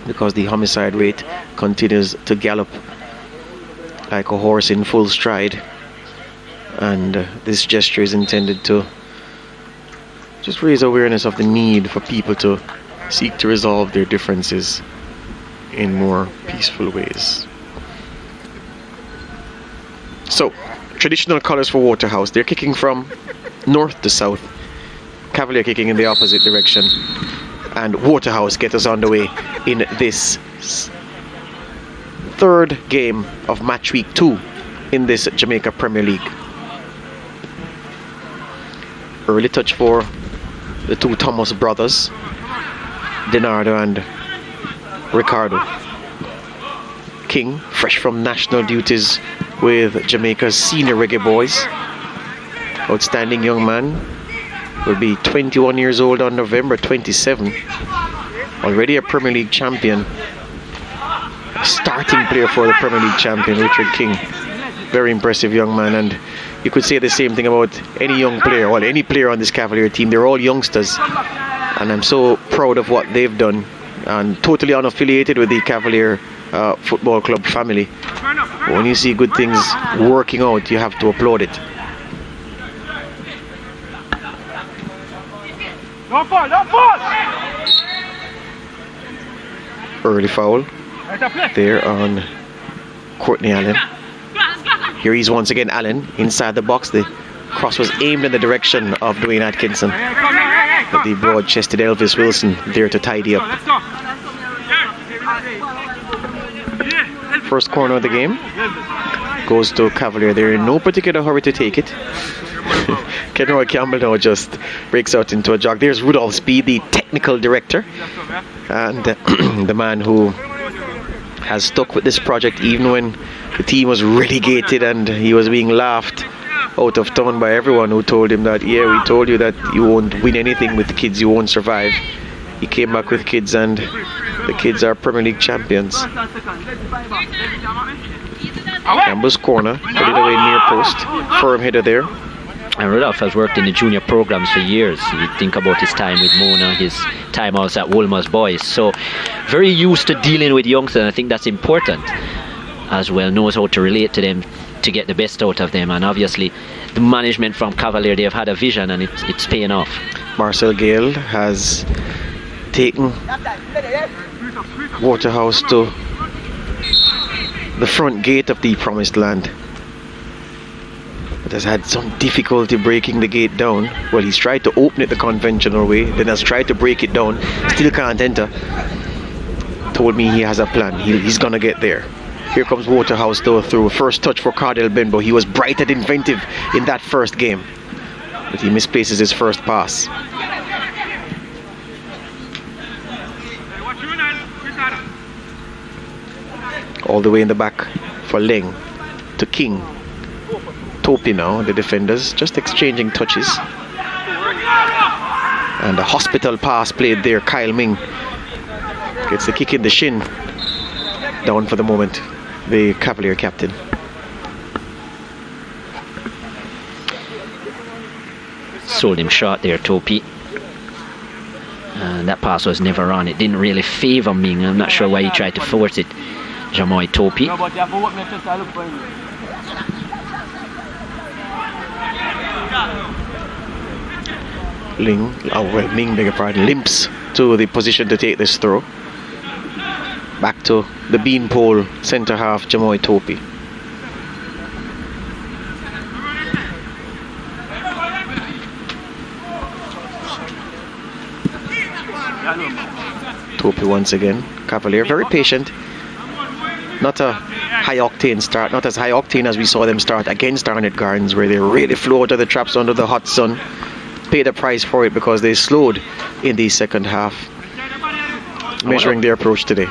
because the homicide rate continues to gallop like a horse in full stride, and this gesture is intended to just raise awareness of the need for people to seek to resolve their differences in more peaceful ways. So, traditional colors for Waterhouse. They're kicking from north to south. Cavalier kicking in the opposite direction. And Waterhouse get us on the way in this third game of match week 2 in this Jamaica Premier League. Early touch for the two Thomas brothers, Denardo and Ricardo. King, fresh from national duties with Jamaica's senior reggae boys. Outstanding young man. Will be 21 years old on November 27. Already a Premier League champion. Starting player for the Premier League champion, Richard King. Very impressive young man, and you could say the same thing about any young player, well, any player on this Cavalier team. They're all youngsters, and I'm so proud of what they've done, and totally unaffiliated with the Cavalier football club family. When you see good things working out, you have to applaud it. Don't fall, don't fall! Early foul there on Courtney Allen. Here he's once again Allen inside the box. The cross was aimed in the direction of Dwayne Atkinson, but the broad-chested Elvis Wilson there to tidy up. First corner of the game goes to Cavalier. They're in no particular hurry to take it. Kenroy Campbell now just breaks out into a jog. There's Rudolph Speed, the technical director, and the man who has stuck with this project even when the team was relegated and he was being laughed out of town by everyone who told him that, yeah, we told you that you won't win anything with the kids, you won't survive. He came back with kids, and the kids are Premier League champions. Campbell's corner, put it away near post, firm header there. And Rudolph has worked in the junior programs for years. You think about his time with Mona, his time also at Wolmer's Boys. So very used to dealing with youngsters, and I think that's important as well. Knows how to relate to them to get the best out of them. And obviously the management from Cavalier, they've had a vision, and it's paying off. Marcel Gale has taken Waterhouse to the front gate of the Promised Land, but has had some difficulty breaking the gate down. Well, he's tried to open it the conventional way, then has tried to break it down, still can't enter. Told me he has a plan. He's gonna get there. Here comes Waterhouse though through. First touch for Cardell Benbow. He was bright and inventive in that first game, but he misplaces his first pass. All the way in the back for Leng to King. Topi now, the defenders just exchanging touches. And a hospital pass played there. Kyle Ming gets the kick in the shin. Down for the moment, the Cavalier captain. Sold him short there, Topi. And that pass was never on. It didn't really favour Ming. I'm not sure why he tried to force it. Jamoy Topi. Ming, beg your pardon, limps to the position to take this throw. Back to the beanpole centre half, Jamoy Topi. Topi once again. Cavalier very patient. Not a high-octane start, not as high-octane as we saw them start against Arnett Gardens, where they really flew out of the traps under the hot sun. Paid a price for it because they slowed in the second half, measuring their approach today.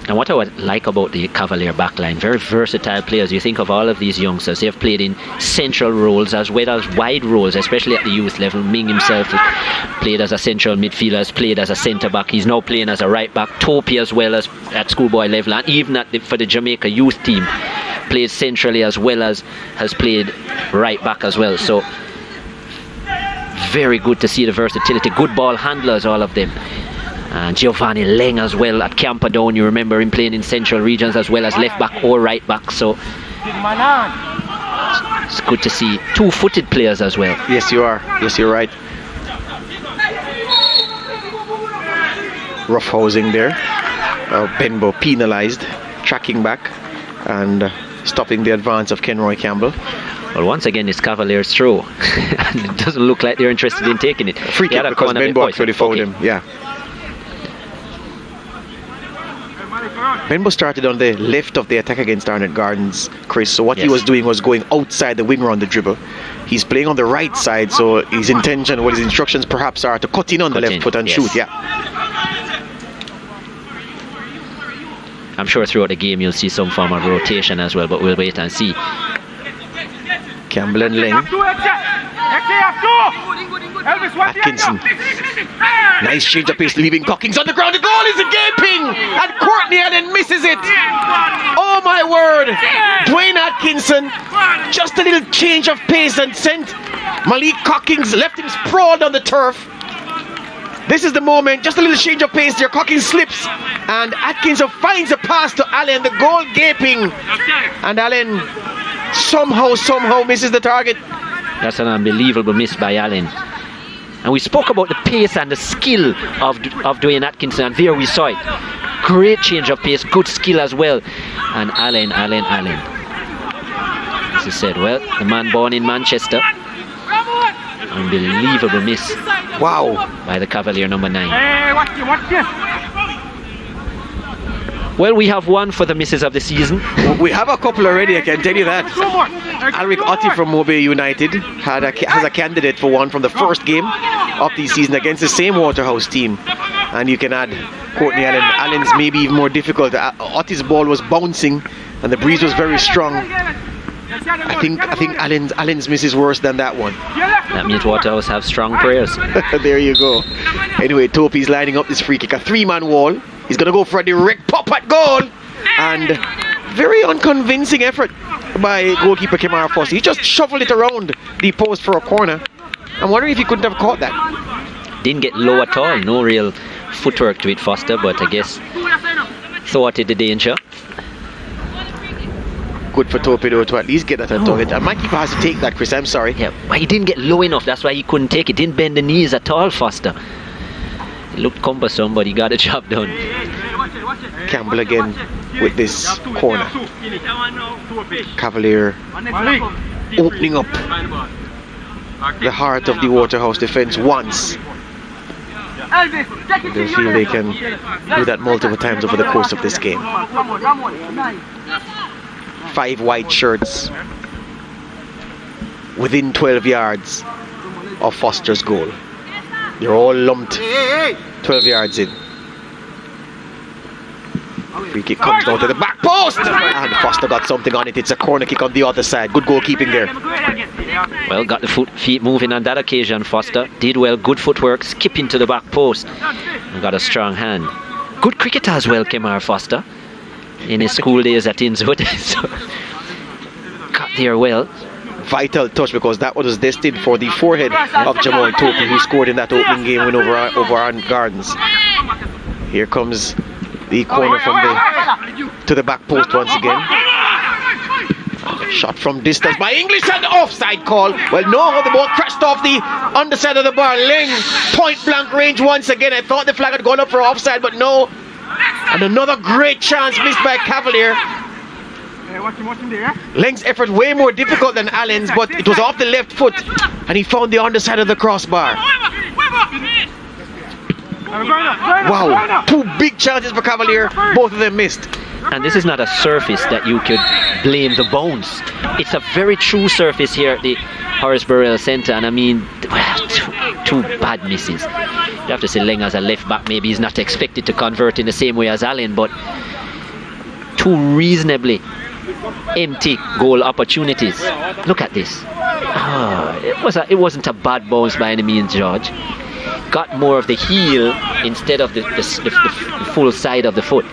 And what I would like about the Cavalier backline, very versatile players. You think of all of these youngsters, they've played in central roles as well as wide roles, especially at the youth level. Ming himself played as a central midfielder, has played as a centre back. He's now playing as a right back. Topi as well as at schoolboy level, and even for the Jamaica youth team, played centrally as well as has played right back as well. So very good to see the versatility. Good ball handlers, all of them. And Giovanni Leng as well at Camperdown. You remember him playing in central regions as well as left back or right back. So it's good to see two-footed players as well. Yes, you are. Yes, you're right. Rough housing there. Benbow penalised, tracking back and stopping the advance of Kenroy Campbell. Well, once again, it's Cavalier's throw. And it doesn't look like they're interested in taking it. Free kick because Benbow actually fouled him. Yeah. Benbow started on the left of the attack against Arnett Gardens, Chris. So what he was doing was going outside the winger on the dribble. He's playing on the right side, so his intention, what his instructions perhaps are, to cut in on the left foot and shoot. Yeah. I'm sure throughout the game you'll see some form of rotation as well, but we'll wait and see. Campbell and Leng. Atkinson. Nice change of pace, leaving Cockings on the ground. The goal is gaping, and Courtney Allen misses it. Oh my word! Dwayne Atkinson, just a little change of pace and sent Malik Cockings, left him sprawled on the turf. This is the moment, just a little change of pace there. Cockings slips, and Atkinson finds a pass to Allen. The goal gaping, and Allen somehow misses the target. That's an unbelievable miss by Allen. And we spoke about the pace and the skill of Dwayne Atkinson, and there we saw it. Great change of pace, good skill as well. And Allen. As I said, well, the man born in Manchester. Unbelievable miss. Wow. By the Cavalier number 9. Well, we have one for the misses of the season. We have a couple already, I can tell you that. Alric Otti from Mobile United has a candidate for one from the first game of the season against the same Waterhouse team. And you can add Courtney Allen. Allen's maybe even more difficult. Otti's ball was bouncing and the breeze was very strong. I think Allen's miss is worse than that one. That means Waterhouse have strong prayers. There you go. Anyway, Topi's lining up this free kick. A 3-man wall. He's going to go for a direct pop at goal. And very unconvincing effort by goalkeeper Kemar Fossey. He just shuffled it around the post for a corner. I'm wondering if he couldn't have caught that. Didn't get low at all. No real footwork to it, Foster. But I guess thwarted the danger. Good for Torpedo to at least get that on target. And my keeper has to take that, Chris. I'm sorry. Yeah, but he didn't get low enough. That's why he couldn't take it. Didn't bend the knees at all, Foster. It looked cumbersome, but he got the job done. Campbell again with this corner. Cavalier opening up the heart of the Waterhouse defense once. They feel they can do that multiple times over the course of this game. 5 white shirts within 12 yards of Foster's goal. They're all lumped 12 yards in. Free kick comes down to the back post, and Foster got something on it. It's a corner kick on the other side. Good goalkeeping there. Well, got the feet moving on that occasion. Foster did well, good footwork, skipping to the back post, and got a strong hand. Good cricketer as well, Kemar Foster, in his school days at Innswood. So, got there well. Vital touch, because that was destined for the forehead of Jamal Topi, who scored in that opening game win over Arnett Gardens. Here comes the corner from to the back post once again. Shot from distance by English, and the offside call. Well, no, the ball crashed off the underside of the bar. Leng, point blank range once again. I thought the flag had gone up for offside, but no. And another great chance missed by Cavalier. Leng's effort way more difficult than Allen's, but it was off the left foot, and he found the underside of the crossbar. Wow, 2 big chances for Cavalier, both of them missed. And this is not a surface that you could blame the bounce. It's a very true surface here at the Horace Burrell Centre, and I mean, two bad misses. You have to say Leng as a left back, maybe he's not expected to convert in the same way as Allen, but 2 reasonably empty goal opportunities. Look at this. It wasn't a bad bounce by any means, George. Got more of the heel instead of the full side of the foot.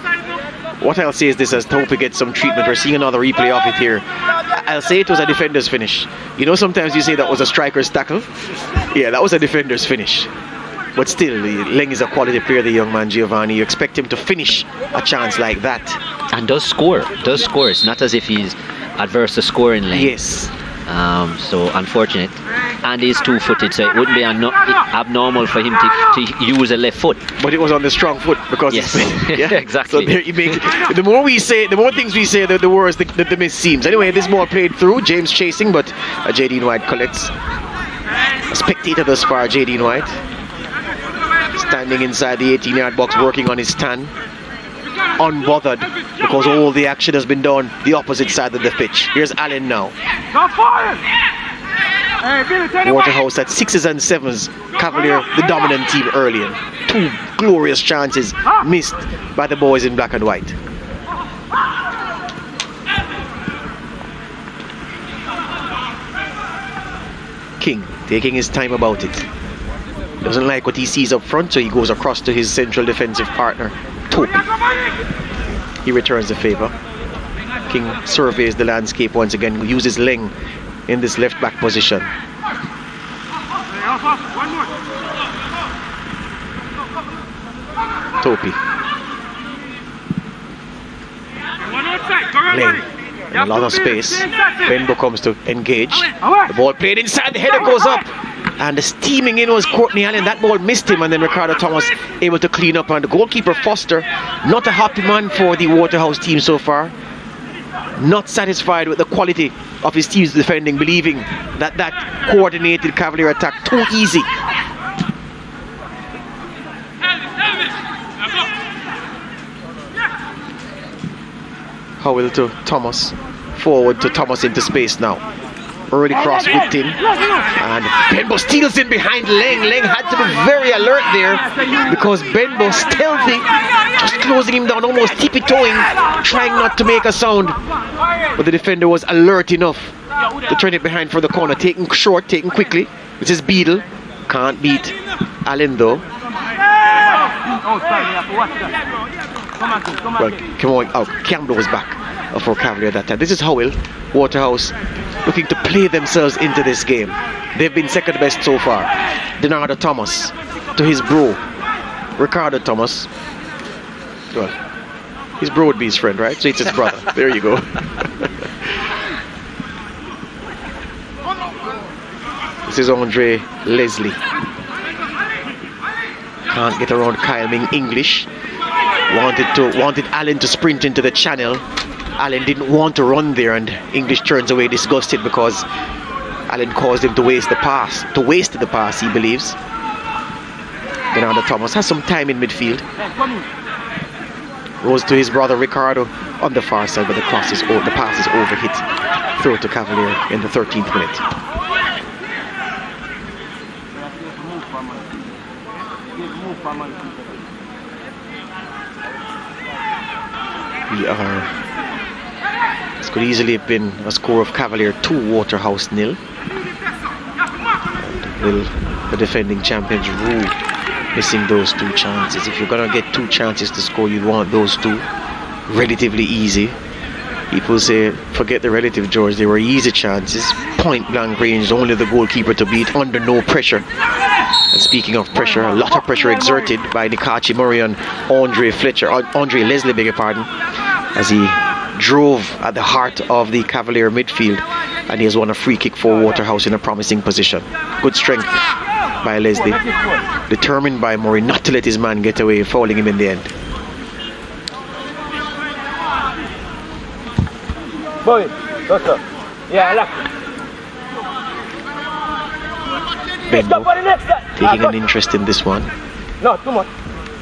What I'll say is this: as Topi gets some treatment, we're seeing another replay of it here. I'll say it was a defender's finish. You know, sometimes you say that was a striker's tackle. Yeah, that was a defender's finish. But still, Leng is a quality player, the young man Giovanni. You expect him to finish a chance like that. And does score. It's not as if he's adverse to scoring Leng. Yes. So unfortunate. And he's 2-footed, so it wouldn't be abnormal for him to use a left foot. But it was on the strong foot because yes. Yeah, exactly. So there you make, the more things we say, the worse the miss seems. Anyway, this ball played through. James chasing, but J.D. White collects. A spectator thus far, J.D. White. Standing inside the 18-yard box, working on his stand. Unbothered because all the action has been done the opposite side of the pitch. Here's Allen now. Waterhouse at 6s and 7s. Cavalier the dominant team early. 2 glorious chances missed by the boys in black and white. King taking his time about it. Doesn't like what he sees up front, so he goes across to his central defensive partner, Topi. He returns the favor. King surveys the landscape once again, uses Leng in this left back position. Topi. Leng. In a lot of space. Benbow comes to engage. The ball played inside, the header goes up. And the steaming in was Courtney Allen. That ball missed him, and then Ricardo Thomas able to clean up. And the goalkeeper Foster, not a happy man for the Waterhouse team so far. Not satisfied with the quality of his team's defending, believing that coordinated Cavalier attack too easy. Howell to Thomas. Forward to Thomas into space now. Early cross whipped in, and Benbow steals in behind Leng. Leng had to be very alert there because Benbow stealthy, just closing him down, almost tippy-toeing, trying not to make a sound. But the defender was alert enough to turn it behind for the corner, taking short, taking quickly. This is Beadle. Can't beat Allen though. Well, come on, Campbell was back for Cavalier that time. This is Howell. Waterhouse looking to play themselves into this game. They've been second best so far. Denardo Thomas to his bro, Ricardo Thomas. Well, his bro would be his friend, right? So it's his brother. There you go. This is Andre Leslie. Can't get around Kyle Ming English. Wanted Allen to sprint into the channel. Allen didn't want to run there, and English turns away disgusted because Allen caused him to waste the pass. He believes. Bernardo Thomas has some time in midfield. Rose to his brother Ricardo on the far side, but the pass is overhit. Throw to Cavalier in the 13th minute. This could easily have been a score of Cavalier 2, Waterhouse 0. Will the defending champions rule missing those 2 chances? If you're gonna get 2 chances to score, you'd want those 2 relatively easy. People say forget the relative, George. They were easy chances, point blank range, only the goalkeeper to beat under no pressure. And speaking of pressure, a lot of pressure exerted by Nikachi Murray and Andre Leslie, beg your pardon, as he drove at the heart of the Cavalier midfield, and he has won a free kick for Waterhouse in a promising position. Good strength by Leslie, determined by Murray not to let his man get away, fouling him in the end. Boy, yeah, I like Benbow taking an interest in this one. No, too much.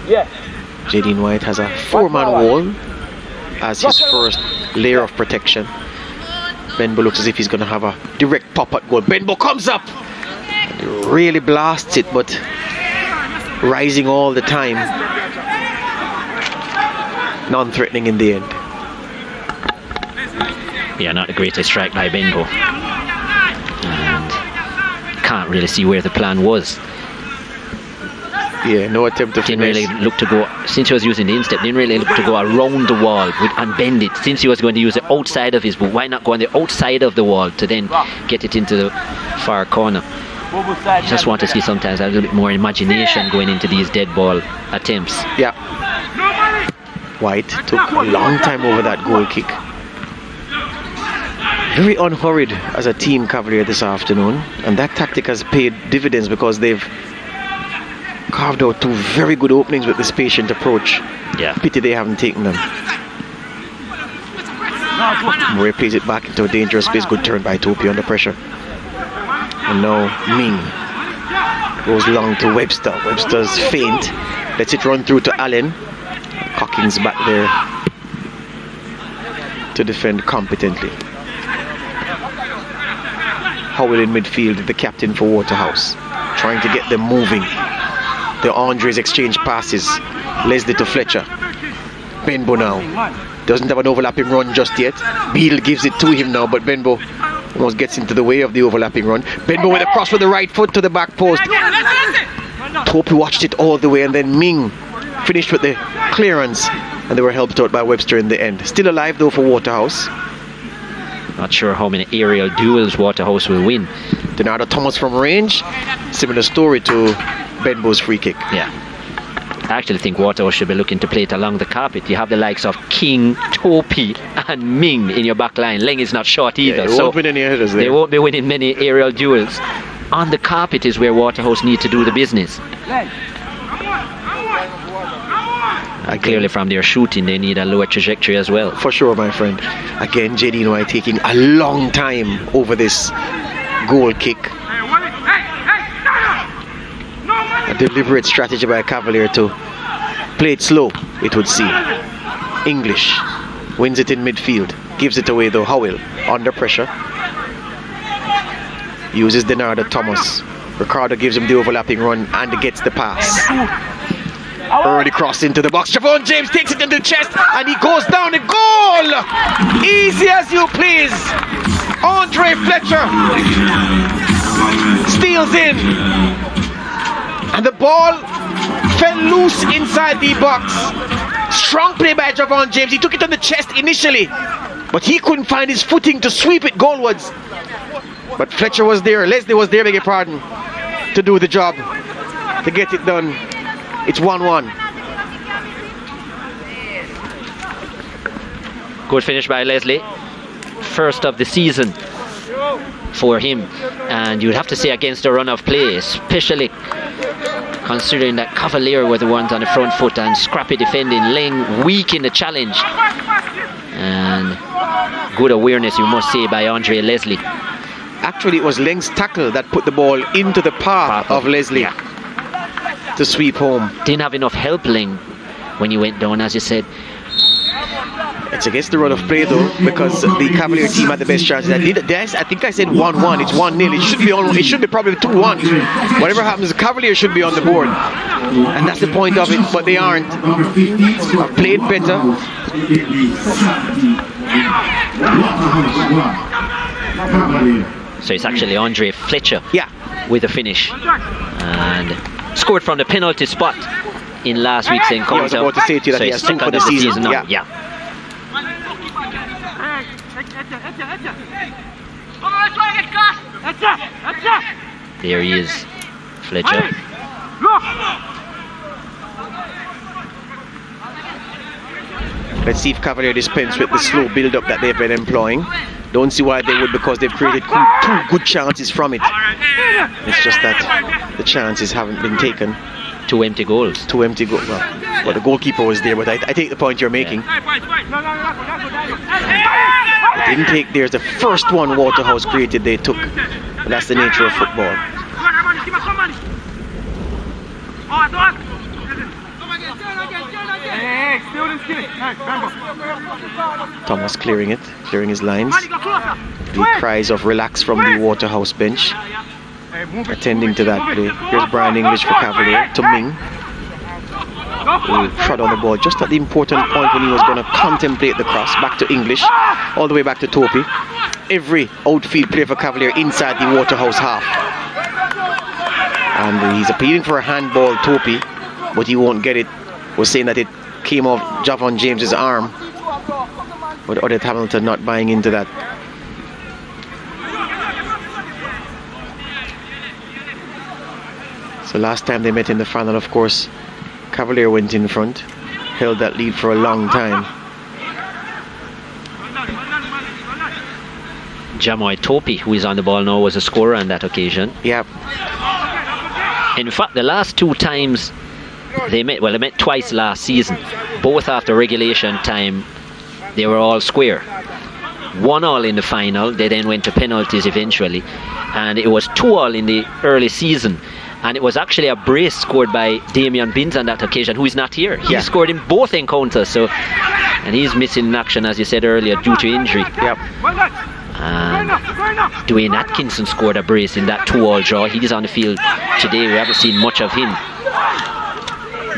Yeah. J.D. White has a 4-man wall as his first layer of protection. Benbow looks as if he's going to have a direct pop at goal. Benbow comes up, really blasts it, but rising all the time, non-threatening in the end. Yeah, not the greatest strike by Benbow, and can't really see where the plan was. Yeah, no attempt to didn't really look to go, since he was using the instep, didn't really look to go around the wall and bend it. Since he was going to use the outside of his boot, why not go on the outside of the wall to then get it into the far corner? Just want to see sometimes a little bit more imagination going into these dead ball attempts. Yeah. White took a long time over that goal kick. Very unhurried as a team, Cavalier, this afternoon, and that tactic has paid dividends because they've carved out 2 very good openings with this patient approach. Yeah. Pity they haven't taken them. Murray plays it back into a dangerous space. Good turn by Topi under pressure. And now Ming goes long to Webster. Webster's feint. Lets it run through to Allen. Cocking's back there to defend competently. Howell in midfield, the captain for Waterhouse, trying to get them moving. The Andres exchange passes. Leslie to Fletcher. Benbow now doesn't have an overlapping run just yet. Beadle gives it to him now, but Benbow almost gets into the way of the overlapping run. Benbow with a cross with the right foot to the back post. Topi watched it all the way, and then Ming finished with the clearance, and they were helped out by Webster in the end. Still alive though for Waterhouse. Not sure how many aerial duels Waterhouse will win. Denardo Thomas from range. Similar story to Benbow's free kick. Yeah. I actually think Waterhouse should be looking to play it along the carpet. You have the likes of King, Topi, and Ming in your back line. Leng is not short either. Yeah, they won't win any headers there. They won't be winning many aerial duels. On the carpet is where Waterhouse need to do the business. Clearly from their shooting they need a lower trajectory as well. For sure, my friend. Again, JD Noy taking a long time over this goal kick. A deliberate strategy by Cavalier to play it slow, it would seem. English wins it in midfield. Gives it away though. Howell under pressure. Uses Denardo Thomas. Ricardo gives him the overlapping run and gets the pass. Early cross into the box. Javon James takes it into the chest and he goes down. A goal! Easy as you please. Andre Fletcher steals in. And the ball fell loose inside the box. Strong play by Javon James. He took it on the chest initially, but he couldn't find his footing to sweep it goalwards. But Fletcher was there. Leslie was there, beg your pardon, to do the job, to get it done. It's 1-1. Good finish by Leslie. First of the season for him. And you'd have to say against a run of play, especially considering that Cavalier were the ones on the front foot and scrappy defending. Leng weak in the challenge. And good awareness, you must say, by Andre Leslie. Actually, it was Leng's tackle that put the ball into the path of Leslie. Yeah. To sweep home. Didn't have enough help, Leng, when you went down, as you said. It's against the run of play though, because the Cavalier team had the best chances. I think I said 1-1. It's 1-0. It should be on. It should be probably 2-1. Whatever happens, the Cavalier should be on the board, and that's the point of it. But they aren't. I've played better. So it's actually Andre Fletcher. Yeah. With a finish. And scored from the penalty spot in last week's encounter. I was about to say to you that so he has 2 for the season now. Yeah. There he is, Fletcher. Let's see if Cavalier dispense with the slow build-up that they've been employing. Don't see why they would, because they've created 2 good chances from it. It's just that the chances haven't been taken. 2 empty goals. 2 empty goals. Well, the goalkeeper was there, but I take the point you're making. They didn't take theirs. The first one Waterhouse created, they took. But that's the nature of football. Thomas clearing his lines. The cries of relax from the Waterhouse bench. Attending to that play. Here's Brian English for Cavalier to Ming, who trod on the ball just at the important point when he was going to contemplate the cross. Back to English, all the way back to Topi. Every outfield player for Cavalier inside the Waterhouse half. And he's appealing for a handball, Topi, but he won't get it. Was saying that it came off Javon James's arm, but Odette Hamilton not buying into that. The last time they met in the final, of course, Cavalier went in front, held that lead for a long time. Jamoy Topi, who is on the ball now, was a scorer on that occasion. Yep. In fact, the last 2 times they met, well, they met twice last season, both after regulation time. They were all square. 1-1 in the final. They then went to penalties eventually, and it was 2-2 in the early season. And it was actually a brace scored by Damian Binns on that occasion, who is not here. He scored in both encounters, so, and he's missing in action, as you said earlier, due to injury. Yep. And Dwayne Atkinson scored a brace in that 2-2 draw. He's on the field today. We haven't seen much of him.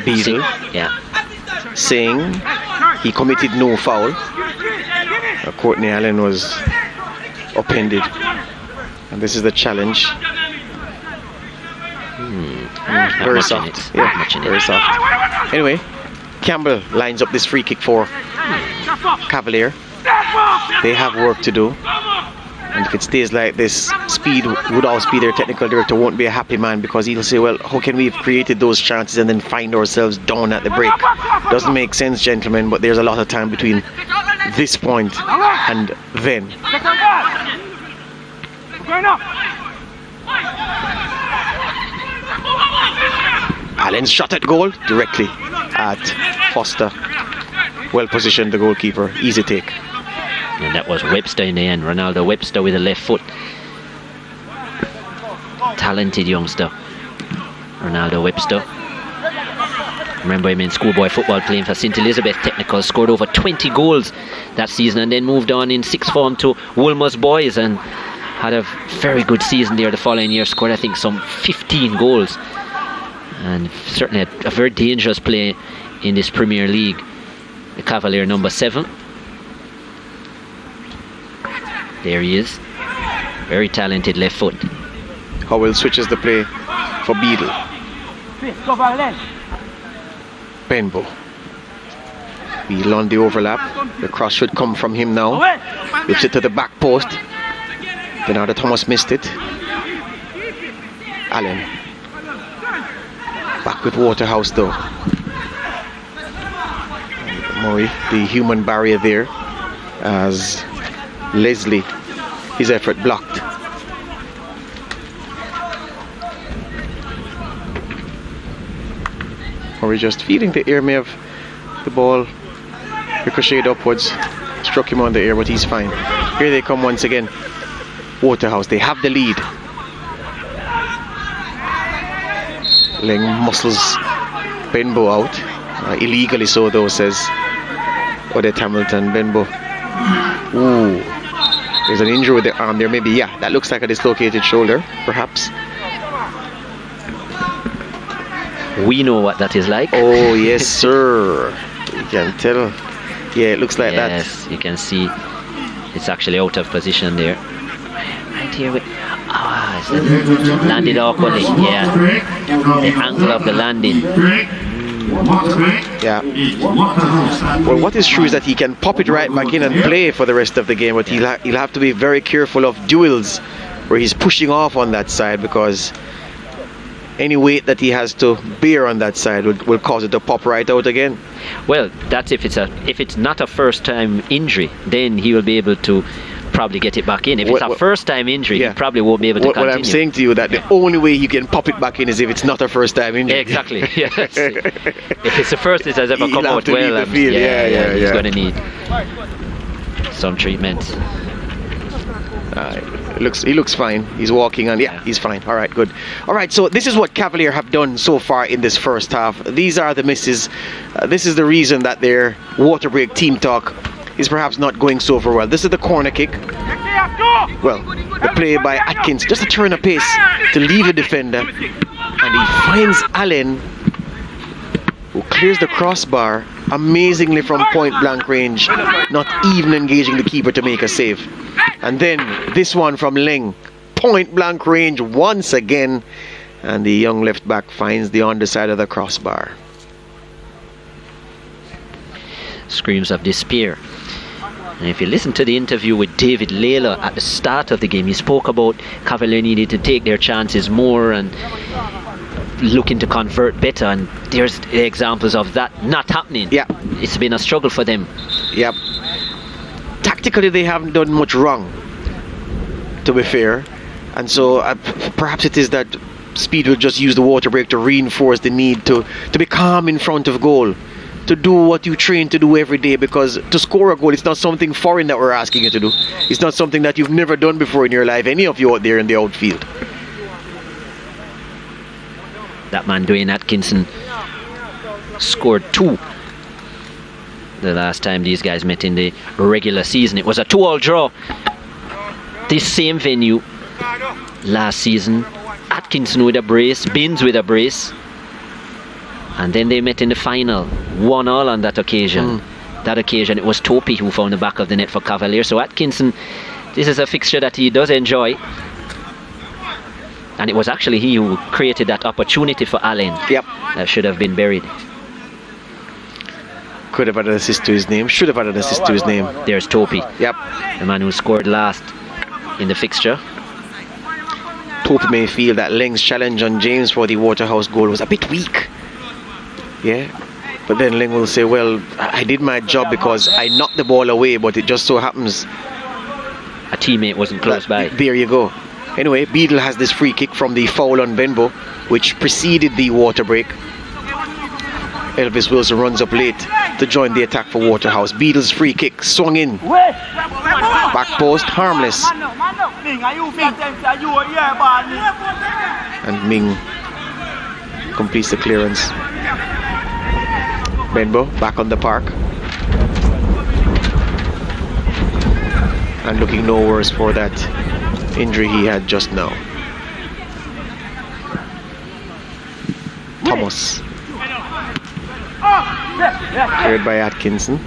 Beadle. Saying he committed no foul. Courtney Allen was upended. And this is the challenge. Very soft. Yeah, very soft. Anyway, Campbell lines up this free kick for Cavalier. They have work to do. And if it stays like this, Woodhouse, their technical director, won't be a happy man, because he'll say, well, how can we have created those chances and then find ourselves down at the break? Doesn't make sense, gentlemen, but there's a lot of time between this point and then. Allen's shot at goal directly at Foster. Well positioned, the goalkeeper. Easy take. And that was Webster in the end. Ronaldo Webster with the left foot. Talented youngster, Ronaldo Webster. Remember him in schoolboy football, playing for St. Elizabeth Technical. Scored over 20 goals that season, and then moved on in sixth form to Wolmer's Boys and had a very good season there the following year. Scored, I think, some 15 goals. And certainly a very dangerous play in this Premier League. The Cavalier number 7. There he is. Very talented left foot. Howell switches the play for Beadle. Benbow. Beadle on the overlap. The cross should come from him now. Whips it to the back post. Bernardo Thomas missed it. Allen. Back with Waterhouse though. Murray, the human barrier there, as Leslie, his effort blocked. Murray just feeling the air, may have the ball ricocheted upwards, struck him on the air, but he's fine. Here they come once again. Waterhouse, they have the lead. Leng muscles Benbow out, illegally so though, says Odette Hamilton. Benbow, ooh, there's an injury with the arm there, maybe. Yeah, that looks like a dislocated shoulder, perhaps. We know what that is like. Oh yes sir, you can tell. Yeah, it looks like that. Yes, you can see it's actually out of position there. Right here with landed awkwardly. Yeah, the angle of the landing. Yeah. Well, what is true is that he can pop it right back in and play for the rest of the game, but he'll have to be very careful of duels where he's pushing off on that side, because any weight that he has to bear on that side will cause it to pop right out again. Well, that's if it's not a first time injury, then he will be able to probably get it back in. If it's a first time injury, he probably won't be able to continue. What I'm saying to you, that the only way you can pop it back in is if it's not a first time injury. Exactly. Yes. If it's the first it has ever come out well, he's going to need some treatment. He looks fine. He's walking on. Yeah, he's fine. All right, good. All right, so this is what Cavalier have done so far in this first half. These are the misses. This is the reason that their water break team talk is perhaps not going so over well. This is the corner kick. Well, the play by Atkins, just a turn of pace to leave the defender, and he finds Allen, who clears the crossbar amazingly from point blank range, not even engaging the keeper to make a save. And then this one from Leng, point blank range once again, and the young left back finds the underside of the crossbar. Screams of despair. And if you listen to the interview with David Layla at the start of the game, he spoke about Cavalier needed to take their chances more, and looking to convert better, and there's examples of that not happening. Yeah. It's been a struggle for them. Yep. Tactically, they haven't done much wrong, to be fair. And so perhaps it is that Speed will just use the water break to reinforce the need to be calm in front of goal, to do what you train to do every day, because to score a goal, it's not something foreign that we're asking you to do. It's not something that you've never done before in your life, any of you out there in the outfield. That man Dwayne Atkinson scored 2 the last time these guys met in the regular season. It was a 2-all draw. This same venue last season. Atkinson with a brace, Binns with a brace, and then they met in the final, 1-all on that occasion. That occasion it was Topi who found the back of the net for Cavalier. So Atkinson, this is a fixture that he does enjoy, and it was actually he who created that opportunity for Allen. Yep. That should have been buried. Could have had an assist to his name, should have had an assist to his name. There's Topi. Yep. The man who scored last in the fixture. Topi may feel that Leng's challenge on James for the Waterhouse goal was a bit weak. Yeah. But then Leng will say, well, I did my job because I knocked the ball away, but it just so happens a teammate wasn't close by. There you go. Anyway, Beadle has this free kick from the foul on Benbow, which preceded the water break. Elvis Wilson runs up late to join the attack for Waterhouse. Beadle's free kick swung in. Back post, harmless. And Ming completes the clearance. Benbow back on the park. And looking no worse for that injury he had just now. Thomas. Cleared by Atkinson.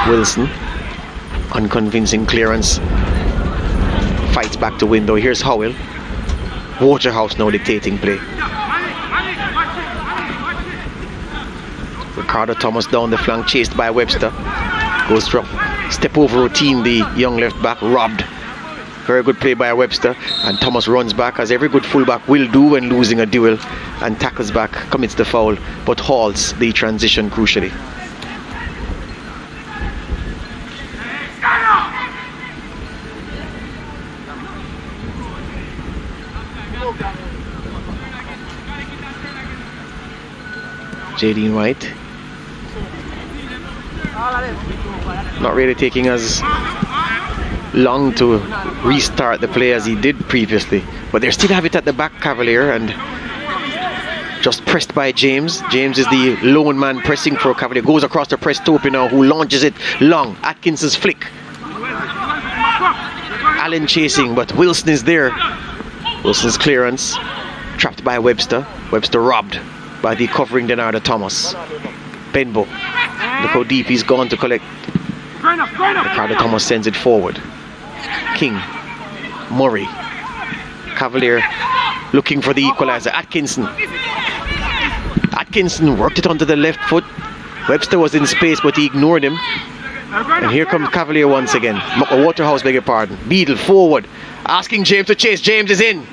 Wilson. Unconvincing clearance. Fights back to window. Here's Howell. Waterhouse now dictating play. Ricardo Thomas down the flank, chased by Webster. Goes from step over routine, the young left back, robbed. Very good play by Webster, and Thomas runs back, as every good fullback will do when losing a duel, and tackles back, commits the foul, but halts the transition crucially. Jadine White not really taking as long to restart the play as he did previously, but they still have it at the back, Cavalier, and just pressed by James. James is the lone man pressing for Cavalier. Goes across the press, Topi now, who launches it long. Atkinson's flick. Allen chasing, but Wilson is there. Wilson's clearance trapped by Webster. Webster robbed by the covering Denardo Thomas. Benbow, look how deep he's gone to collect. Ricardo Thomas sends it forward. King, Murray, Cavalier looking for the equalizer. Atkinson worked it onto the left foot. Webster was in space, but he ignored him. And here comes Cavalier once again. Waterhouse, beg your pardon. Beadle forward, asking James to chase. James is in,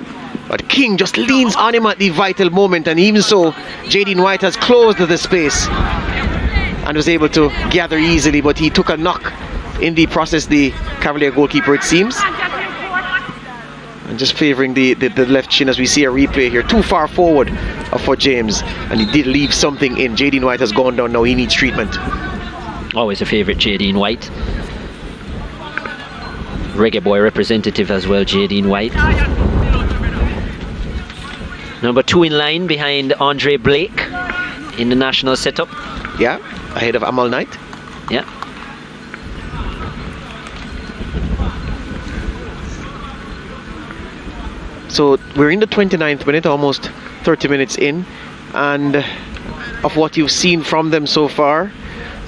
but King just leans on him at the vital moment, and even so, Jadine White has closed the space and was able to gather easily, but he took a knock in the process, the Cavalier goalkeeper, it seems. And just favouring the left shin, as we see a replay here. Too far forward for James, and he did leave something in. Jadine White has gone down now, he needs treatment. Always a favourite, Jadine White. Reggae Boy representative as well, Jadine White. Number 2 in line behind Andre Blake in the national setup. Yeah, ahead of Amal Knight. Yeah. So we're in the 29th minute, almost 30 minutes in, and of what you've seen from them so far,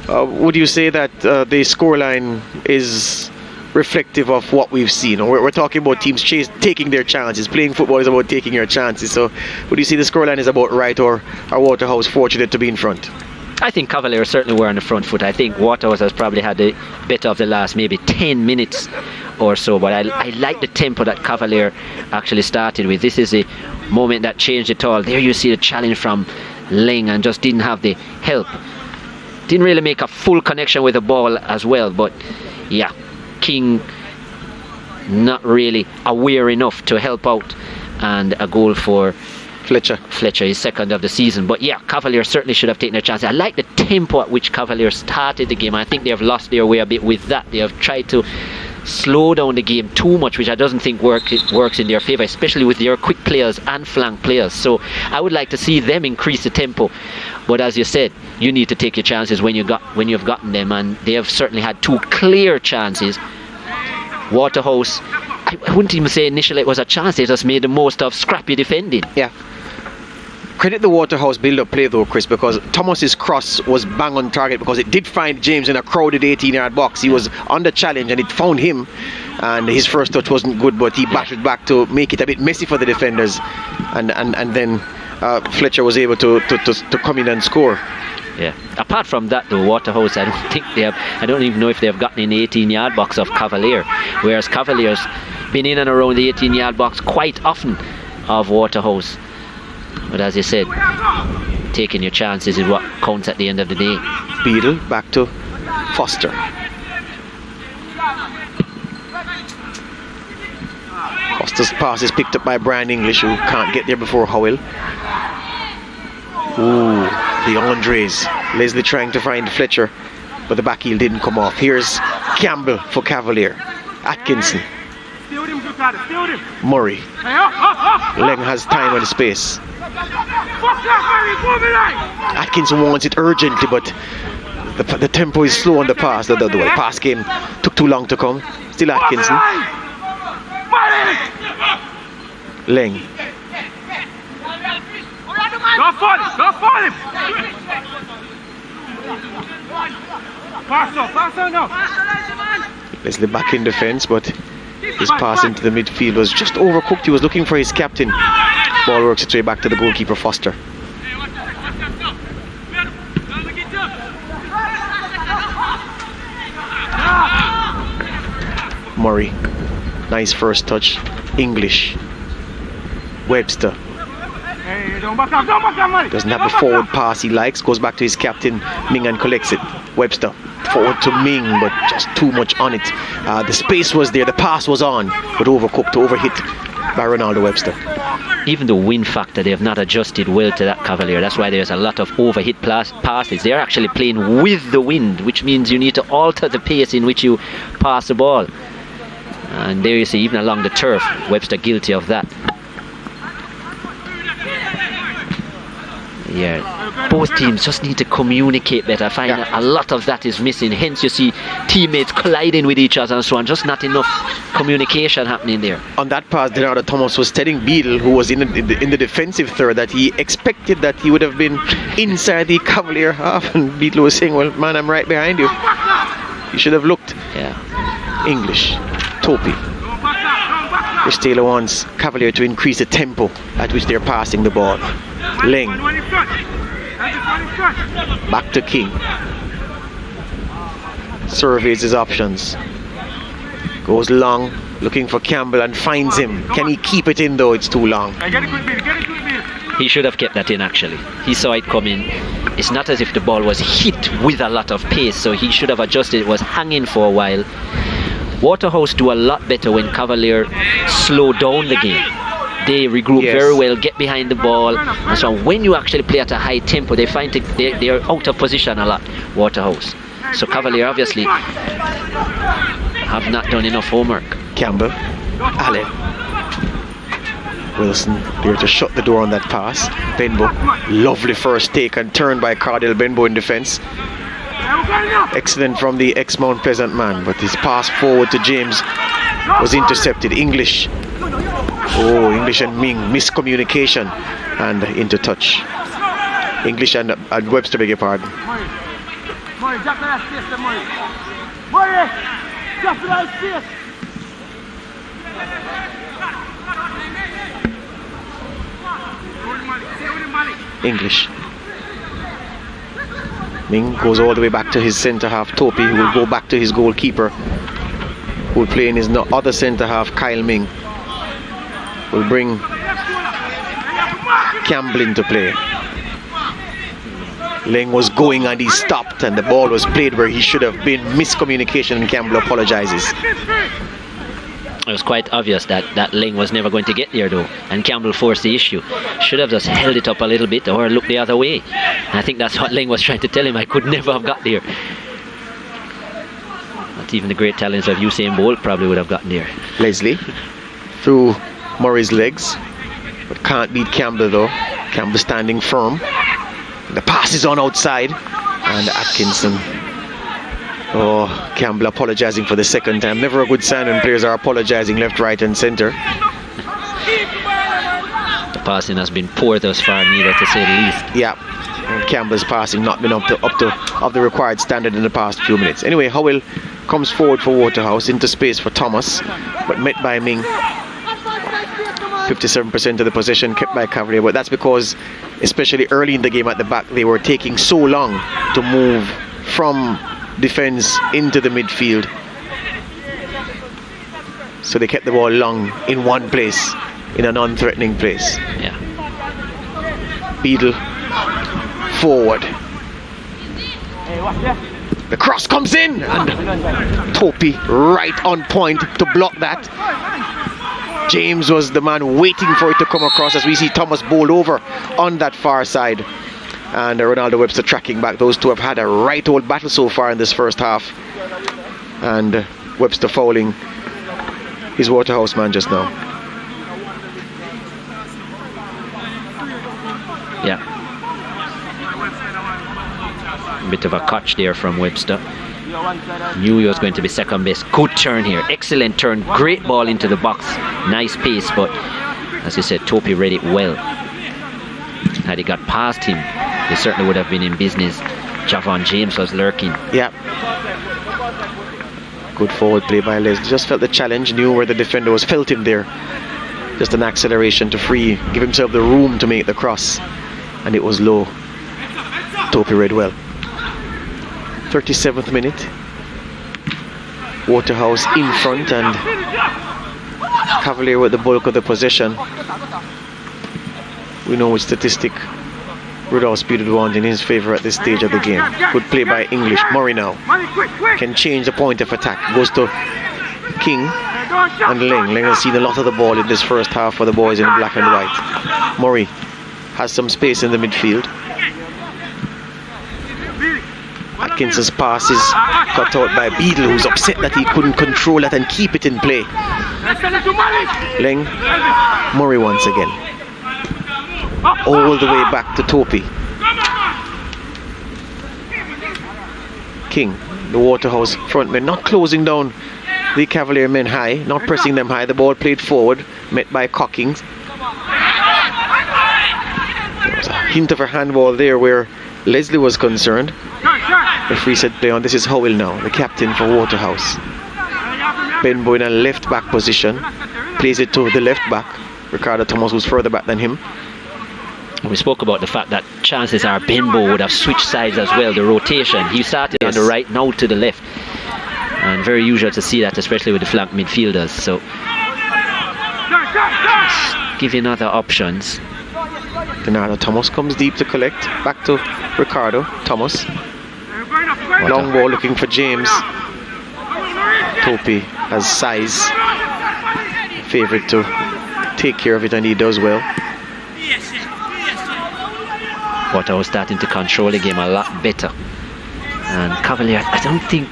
would you say that the scoreline is reflective of what we've seen? Or we're talking about teams taking their chances. Playing football is about taking your chances. So would you say the scoreline is about right, or are Waterhouse fortunate to be in front? I think Cavalier certainly were on the front foot. I think Waterhouse has probably had the better of the last maybe 10 minutes or so, but I like the tempo that Cavalier actually started with. This is a moment that changed it all. There you see the challenge from Leng, and just didn't have the help. Didn't really make a full connection with the ball as well, but yeah, King not really aware enough to help out, and a goal for Fletcher, his second of the season. But yeah, Cavalier certainly should have taken their chance. I like the tempo at which Cavalier started the game. I think they have lost their way a bit with that. They have tried to slow down the game too much, which I doesn't think works in their favour, especially with their quick players and flank players. So I would like to see them increase the tempo. But as you said, you need to take your chances when you've gotten them, and they have certainly had two clear chances. Waterhouse, I wouldn't even say initially it was a chance. They just made the most of scrappy defending. Yeah. Credit the Waterhouse build-up play though, Chris, because Thomas's cross was bang on target, because it did find James in a crowded 18-yard box. He was under challenge and it found him, and his first touch wasn't good, but he battled back to make it a bit messy for the defenders, and then Fletcher was able to come in and score. Yeah. Apart from that though, Waterhouse, I don't even know if they have gotten in the 18-yard box of Cavalier, whereas Cavalier's been in and around the 18-yard box quite often of Waterhouse. But as you said, taking your chances is what counts at the end of the day. Beadle back to Foster. Foster's pass is picked up by Brian English, who can't get there before Howell. Ooh, the Andres. Leslie trying to find Fletcher, but the back heel didn't come off. Here's Campbell for Cavalier. Atkinson. Murray. Leng has time and space. Atkinson wants it urgently, but the tempo is slow on the pass. The pass game took too long to come. Still Atkinson. Leng. Go for him! Pass on now! Leslie back in defense, but his pass into the midfield was just overcooked. He was looking for his captain. Ball works its way back to the goalkeeper, Foster. Murray. Nice first touch. English. Webster. Doesn't have the forward pass he likes. Goes back to his captain, Ming, and collects it. Webster. Forward to Ming, but just too much on it. The space was there, the pass was on, but overcooked, overhit by Ronaldo Webster. Even the wind factor, they have not adjusted well to that Cavalier. That's why there's a lot of overhit passes. They're actually playing with the wind, which means you need to alter the pace in which you pass the ball. And there you see, even along the turf, Webster guilty of that. Yeah, both teams just need to communicate better. I find a lot of that is missing. Hence you see teammates colliding with each other and so on. Just not enough communication happening there. On that pass, Denardo Thomas was telling Beadle, who was in the defensive third, that he expected that he would have been inside the Cavalier half, and Beadle was saying, well, man, I'm right behind you. You should have looked. Yeah. English. Topi. Chris Taylor wants Cavalier to increase the tempo at which they're passing the ball. Leng. Back to King. Surveys his options. Goes long, looking for Campbell, and finds him. Can he keep it in though? It's too long. He should have kept that in actually. He saw it coming. It's not as if the ball was hit with a lot of pace, so he should have adjusted. It was hanging for a while. Waterhouse do a lot better when Cavalier slow down the game. They regroup very well, get behind the ball, and so when you actually play at a high tempo, they find they're out of position a lot, Waterhouse. So Cavalier obviously have not done enough homework. Campbell, Allen, Wilson there to shut the door on that pass. Benbow, lovely first take and turn by Cardell Benbow in defense. Excellent from the ex-Mount Pleasant man, but his pass forward to James was intercepted. English. Oh, English and Ming, miscommunication, and into touch. English and Webster, beg your pardon. English. Ming goes all the way back to his centre half, Topi, who will go back to his goalkeeper, who will play in his other centre half, Kyle Ming. Will bring Campbell into play. Leng was going and he stopped, and the ball was played where he should have been. Miscommunication, and Campbell apologizes. It was quite obvious that Leng was never going to get there though, and Campbell forced the issue. Should have just held it up a little bit or looked the other way. And I think that's what Leng was trying to tell him. I could never have got there. Not even the great talents of Usain Bolt probably would have gotten there. Leslie through Murray's legs, but can't beat Campbell though. Campbell standing firm. The pass is on outside, and Atkinson. Oh, Campbell apologizing for the second time. Never a good sign when players are apologizing left, right, and center. The passing has been poor thus far, neither to say the least. Yeah, and Campbell's passing not been up to the required standard in the past few minutes. Anyway, Howell comes forward for Waterhouse into space for Thomas, but met by Ming. 57% of the possession kept by Cavalier, but that's because, especially early in the game at the back, they were taking so long to move from defense into the midfield. So they kept the ball long in one place, in a non-threatening place. Yeah. Beadle forward. The cross comes in, and Topi right on point to block that. James was the man waiting for it to come across, as we see Thomas bowled over on that far side. And Ronaldo Webster tracking back. Those two have had a right old battle so far in this first half. And Webster fouling his Waterhouse man just now. Yeah. A bit of a catch there from Webster. Knew he was going to be second best. Good turn here. Excellent turn. Great ball into the box. Nice pace, but as you said, Topi read it well. Had he got past him, they certainly would have been in business. Javon James was lurking. Yeah. Good forward play by Leslie. Just felt the challenge, knew where the defender was, felt him there. Just an acceleration to free, give himself the room to make the cross. And it was low. Topi read well. 37th minute. Waterhouse in front, and Cavalier with the bulk of the possession. We know which statistic Rudolph Speed would want in his favour at this stage of the game. Good play by English. Murray now can change the point of attack. Goes to King and Leng. Leng has seen a lot of the ball in this first half for the boys in black and white. Murray has some space in the midfield. Atkinson's pass is cut out by Beadle, who's upset that he couldn't control that and keep it in play. Leng, Murray once again. All the way back to Topi. King, the Waterhouse frontman, not closing down the Cavalier men high, not pressing them high. The ball played forward, met by Cockings. There was a hint of a handball there where Leslie was concerned. The free set play on. This is Howell now, the captain for Waterhouse. Benbow in a left back position, plays it to the left back. Ricardo Thomas, who's further back than him. We spoke about the fact that chances are Benbow would have switched sides as well, the rotation. He started on the right, now to the left. And very usual to see that, especially with the flank midfielders. So, giving other options. Bernardo Thomas comes deep to collect. Back to Ricardo Thomas. Long ball looking for James. Topi has size. Favourite to take care of it, and he does well. Waterhouse starting to control the game a lot better. And Cavalier, I don't think,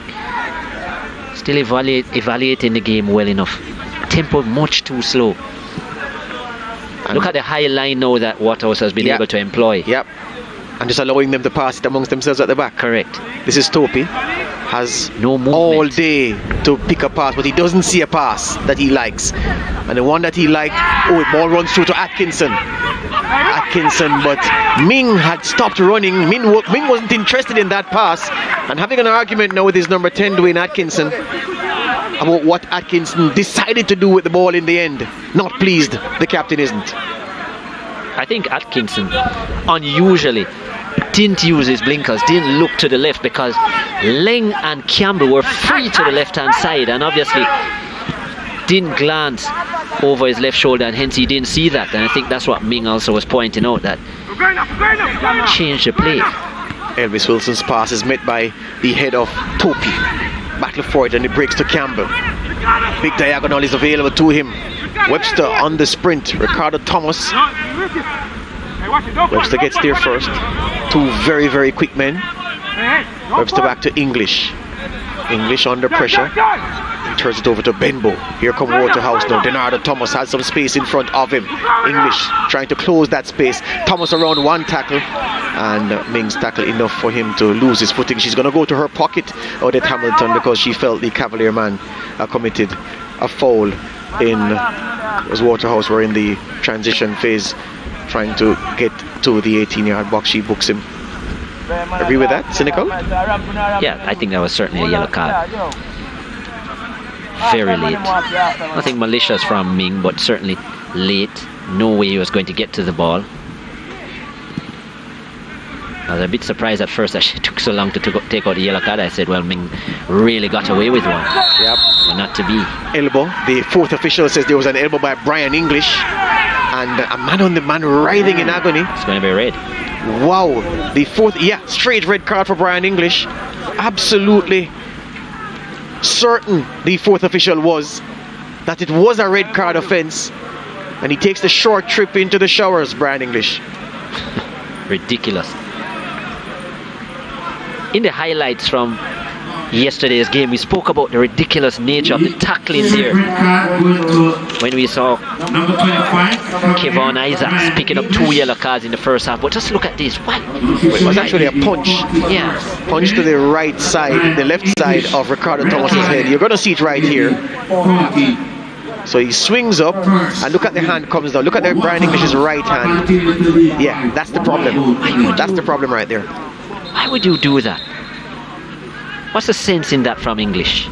still evaluating the game well enough. Tempo much too slow. And look at the high line now that Waterhouse has been able to employ. Yep. And just allowing them to pass it amongst themselves at the back. Correct. This is Topi. Has no movement all day to pick a pass, but he doesn't see a pass that he likes. And the one that he liked, the ball runs through to Atkinson. But Ming had stopped running. Ming wasn't interested in that pass, and having an argument now with his number 10, Dwayne Atkinson, about what Atkinson decided to do with the ball in the end. Not pleased, the captain isn't. I think Atkinson unusually didn't use his blinkers, didn't look to the left, because Leng and Campbell were free to the left hand side, and obviously didn't glance over his left shoulder, and hence he didn't see that. And I think that's what Ming also was pointing out, that change the play. Elvis Wilson's pass is met by the head of Topi. Battle for it, and it breaks to Campbell. Big diagonal is available to him. Webster on the sprint. Ricardo Thomas. Webster gets there first. Two very, very quick men. Webster back to English. English under pressure. He turns it over to Benbow. Here come Waterhouse now. Denardo Thomas has some space in front of him. English trying to close that space. Thomas around one tackle, and Ming's tackle enough for him to lose his footing. She's going to go to her pocket, Odette Hamilton, because she felt the Cavalier man committed a foul in Waterhouse. Were in the transition phase, trying to get to the 18-yard box. She books him. Agree with that, Cynical? Yeah, I think that was certainly a yellow card. Very late. Nothing malicious from Ming, but certainly late. No way he was going to get to the ball. I was a bit surprised at first that she took so long to take out the yellow card. I said, well, Ming really got away with one. Yep. But not to be. Elbow. The fourth official says there was an elbow by Brian English, and a man on the man writhing in agony. It's going to be red. Wow. The fourth, straight red card for Brian English. Absolutely certain the fourth official was that it was a red card offense, and he takes the short trip into the showers, Brian English. Ridiculous. In the highlights from yesterday's game, we spoke about the ridiculous nature of the tackling there. When we saw Kevon Isaacs picking up 2 yellow cards in the first half. But just look at this. What? It was actually a punch. Yeah. Punch to the right side, the left side of Ricardo Thomas's head. You're going to see it right here. So he swings up, and look at the hand comes down. Look at the Brian English's right hand. Yeah, that's the problem. That's the problem right there. Why would you do that? What's the sense in that from English?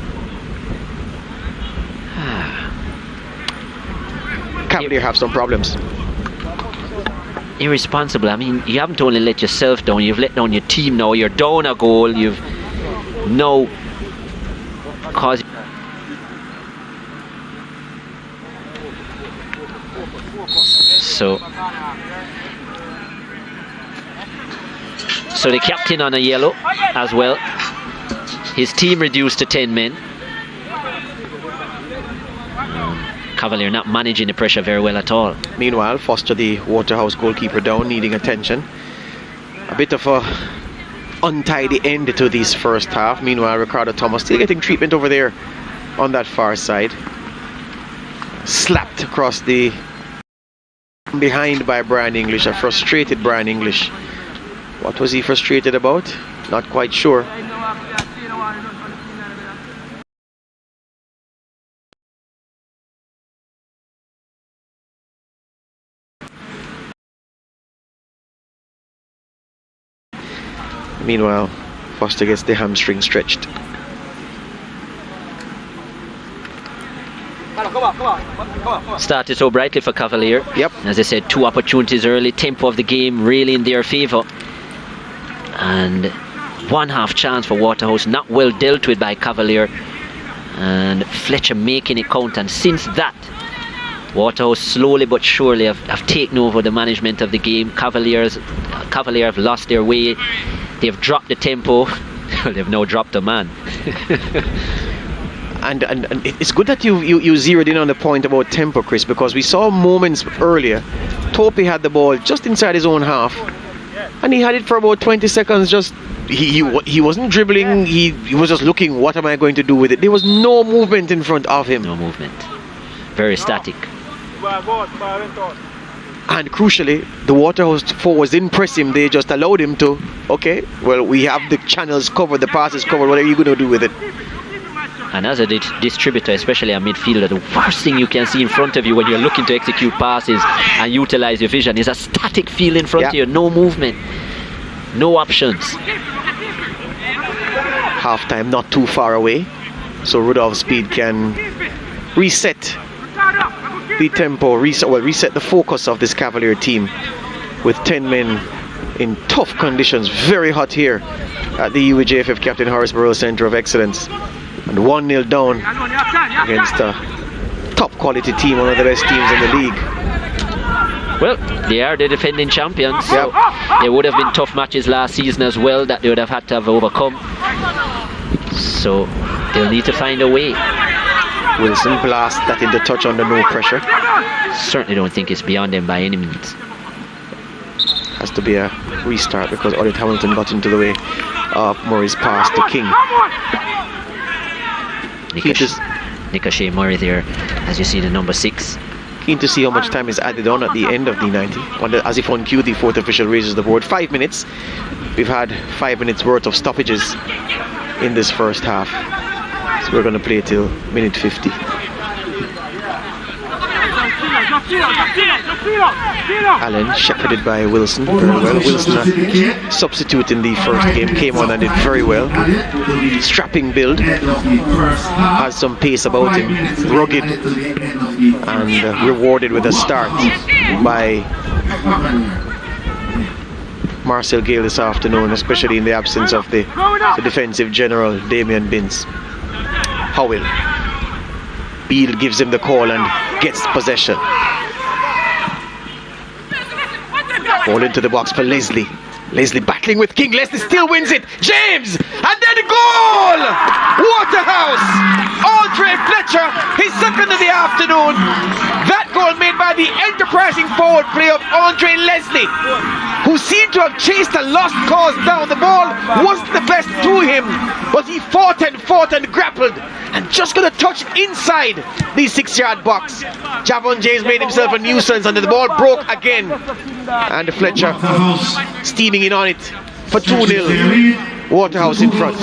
Cavalier have some problems. Irresponsible. I mean, you haven't only let yourself down, you've let down your team now. You're down a goal. You've now caused. So the captain on a yellow as well. His team reduced to 10 men. Cavalier not managing the pressure very well at all. Meanwhile, Foster, the Waterhouse goalkeeper, down, needing attention. A bit of a untidy end to this first half. Meanwhile, Ricardo Thomas still getting treatment over there on that far side. Slapped across the behind by Brian English, a frustrated Brian English. What was he frustrated about? Not quite sure. Meanwhile, Foster gets the hamstring stretched. Started so brightly for Cavalier. Yep. As I said, 2 opportunities early. Tempo of the game really in their favour. And 1/2 chance for Waterhouse, not well dealt with by Cavalier. And Fletcher making it count. And since that, Waterhouse slowly but surely have taken over the management of the game. Cavalier have lost their way. They've dropped the tempo. They've now dropped a man. And it's good that you zeroed in on the point about tempo, Chris, because we saw moments earlier. Topi had the ball just inside his own half, and he had it for about 20 seconds. Just he wasn't dribbling. He was just looking. What am I going to do with it? There was no movement in front of him. No movement. Very static. And crucially, the Waterhouse forwards didn't press him. They just allowed him to. Okay, well, we have the channels covered, the passes covered. What are you going to do with it? And as a distributor, especially a midfielder, the worst thing you can see in front of you when you're looking to execute passes and utilize your vision is a static field in front of you. No movement, no options. Halftime not too far away, so Rudolph Speed can reset the tempo, reset the focus of this Cavalier team with 10 men in tough conditions. Very hot here at the UWJFF Captain Horace Burrell Centre of Excellence. And 1-0 down against a top quality team, one of the best teams in the league. Well, they are the defending champions, so there would have been tough matches last season as well that they would have had to have overcome. So they'll need to find a way. Wilson blast that into touch under no pressure. Certainly don't think it's beyond them by any means. Has to be a restart because Elliot Hamilton got into the way of Murray's pass to King. Nick Murray there, as you see, the number 6. Keen to see how much time is added on at the end of the 90. As if on cue, the fourth official raises the board. 5 minutes. We've had 5 minutes worth of stoppages in this first half. So we're going to play till minute 50. Allen shepherded by Wilson very well. Wilson, a substitute in the first game, came on and did very well. Strapping build, has some pace about him, rugged, and rewarded with a start by Marcel Gale this afternoon, especially in the absence of the defensive general Damien Binns. Howell. Beal gives him the call and gets possession. Ball into the box for Leslie. Leslie battling with King. Leslie still wins it. James! And then the goal! Waterhouse! Andre Fletcher, his second of the afternoon. That goal made by the enterprising forward play of Andre Leslie, who seemed to have chased a lost cause down. The ball wasn't the best to him, but he fought and grappled and just got a touch inside the 6-yard box. Javon James made himself a nuisance and the ball broke again. And Fletcher steaming in on it for 2-0. Waterhouse in front.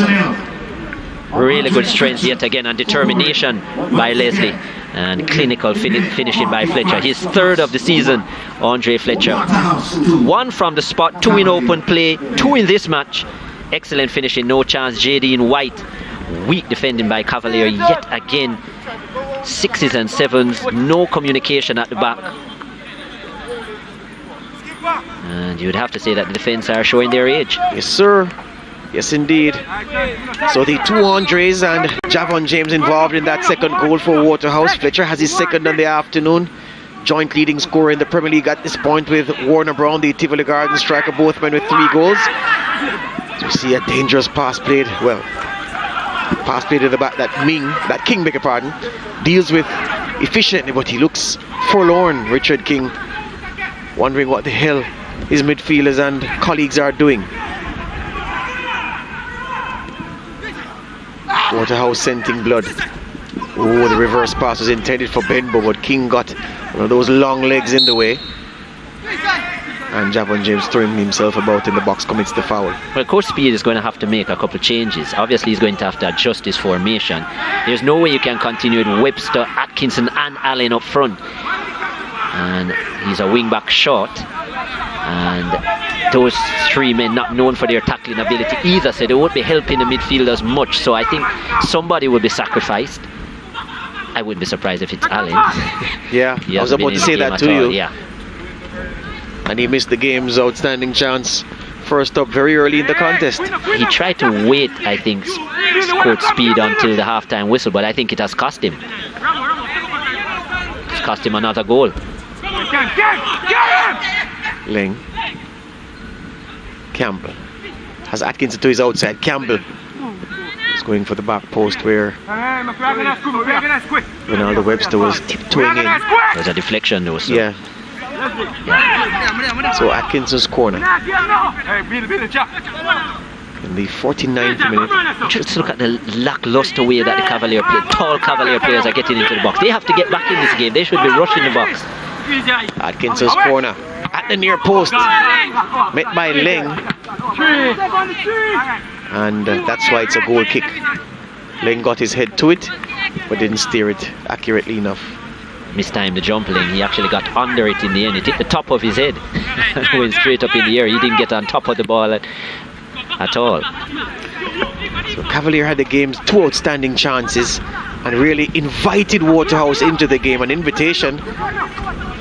Really good strength yet again and determination by Leslie. And clinical finishing by Fletcher. His third of the season, Andre Fletcher. 1 from the spot, 2 in open play, 2 in this match. Excellent finishing, no chance. JD in white. Weak defending by Cavalier yet again. 6s and 7s, no communication at the back. And you'd have to say that the defense are showing their age. Yes, sir. Yes, indeed. So the 2 Andres and Javon James involved in that second goal for Waterhouse. Fletcher has his second on the afternoon. Joint leading scorer in the Premier League at this point with Warner Brown, the Tivoli Garden striker, both men with 3 goals. So you see a dangerous pass played. Well, pass played to the back that King, beg your pardon, deals with efficiently, but he looks forlorn, Richard King, wondering what the hell his midfielders and colleagues are doing. Waterhouse scenting blood. Oh, the reverse pass was intended for Benbow, but King got one of those long legs in the way. And Javon James throwing himself about in the box commits the foul. Well, Coach Speed is going to have to make a couple changes. Obviously, he's going to have to adjust his formation. There's no way you can continue with Webster, Atkinson and Allen up front. And he's a wing-back short. And those 3 men not known for their tackling ability either, so they won't be helping the midfielders much. So I think somebody will be sacrificed. I wouldn't be surprised if it's Allen. Yeah, I was about to say that to you. Yeah. And he missed the game's outstanding chance first up very early in the contest. He tried to wait, I think, Coach Speed until the halftime whistle, but I think it has cost him. It's cost him another goal. Ling. Campbell has Atkinson to his outside. Campbell is going for the back post where Ronaldo Webster was tiptoeing in. There's a deflection though, so. Yeah. So Atkinson's corner. In the 49th minute. Just look at the lackluster way that the Cavalier tall Cavalier players are getting into the box. They have to get back in this game. They should be rushing the box. Atkinson's corner at the near post, met by Ling, and that's why it's a goal kick. Ling got his head to it but didn't steer it accurately enough. Mistimed the jump. Ling, he actually got under it in the end. He hit the top of his head and went straight up in the air. He didn't get on top of the ball at all. So Cavalier had the game's 2 outstanding chances and really invited Waterhouse into the game. An invitation.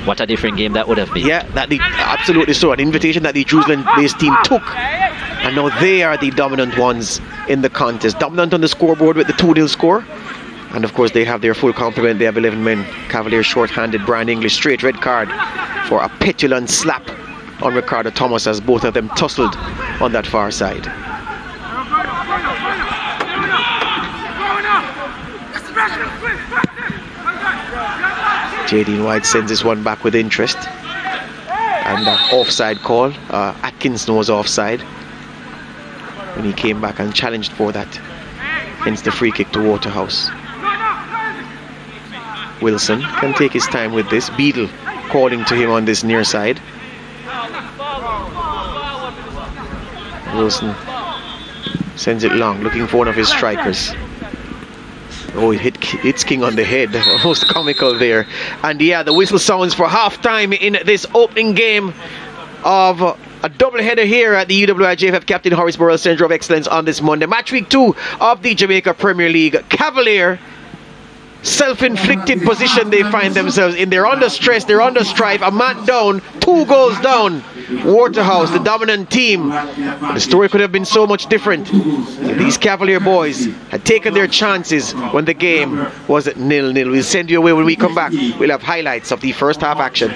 What a different game that would have been. Yeah, absolutely so. An invitation that the Jerusalem-based team took. And now they are the dominant ones in the contest. Dominant on the scoreboard with the 2-0 score. And of course they have their full complement. They have 11 men. Cavalier short-handed, Brian English straight red card for a petulant slap on Ricardo Thomas as both of them tussled on that far side. J.D. White sends this one back with interest. And offside call. Atkinson was offside when he came back and challenged for that. Hence the free kick to Waterhouse. Wilson can take his time with this. Beadle calling to him on this near side. Wilson sends it long, looking for one of his strikers. Oh, it hits King on the head. Most comical there. And yeah, the whistle sounds for half-time in this opening game of a double-header here at the UWI-JFF Captain Horace Burrell Centre of Excellence on this Monday. Match week 2 of the Jamaica Premier League. Cavalier, self-inflicted position they find themselves in. They're under stress, they're under strife. A man down, 2 goals down. Waterhouse, the dominant team. The story could have been so much different if these Cavalier boys had taken their chances when the game was at 0-0. We'll send you away when we come back. We'll have highlights of the first half action.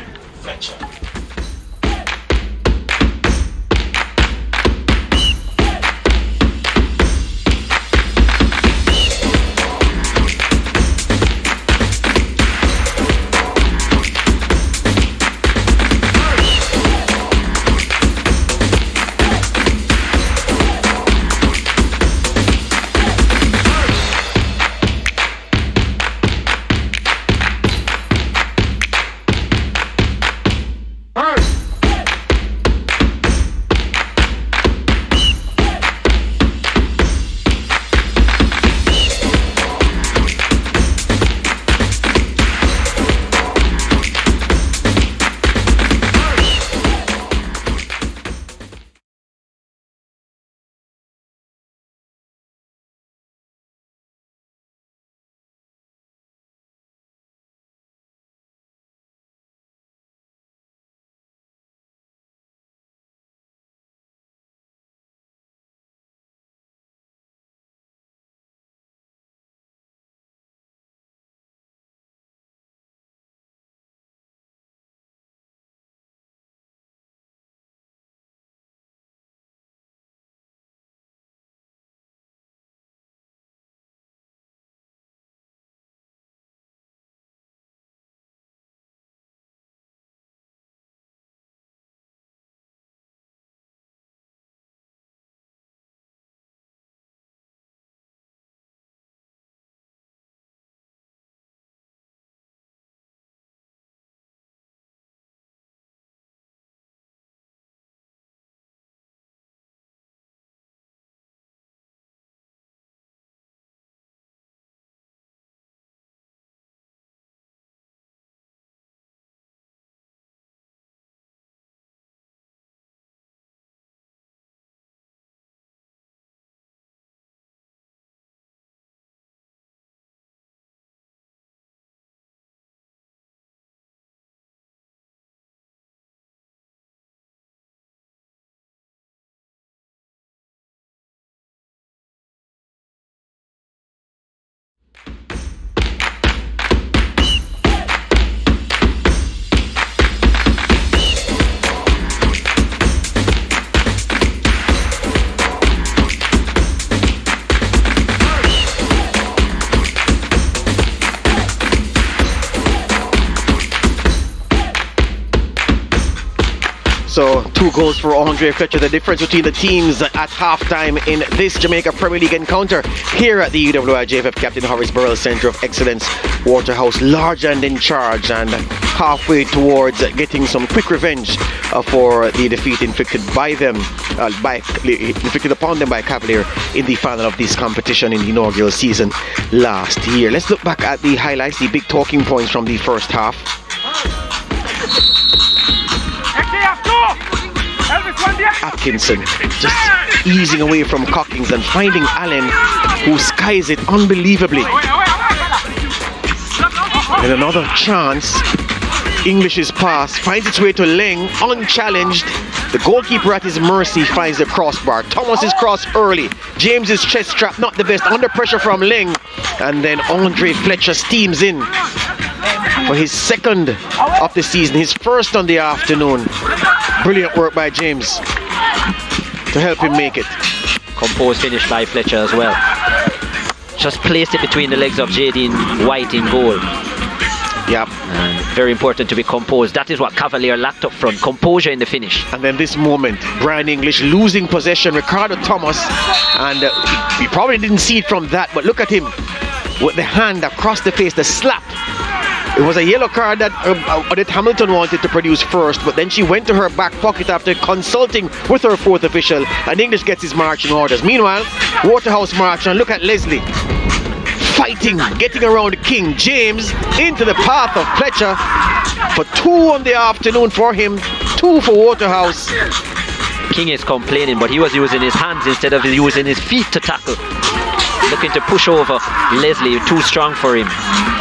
So 2 goals for Andre Fletcher, the difference between the teams at halftime in this Jamaica Premier League encounter here at the UWI-JFF Captain Horace Burrell Centre of Excellence. Waterhouse large and in charge and halfway towards getting some quick revenge for the defeat inflicted by them, inflicted upon them by Cavalier in the final of this competition in the inaugural season last year. Let's look back at the highlights, the big talking points from the first half. Atkinson just easing away from Cockings and finding Allen, who skies it unbelievably. And another chance. English's pass finds its way to Leng, unchallenged, The goalkeeper at his mercy finds the crossbar. Thomas's cross early. James's chest trap not the best. Under pressure from Ling. And then Andre Fletcher steams in for his second of the season. His first on the afternoon. Brilliant work by James to help him make it. Composed finish by Fletcher as well. Just placed it between the legs of Jaden White in goal. Yep. And very important to be composed. That is what Cavalier lacked up front. Composure in the finish. And then this moment, Brian English losing possession. Ricardo Thomas. And we probably didn't see it from that, but look at him with the hand across the face, the slap. It was a yellow card that Hamilton wanted to produce first, but then she went to her back pocket after consulting with her fourth official, and English gets his marching orders. Meanwhile, Waterhouse march, and look at Leslie fighting, getting around King. James into the path of Fletcher for 2 on the afternoon for him, 2 for Waterhouse. King is complaining, but he was using his hands instead of using his feet to tackle. Looking to push over Leslie, too strong for him.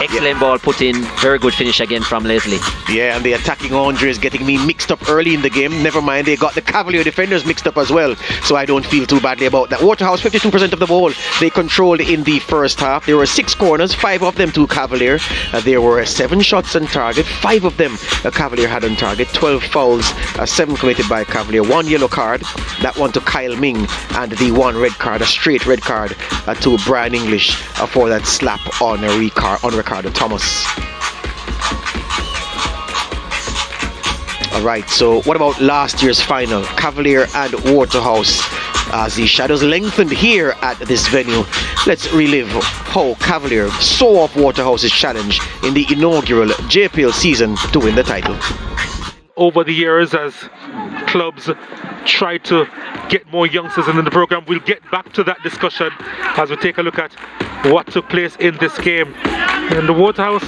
Excellent ball put in, very good finish again from Leslie. Yeah, and the attacking Andre is getting me mixed up early in the game. Never mind, they got the Cavalier defenders mixed up as well, so I don't feel too badly about that. Waterhouse, 52% of the ball they controlled in the first half. There were 6 corners, 5 of them to Cavalier. There were 7 shots on target, 5 of them Cavalier had on target. 12 fouls, 7 committed by Cavalier. 1 yellow card, that one to Kyle Ming, and the 1 red card, a straight red card to Brian English for that slap on Ricardo Thomas. Alright, so what about last year's final? Cavalier and Waterhouse. As the shadows lengthened here at this venue, let's relive how Cavalier saw off Waterhouse's challenge in the inaugural JPL season to win the title. Over the years, as clubs try to get more youngsters in the program, we'll get back to that discussion as we take a look at what took place in this game. And the Waterhouse,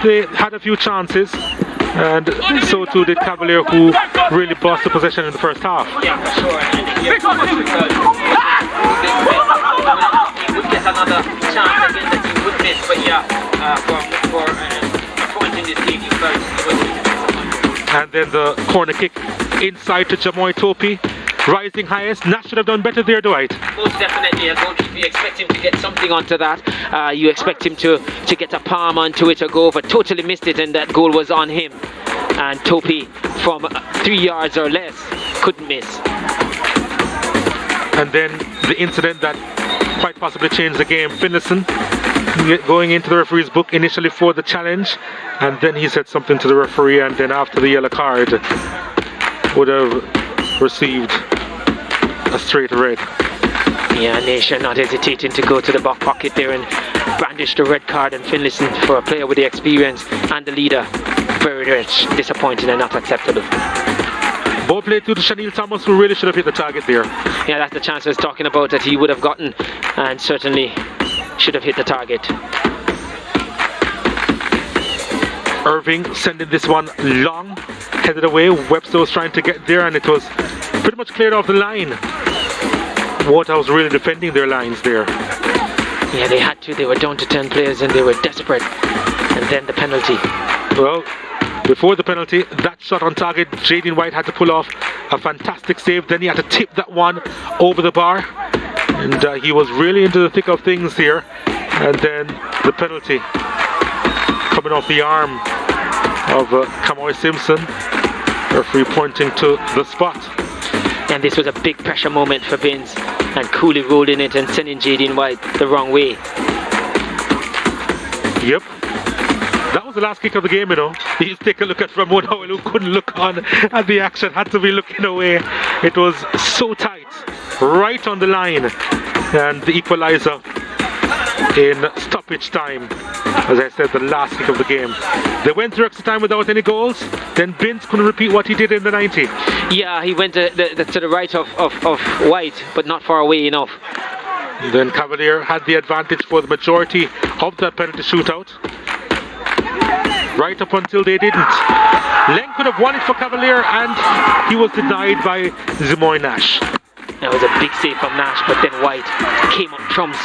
they had a few chances, and so too did Cavalier, who really bossed the possession in the first half. Yeah, for sure. And he would get another chance again that he would miss, but yeah, for a point in this game, he was. And then the corner kick inside to Jamoy Topi, rising highest. Nash should have done better there, Dwight. Most definitely, a goalkeeper, you expect him to get something onto that. You expect him to get a palm onto it or go over. Totally missed it, and that goal was on him. And Topi, from 3 yards or less, couldn't miss. And then the incident that quite possibly changed the game. Finlayson going into the referee's book initially for the challenge, and then he said something to the referee, and then after the yellow card would have received a straight red. Yeah, Nation not hesitating to go to the back pocket there and brandish the red card, and Finlayson, for a player with the experience and the leader, very much disappointing and not acceptable. Ball played to Chanel Thomas, who really should have hit the target there. Yeah, that's the chance I was talking about that he would have gotten, and certainly should have hit the target. Irving sending this one long, headed away. Webster was trying to get there, and it was pretty much cleared off the line. Waterhouse really defending their lines there. Yeah, they had to. They were down to 10 players and they were desperate. And then the penalty. Well, before the penalty, that shot on target, Jaden White had to pull off a fantastic save. Then he had to tip that one over the bar. And he was really into the thick of things here. And then the penalty coming off the arm of Kamoy Simpson. Referee pointing to the spot. And this was a big pressure moment for Binns. And Cooley rolled in it and sending Jaden White the wrong way. Yep. That was the last kick of the game, you know. You take a look at Ramon Howell, who couldn't look on at the action, had to be looking away. It was so tight, right on the line. And the equalizer in stoppage time. As I said, the last kick of the game. They went through extra time without any goals. Then Binns couldn't repeat what he did in the 90. Yeah, he went to the right of White, but not far away enough. Then Cavalier had the advantage for the majority of that penalty shootout. Right up until they didn't. Len could have won it for Cavalier, and he was denied by Zimoy Nash. That was a big save from Nash, but then White came up trumps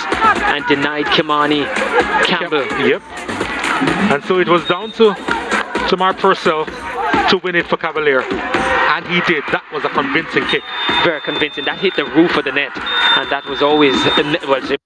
and denied Kimani Campbell. Yep. And so it was down to Mark Purcell to win it for Cavalier. And he did. That was a convincing kick. Very convincing. That hit the roof of the net, and that was always well.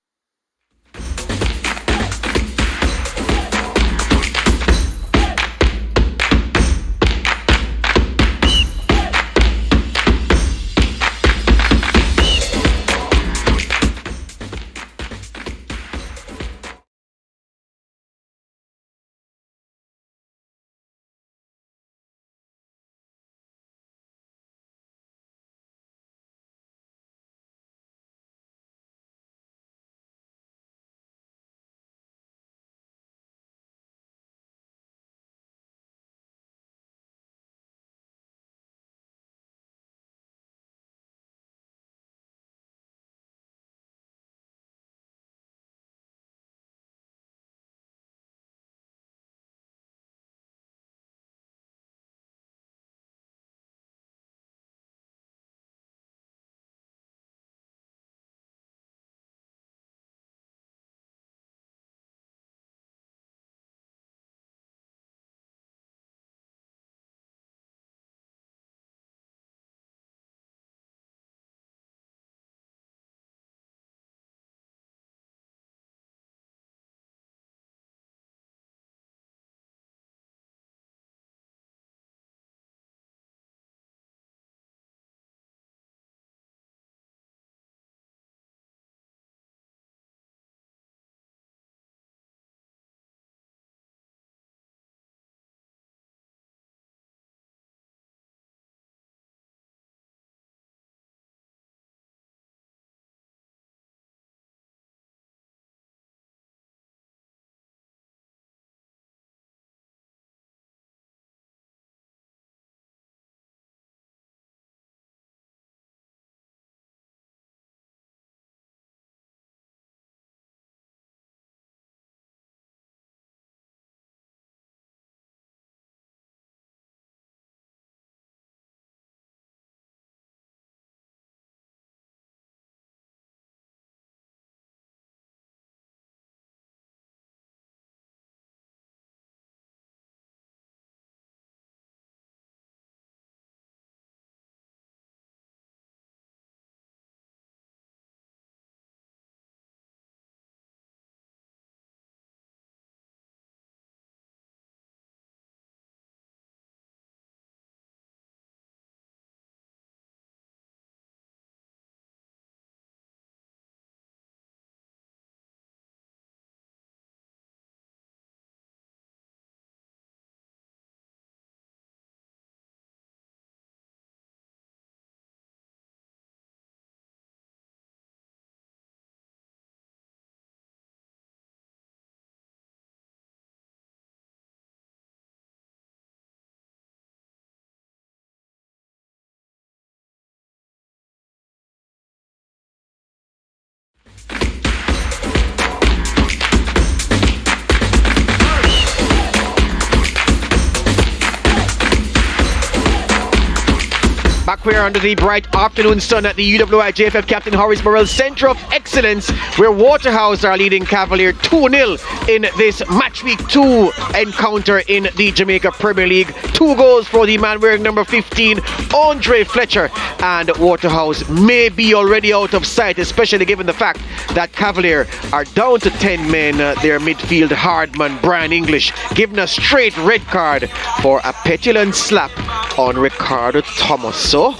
Back here under the bright afternoon sun at the UWI JFF Captain Horace Burrell Centre of Excellence, where Waterhouse are leading Cavalier 2-0 in this match week 2 encounter in the Jamaica Premier League. 2 goals for the man wearing number 15, Andre Fletcher, and Waterhouse may be already out of sight, especially given the fact that Cavalier are down to 10 men. Their midfield hardman Brian English given a straight red card for a petulant slap on Ricardo Thomas. So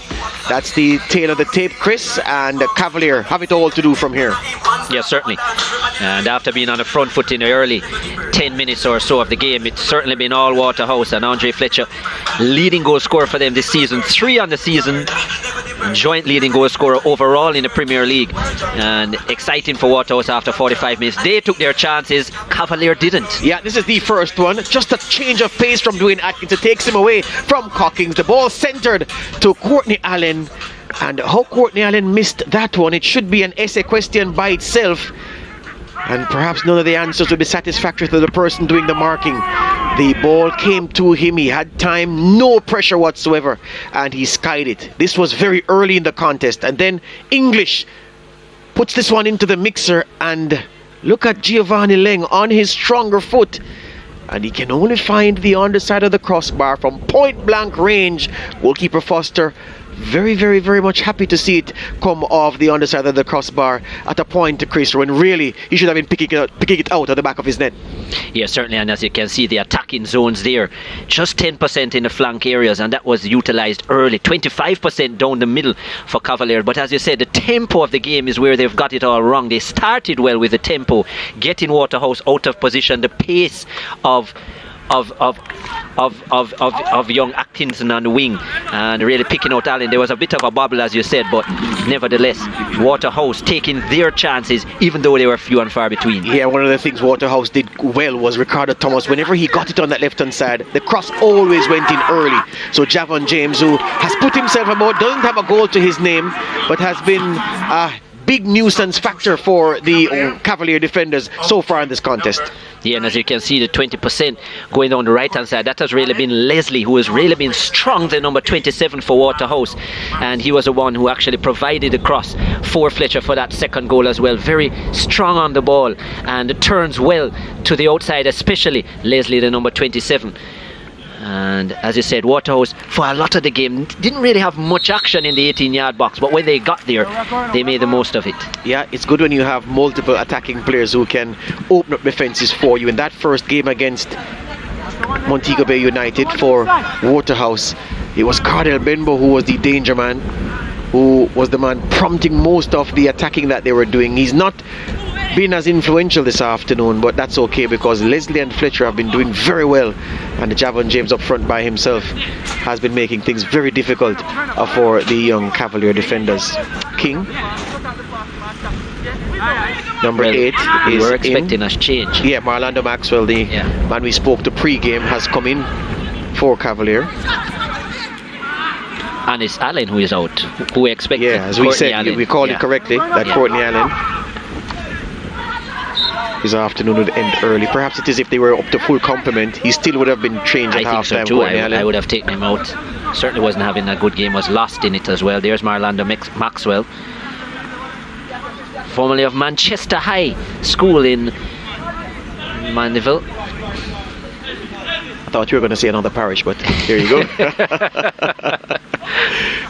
that's the tail of the tape, Chris, and Cavalier have it all to do from here. Yes, certainly. And after being on the front foot in the early 10 minutes or so of the game, it's certainly been all Waterhouse, and Andre Fletcher, leading goal scorer for them this season, 3 on the season, joint leading goal scorer overall in the Premier League, and exciting for Waterhouse after 45 minutes. They took their chances, Cavalier didn't. Yeah, this is the first one. Just a change of pace from Dwayne Atkins. It takes him away from Cockings. The ball centered to Courtney Allen, and how Courtney Allen missed that one, it should be an essay question by itself, and perhaps none of the answers will be satisfactory to the person doing the marking. The ball came to him, he had time, no pressure whatsoever, and he skied it. This was very early in the contest, and then English puts this one into the mixer, and look at Giovanni Leng on his stronger foot. and he can only find the underside of the crossbar from point blank range. Goalkeeper Foster very, very, very much happy to see it come off the underside of the crossbar at a point to Chris, when really he should have been picking it out of the back of his net. Yeah, certainly, and as you can see, the attacking zones there, just 10% in the flank areas, and that was utilised early. 25% down the middle for Cavalier, but as you said, the tempo of the game is where they've got it all wrong. They started well with the tempo, getting Waterhouse out of position, the pace of young Atkinson on the wing, and really picking out Allen. There was a bit of a bubble, as you said, but nevertheless, Waterhouse taking their chances, even though they were few and far between. Yeah, one of the things Waterhouse did well was Ricardo Thomas. Whenever he got it on that left-hand side, the cross always went in early. So Javon James, who has put himself about, doesn't have a goal to his name, but has been a big nuisance factor for the Cavalier defenders so far in this contest. Yeah, and as you can see, the 20% going down the right hand side, that has really been Leslie, who has really been strong, the number 27 for Waterhouse, and he was the one who actually provided the cross for Fletcher for that second goal as well. Very strong on the ball, and it turns well to the outside, especially Leslie, the number 27. And as you said, Waterhouse for a lot of the game didn't really have much action in the 18-yard box, but when they got there, they made the most of it. Yeah, it's good when you have multiple attacking players who can open up defenses for you. In that first game against Montego Bay United for Waterhouse, it was Cardell Benbow who was the danger man, who was the man prompting most of the attacking that they were doing. He's not been as influential this afternoon, but that's okay because Leslie and Fletcher have been doing very well, and Javon James up front by himself has been making things very difficult for the young Cavalier defenders. King, number 8, we is were expecting in. a change. Yeah, Marlando Maxwell, the man we spoke to pre-game, has come in for Cavalier. And it's Allen who is out, who we expected. Yeah, as we Courtney said, Allen. we called it correctly, that Courtney Allen. His afternoon would end early. Perhaps it is if they were up to full complement, he still would have been changed at half time. I would have taken him out. Certainly wasn't having a good game, was lost in it as well. There's Marlando Maxwell, formerly of Manchester High School in Mandeville. I thought you were going to say another parish, but there you go.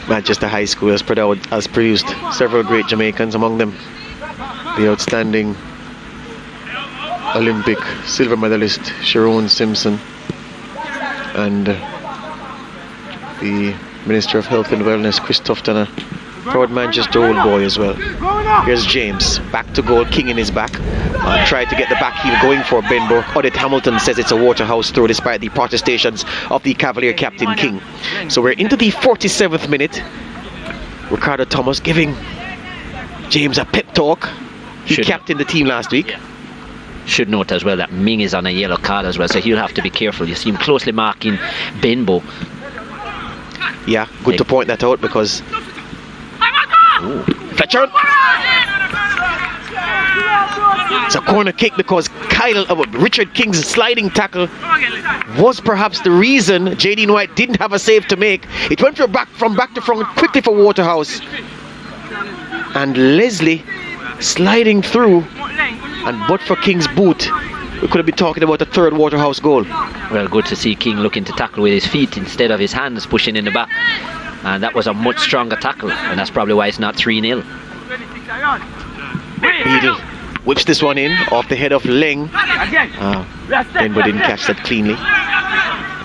Manchester High School has produced several great Jamaicans, among them the outstanding Olympic silver medalist Sharon Simpson, and the Minister of Health and Wellness Chris Tufton, a proud Manchester old boy as well. Here's James, back to goal, King in his back, tried to get the back heel going for Benbow. Odette Hamilton says it's a Waterhouse throw despite the protestations of the Cavalier captain King. So we're into the 47th minute. Ricardo Thomas giving James a pep talk. He captained the team last week. Should note as well that Ming is on a yellow card as well, so he'll have to be careful. You see him closely marking Benbow. Yeah, good to point that out because Fletcher, it's a corner kick because Richard King's sliding tackle was perhaps the reason J.D. White didn't have a save to make. It went from back to front quickly for Waterhouse, and Leslie sliding through, and but for King's boot, we could have been talking about a third Waterhouse goal. Well, good to see King looking to tackle with his feet instead of his hands pushing in the back, and that was a much stronger tackle, and that's probably why it's not 3-0. Beadle whips this one in off the head of Leng. Benbow didn't catch that cleanly.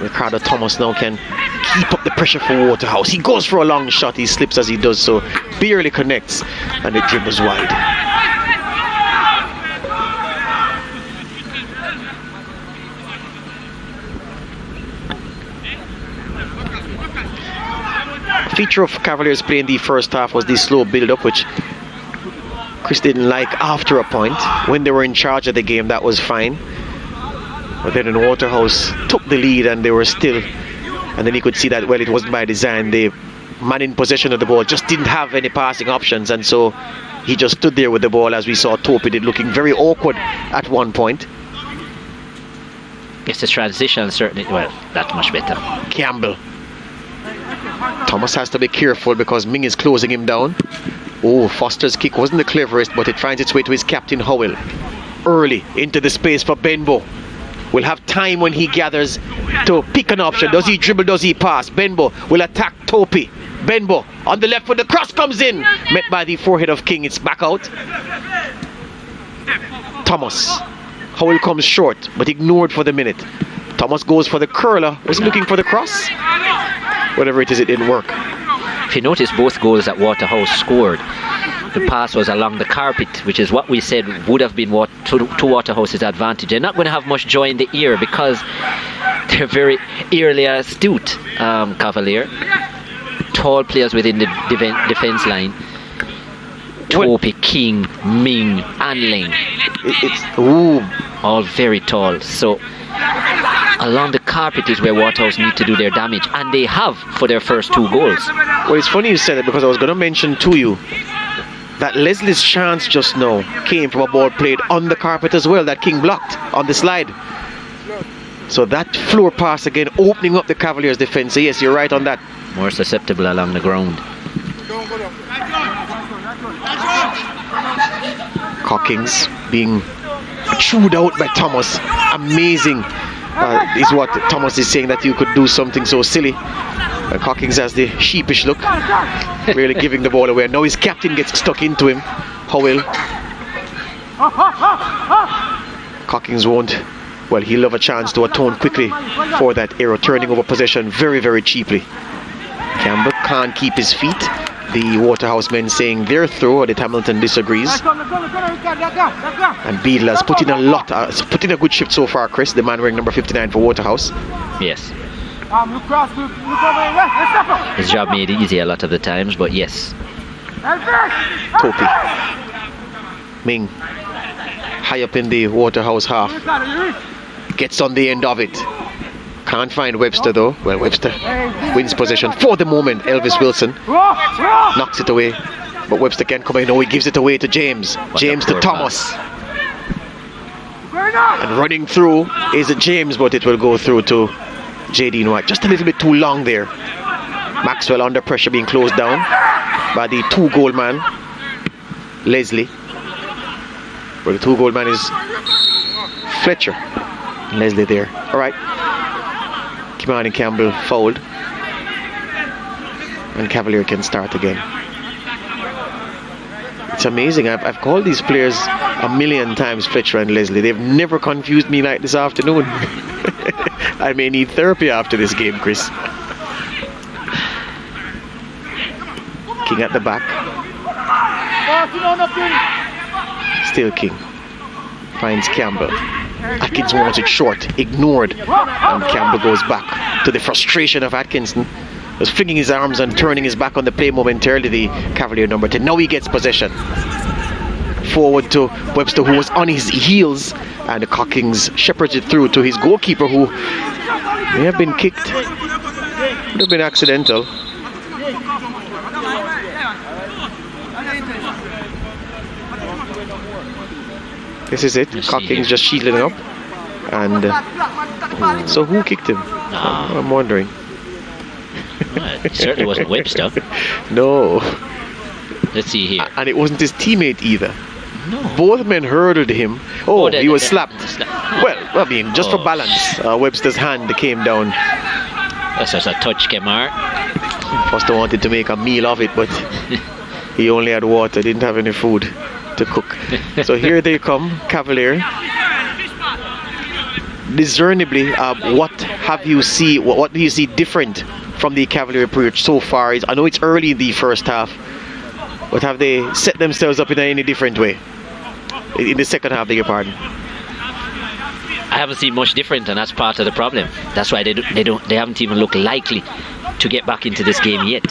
Ricardo Thomas now can keep up the pressure for Waterhouse. He goes for a long shot, he slips as he does so, barely connects, and it dribbles wide. A feature of Cavaliers play in the first half was the slow build-up, which Chris didn't like after a point. When they were in charge of the game, that was fine. But then Waterhouse took the lead and they were still, and then you could see that, well, it wasn't by design. The man in possession of the ball just didn't have any passing options, and so he just stood there with the ball, as we saw Topi did, looking very awkward at one point. It's the transition, certainly, well, that's much better. Campbell. Thomas has to be careful because Ming is closing him down. Oh, Foster's kick wasn't the cleverest, but it finds its way to his captain Howell. Early into the space for Benbow. will have time when he gathers to pick an option. Does he dribble? Does he pass? Benbow will attack Topi. Benbow on the left foot. The cross comes in. Met by the forehead of King. It's back out. Thomas. Howell comes short, but ignored for the minute. Thomas goes for the curler. Was looking for the cross. Whatever it is, it didn't work. If you notice, both goals that Waterhouse scored, the pass was along the carpet, which is what we said would have been to Waterhouse's advantage. They're not going to have much joy in the ear because they're very early astute. Cavalier, tall players within the defense line. Topi, King, Ming, and Ling. All very tall. So along the carpet is where Waterhouse need to do their damage, and they have for their first 2 goals. Well, it's funny you said it, because I was going to mention to you that Leslie's chance just now came from a ball played on the carpet as well that King blocked on the slide. So that floor pass again, opening up the Cavaliers' defense. So yes, you're right on that. More susceptible along the ground. Cockings being chewed out by Thomas. Amazing is what Thomas is saying, that you could do something so silly. Cockings has the sheepish look, really giving the ball away. Now his captain gets stuck into him. Howell. Cockings won't. Well, he'll have a chance to atone quickly for that error, turning over possession very, very cheaply. Campbell can't keep his feet. The Waterhouse men saying they're through, that Hamilton disagrees. And Beadle has put in a good shift so far, Chris, the man wearing number 59 for Waterhouse. Yes. His job made it easy a lot of the times, but yes. Topi. Ming, high up in the Waterhouse half. Gets on the end of it. Can't find Webster though. Well, Webster wins possession for the moment. Elvis Wilson knocks it away, but Webster can't come in. No, he gives it away to James. James to Thomas. And running through is James, but it will go through to JD White. Just a little bit too long there. Maxwell under pressure, being closed down by the 2-goal man, Leslie. But the 2-goal man is Fletcher. Leslie there. All right. Kimani Campbell fouled, and Cavalier can start again. It's amazing. I've called these players a million times, Fletcher and Leslie. They've never confused me like this afternoon. I may need therapy after this game, Chris. King at the back. Still King. Finds Campbell. Atkins wants it short, ignored, and Campbell goes back to the frustration of Atkinson. Was flinging his arms and turning his back on the play momentarily, the Cavalier number 10. Now he gets possession. Forward to Webster, who was on his heels, and Cockings shepherds it through to his goalkeeper, who may have been kicked. Would have been accidental. This is it. Cockings just shielding up. And so who kicked him? I'm wondering. It certainly wasn't Webster. No. Let's see here. And it wasn't his teammate either. No. Both men hurdled him. He was slapped. Well, I mean, just for balance. Webster's hand came down. That's just a touch, Kemar. Foster wanted to make a meal of it, but he only had water, didn't have any food to cook. So here they come, Cavalier. Discernibly, what do you see different from the Cavalier approach so far? I know it's early in the first half, but have they set themselves up in any different way in the second half? Beg your pardon. I haven't seen much different, and that's part of the problem. That's why they haven't even looked likely to get back into this game yet.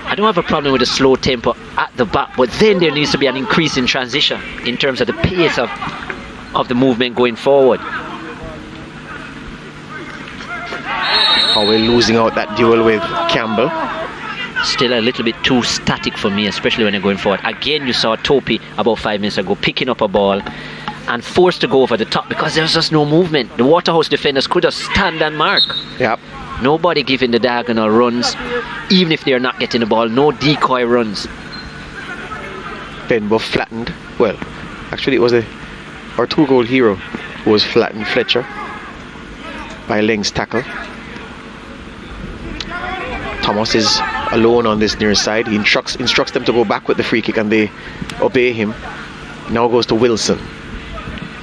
I don't have a problem with the slow tempo at the back, but then there needs to be an increase in transition in terms of the pace of the movement going forward. We're losing out that duel with Campbell. Still a little bit too static for me, especially when they're going forward. Again, you saw Topi about 5 minutes ago picking up a ball and forced to go over the top because there was just no movement. The Waterhouse defenders could have stand and mark. Yep. Nobody giving the diagonal runs, even if they're not getting the ball. No decoy runs. Benbow flattened. Well, actually it was our 2-goal hero, who was flattened Fletcher by Leng's tackle. Thomas is alone on this near side. He instructs them to go back with the free kick and they obey him. Now goes to Wilson.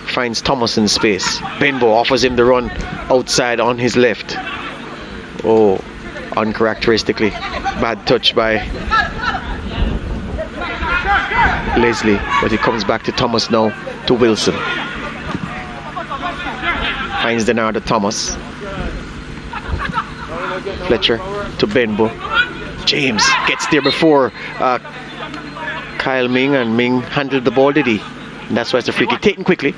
Finds Thomas in space. Benbow offers him the run outside on his left. Oh, uncharacteristically bad touch by Leslie, but it comes back to Thomas now, to Wilson. Finds Denardo Thomas. Fletcher to Benbow. James gets there before Kyle Ming, and Ming handled the ball, did he? And that's why it's a free kick taken quickly.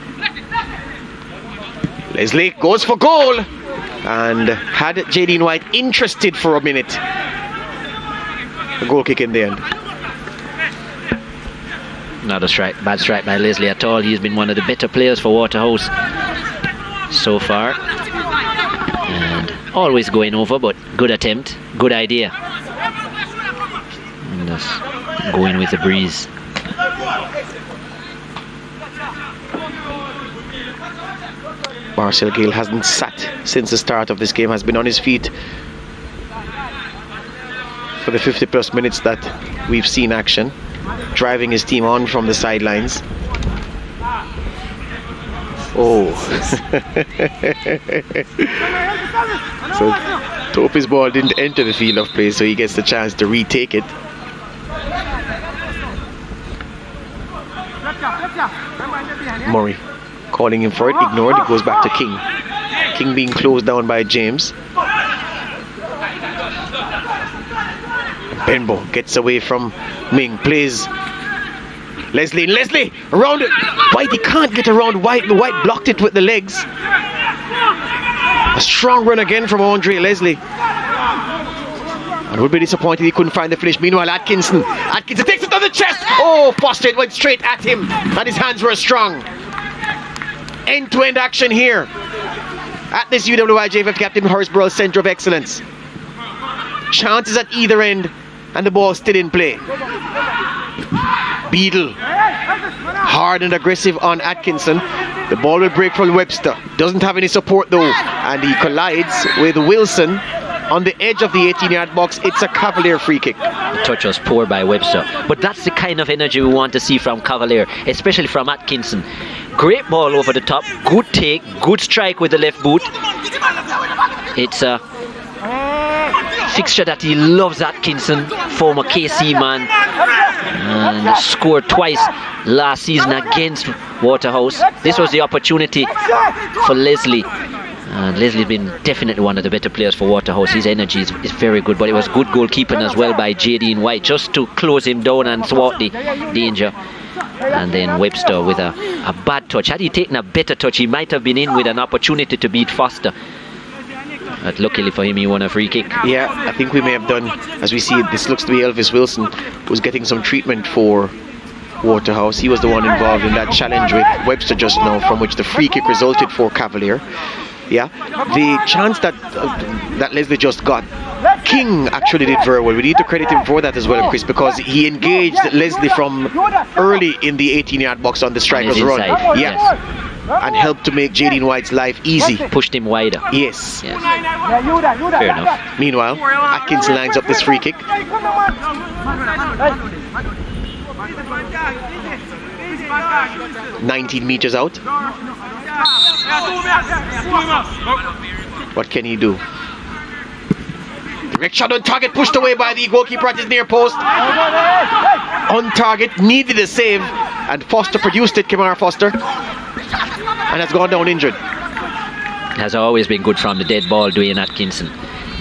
Leslie goes for goal and had Jadine White interested for a minute. A goal kick in the end. Not a bad strike by Leslie at all. He's been one of the better players for Waterhouse so far. And always going over, but good attempt, good idea. And just going with the breeze. Marcel Gale hasn't sat since the start of this game, has been on his feet for the 50+ minutes that we've seen action, driving his team on from the sidelines. Oh. So Topi's ball didn't enter the field of play, so he gets the chance to retake it. Murray calling him for it, ignored. It goes back to King. King being closed down by James. Benbow gets away from Ming, plays Leslie around it. White, he can't get around White. White blocked it with the legs. A strong run again from Andre Leslie. And would be disappointed he couldn't find the finish. Meanwhile, Atkinson takes it on the chest. Oh, Foster, it went straight at him, and his hands were strong. End-to-end action here at this UWI-JFF Captain Horsborough Centre of Excellence. Chances at either end, and the ball still in play. Beadle, hard and aggressive on Atkinson. The ball will break from Webster. Doesn't have any support though, and he collides with Wilson on the edge of the 18-yard box. It's a Cavalier free kick. The touch was poor by Webster, but that's the kind of energy we want to see from Cavalier, especially from Atkinson. Great ball over the top, good take, good strike with the left boot. It's a fixture that he loves, Atkinson, former KC man, and scored twice last season against Waterhouse. This was the opportunity for Leslie. And Leslie's been definitely one of the better players for Waterhouse. His energy is very good, but it was good goalkeeping as well by Jadine White, just to close him down and thwart the danger. And then Webster with a bad touch. Had he taken a better touch, he might have been in with an opportunity to beat Foster. But luckily for him, he won a free kick. Yeah, I think we may have done, as we see it, this looks to be Elvis Wilson, who's getting some treatment for Waterhouse. He was the one involved in that challenge with Webster just now, from which the free kick resulted for Cavalier. Yeah, the chance that Leslie just got, King actually did very well. We need to credit him for that as well, Chris, because he engaged Leslie from early in the 18-yard box on the striker's run. Inside, yes. And helped to make Jadine White's life easy. Pushed him wider. Yes. Fair enough. Meanwhile, Atkinson lines up this free kick. 19 meters out. What can he do? Direct shot on target, pushed away by the goalkeeper at his near post. On target, needed a save, and Foster produced it, Kamara Foster, and has gone down injured. Has always been good from the dead ball, Dwayne Atkinson.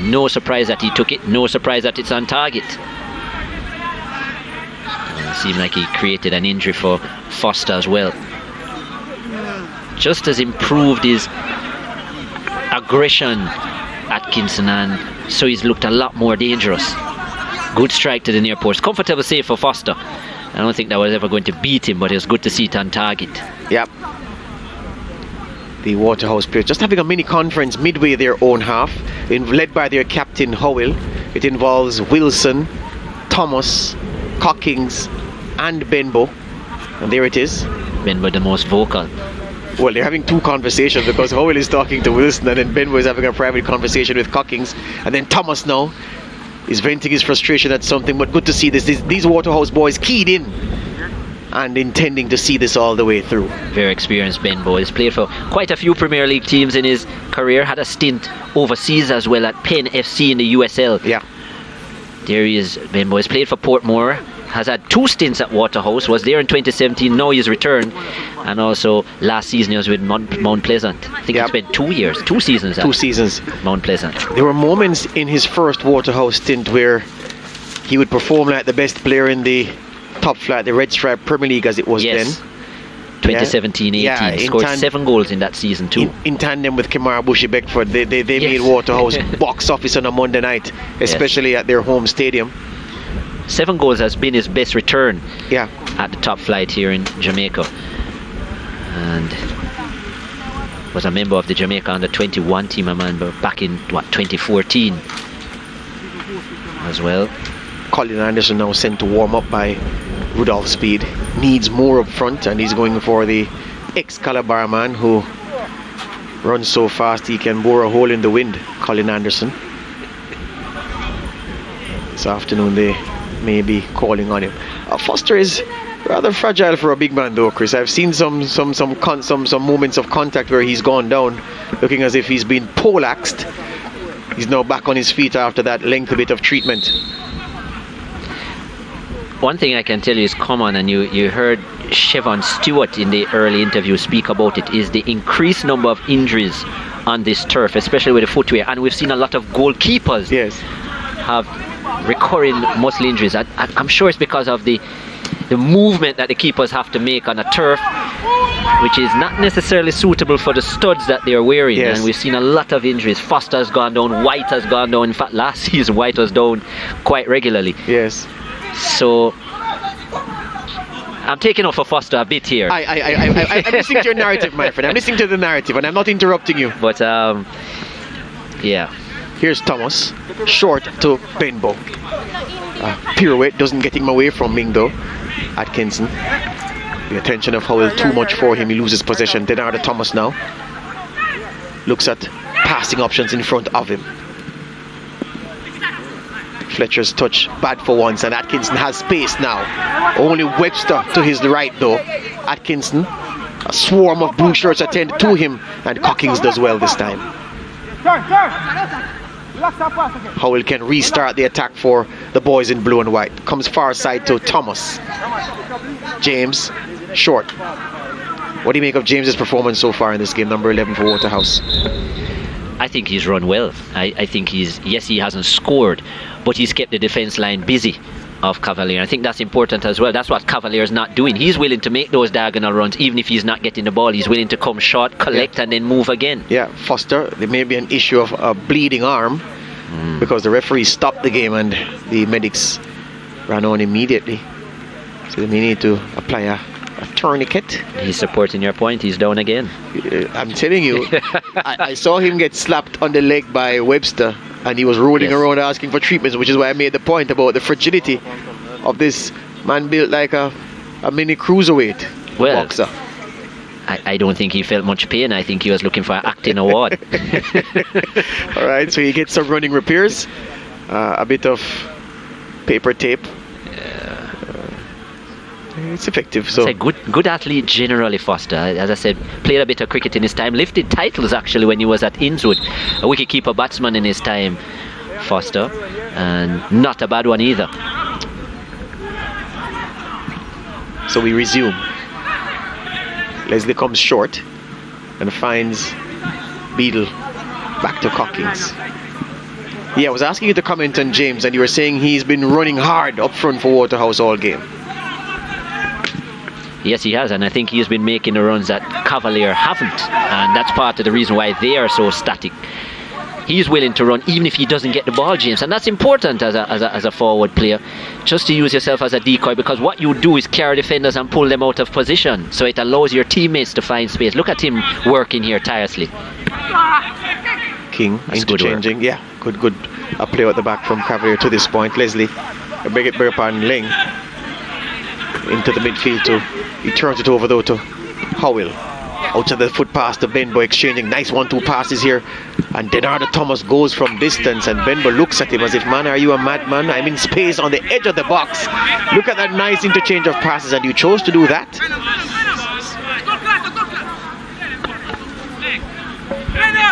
No surprise that he took it, no surprise that it's on target. Seemed like he created an injury for Foster as well. Just as improved his aggression, Atkinson, and so he's looked a lot more dangerous. Good strike to the near post. Comfortable save for Foster. I don't think that was ever going to beat him, but it was good to see it on target. Yep. The Waterhouse players just having a mini conference midway their own half, led by their captain Howell. It involves Wilson, Thomas, Cockings and Benbow, and there it is. Benbow the most vocal. Well, they're having two conversations because Howell is talking to Wilson and then Benbow is having a private conversation with Cockings, and then Thomas now is venting his frustration at something. But good to see these Waterhouse boys keyed in and intending to see this all the way through. Very experienced Benbow. He's played for quite a few Premier League teams in his career. Had a stint overseas as well at Penn FC in the USL. Yeah. There he is, Benbow. He's played for Portmore. Has had 2 stints at Waterhouse. Was there in 2017. Now he's returned. And also last season he was with Mount Pleasant. I think he spent 2 years, 2 seasons. 2 seasons. Mount Pleasant. There were moments in his first Waterhouse stint where he would perform like the best player in the top flight, the Red Stripe Premier League as it was then. 2017-18. Scored 7 goals in that season too. In tandem with Kamara Bushy-Beckford, they made Waterhouse box office on a Monday night, especially at their home stadium. 7 goals has been his best return at the top flight here in Jamaica. And was a member of the Jamaica under-21 team, I remember, back in 2014 as well. Colin Anderson now sent to warm up by Rudolph Speed. Needs more up front, and he's going for the Excalibur man who runs so fast he can bore a hole in the wind, Colin Anderson. This afternoon they may be calling on him. Foster is rather fragile for a big man though, Chris. I've seen some moments of contact where he's gone down looking as if he's been poleaxed. He's now back on his feet after that lengthy bit of treatment. One thing I can tell you is common, and you heard Chevon Stewart in the early interview speak about it, is the increased number of injuries on this turf, especially with the footwear. And we've seen a lot of goalkeepers have recurring muscle injuries. I'm sure it's because of the movement that the keepers have to make on a turf, which is not necessarily suitable for the studs that they're wearing. And we've seen a lot of injuries. Foster has gone down, White has gone down. In fact, last season White was down quite regularly. So I'm taking off for Foster a bit here. I'm listening to your narrative, my friend. I'm listening to the narrative and I'm not interrupting you. But here's Thomas, short to Benbow. Pirouette doesn't get him away from Ming though. Atkinson. The attention of Howell too much for him. He loses possession. Denardo Thomas now looks at passing options in front of him. Fletcher's touch bad for once, and Atkinson has space now. Only Webster to his right though. Atkinson, a swarm of blue shirts attend to him, and Cockings does well this time. Howell can restart the attack for the boys in blue and white. Comes far side to Thomas. James, short. What do you make of James's performance so far in this game, number 11 for Waterhouse? I think he's run well. I think he hasn't scored, but he's kept the defense line busy of Cavalier. I think that's important as well. That's what Cavalier is not doing. He's willing to make those diagonal runs even if he's not getting the ball. He's willing to come short, collect and then move again. Foster, there may be an issue of a bleeding arm because the referee stopped the game and the medics ran on immediately. So they may need to apply a tourniquet. He's supporting your point. He's down again. I'm telling you, I saw him get slapped on the leg by Webster and he was rolling around asking for treatments, which is why I made the point about the fragility of this man built like a mini cruiserweight boxer. I don't think he felt much pain. I think he was looking for an acting award. Alright, so he gets some running repairs, a bit of paper tape. It's effective. So it's a good athlete generally, Foster. As I said, played a bit of cricket in his time, lifted titles actually when he was at Innswood. A wicket-keeper batsman in his time, Foster, and not a bad one either. So we resume. Leslie comes short and finds Beadle back to Cockings. I was asking you to comment on James, and you were saying he's been running hard up front for Waterhouse all game. Yes, he has, and I think he's been making the runs that Cavalier haven't, and that's part of the reason why they are so static. He's willing to run even if he doesn't get the ball, James, and that's important as a forward player, just to use yourself as a decoy, because what you do is carry defenders and pull them out of position, so it allows your teammates to find space. Look at him working here tirelessly. King interchanging, good a play at the back from Cavalier to this point. Leslie, a beg it upon Ling into the midfield he turns it over though to Howell. Out to the foot pass to Benbow, exchanging nice 1-2 passes here. And Denardo Thomas goes from distance, and Benbow looks at him as if, man, are you a madman? I'm in space on the edge of the box. Look at that nice interchange of passes, and you chose to do that.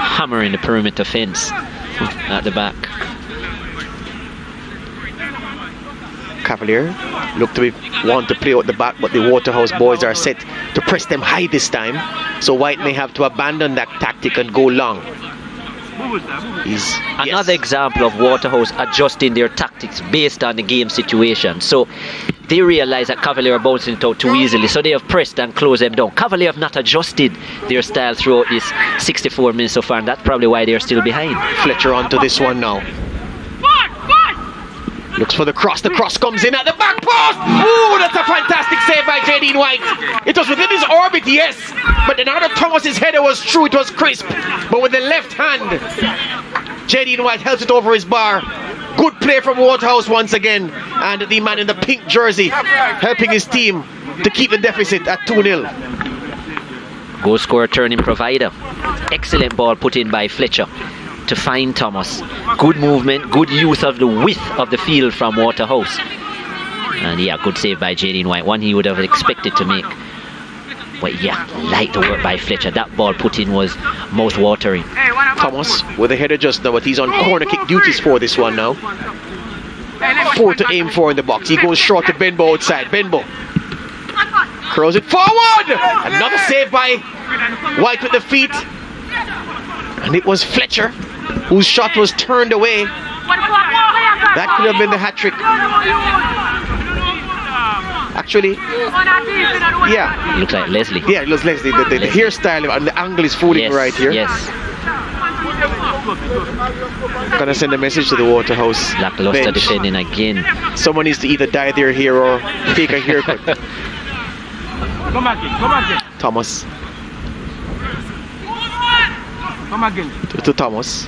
Hammering the perimeter fence at the back. Cavalier look to want to play out the back, but the Waterhouse boys are set to press them high this time. So White may have to abandon that tactic and go long. Another example of Waterhouse adjusting their tactics based on the game situation. So they realize that Cavalier are bouncing it out too easily, so they have pressed and closed them down. Cavalier have not adjusted their style throughout this 64 minutes so far, and that's probably why they're still behind. Fletcher onto this one now. Looks for the cross comes in at the back post. Ooh, that's a fantastic save by Jadine White. It was within his orbit, yes, but Denardo Thomas's header was true, it was crisp. But with the left hand, Jadine White helps it over his bar. Good play from Waterhouse once again, and the man in the pink jersey helping his team to keep the deficit at 2-0. Goal scorer turning provider. Excellent ball put in by Fletcher to find Thomas. Good movement, good use of the width of the field from Waterhouse. And yeah, good save by Jadine White, one he would have expected to make. But yeah, light the work by Fletcher. That ball put in was mouth-watering. Thomas with a header just now, but he's on corner kick duties for this one now. 4 to aim for in the box. He goes short to Benbow outside. Benbow curls it forward. Another save by White with the feet. And it was Fletcher whose shot was turned away. That could have been the hat-trick. Actually, yeah. It looks like Leslie. Yeah, it was Leslie. The hairstyle and the angle is fooling me right here. Yes. Gonna send a message to the Waterhouse Lackluster defending again. Someone needs to either dye their hair or take a haircut. Thomas. To Thomas.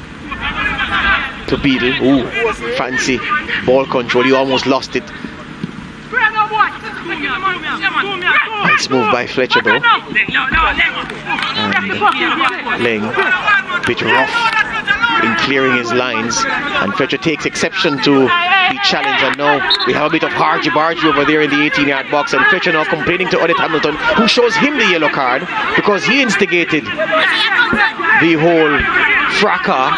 To Beadle. Ooh, fancy ball control. He almost lost it. Nice move by Fletcher though. And Leng, bit rough in clearing his lines, and Fletcher takes exception to the challenge, and now we have a bit of hargy-bargy over there in the 18-yard box, and Fletcher now complaining to Odette Hamilton, who shows him the yellow card because he instigated the whole fracas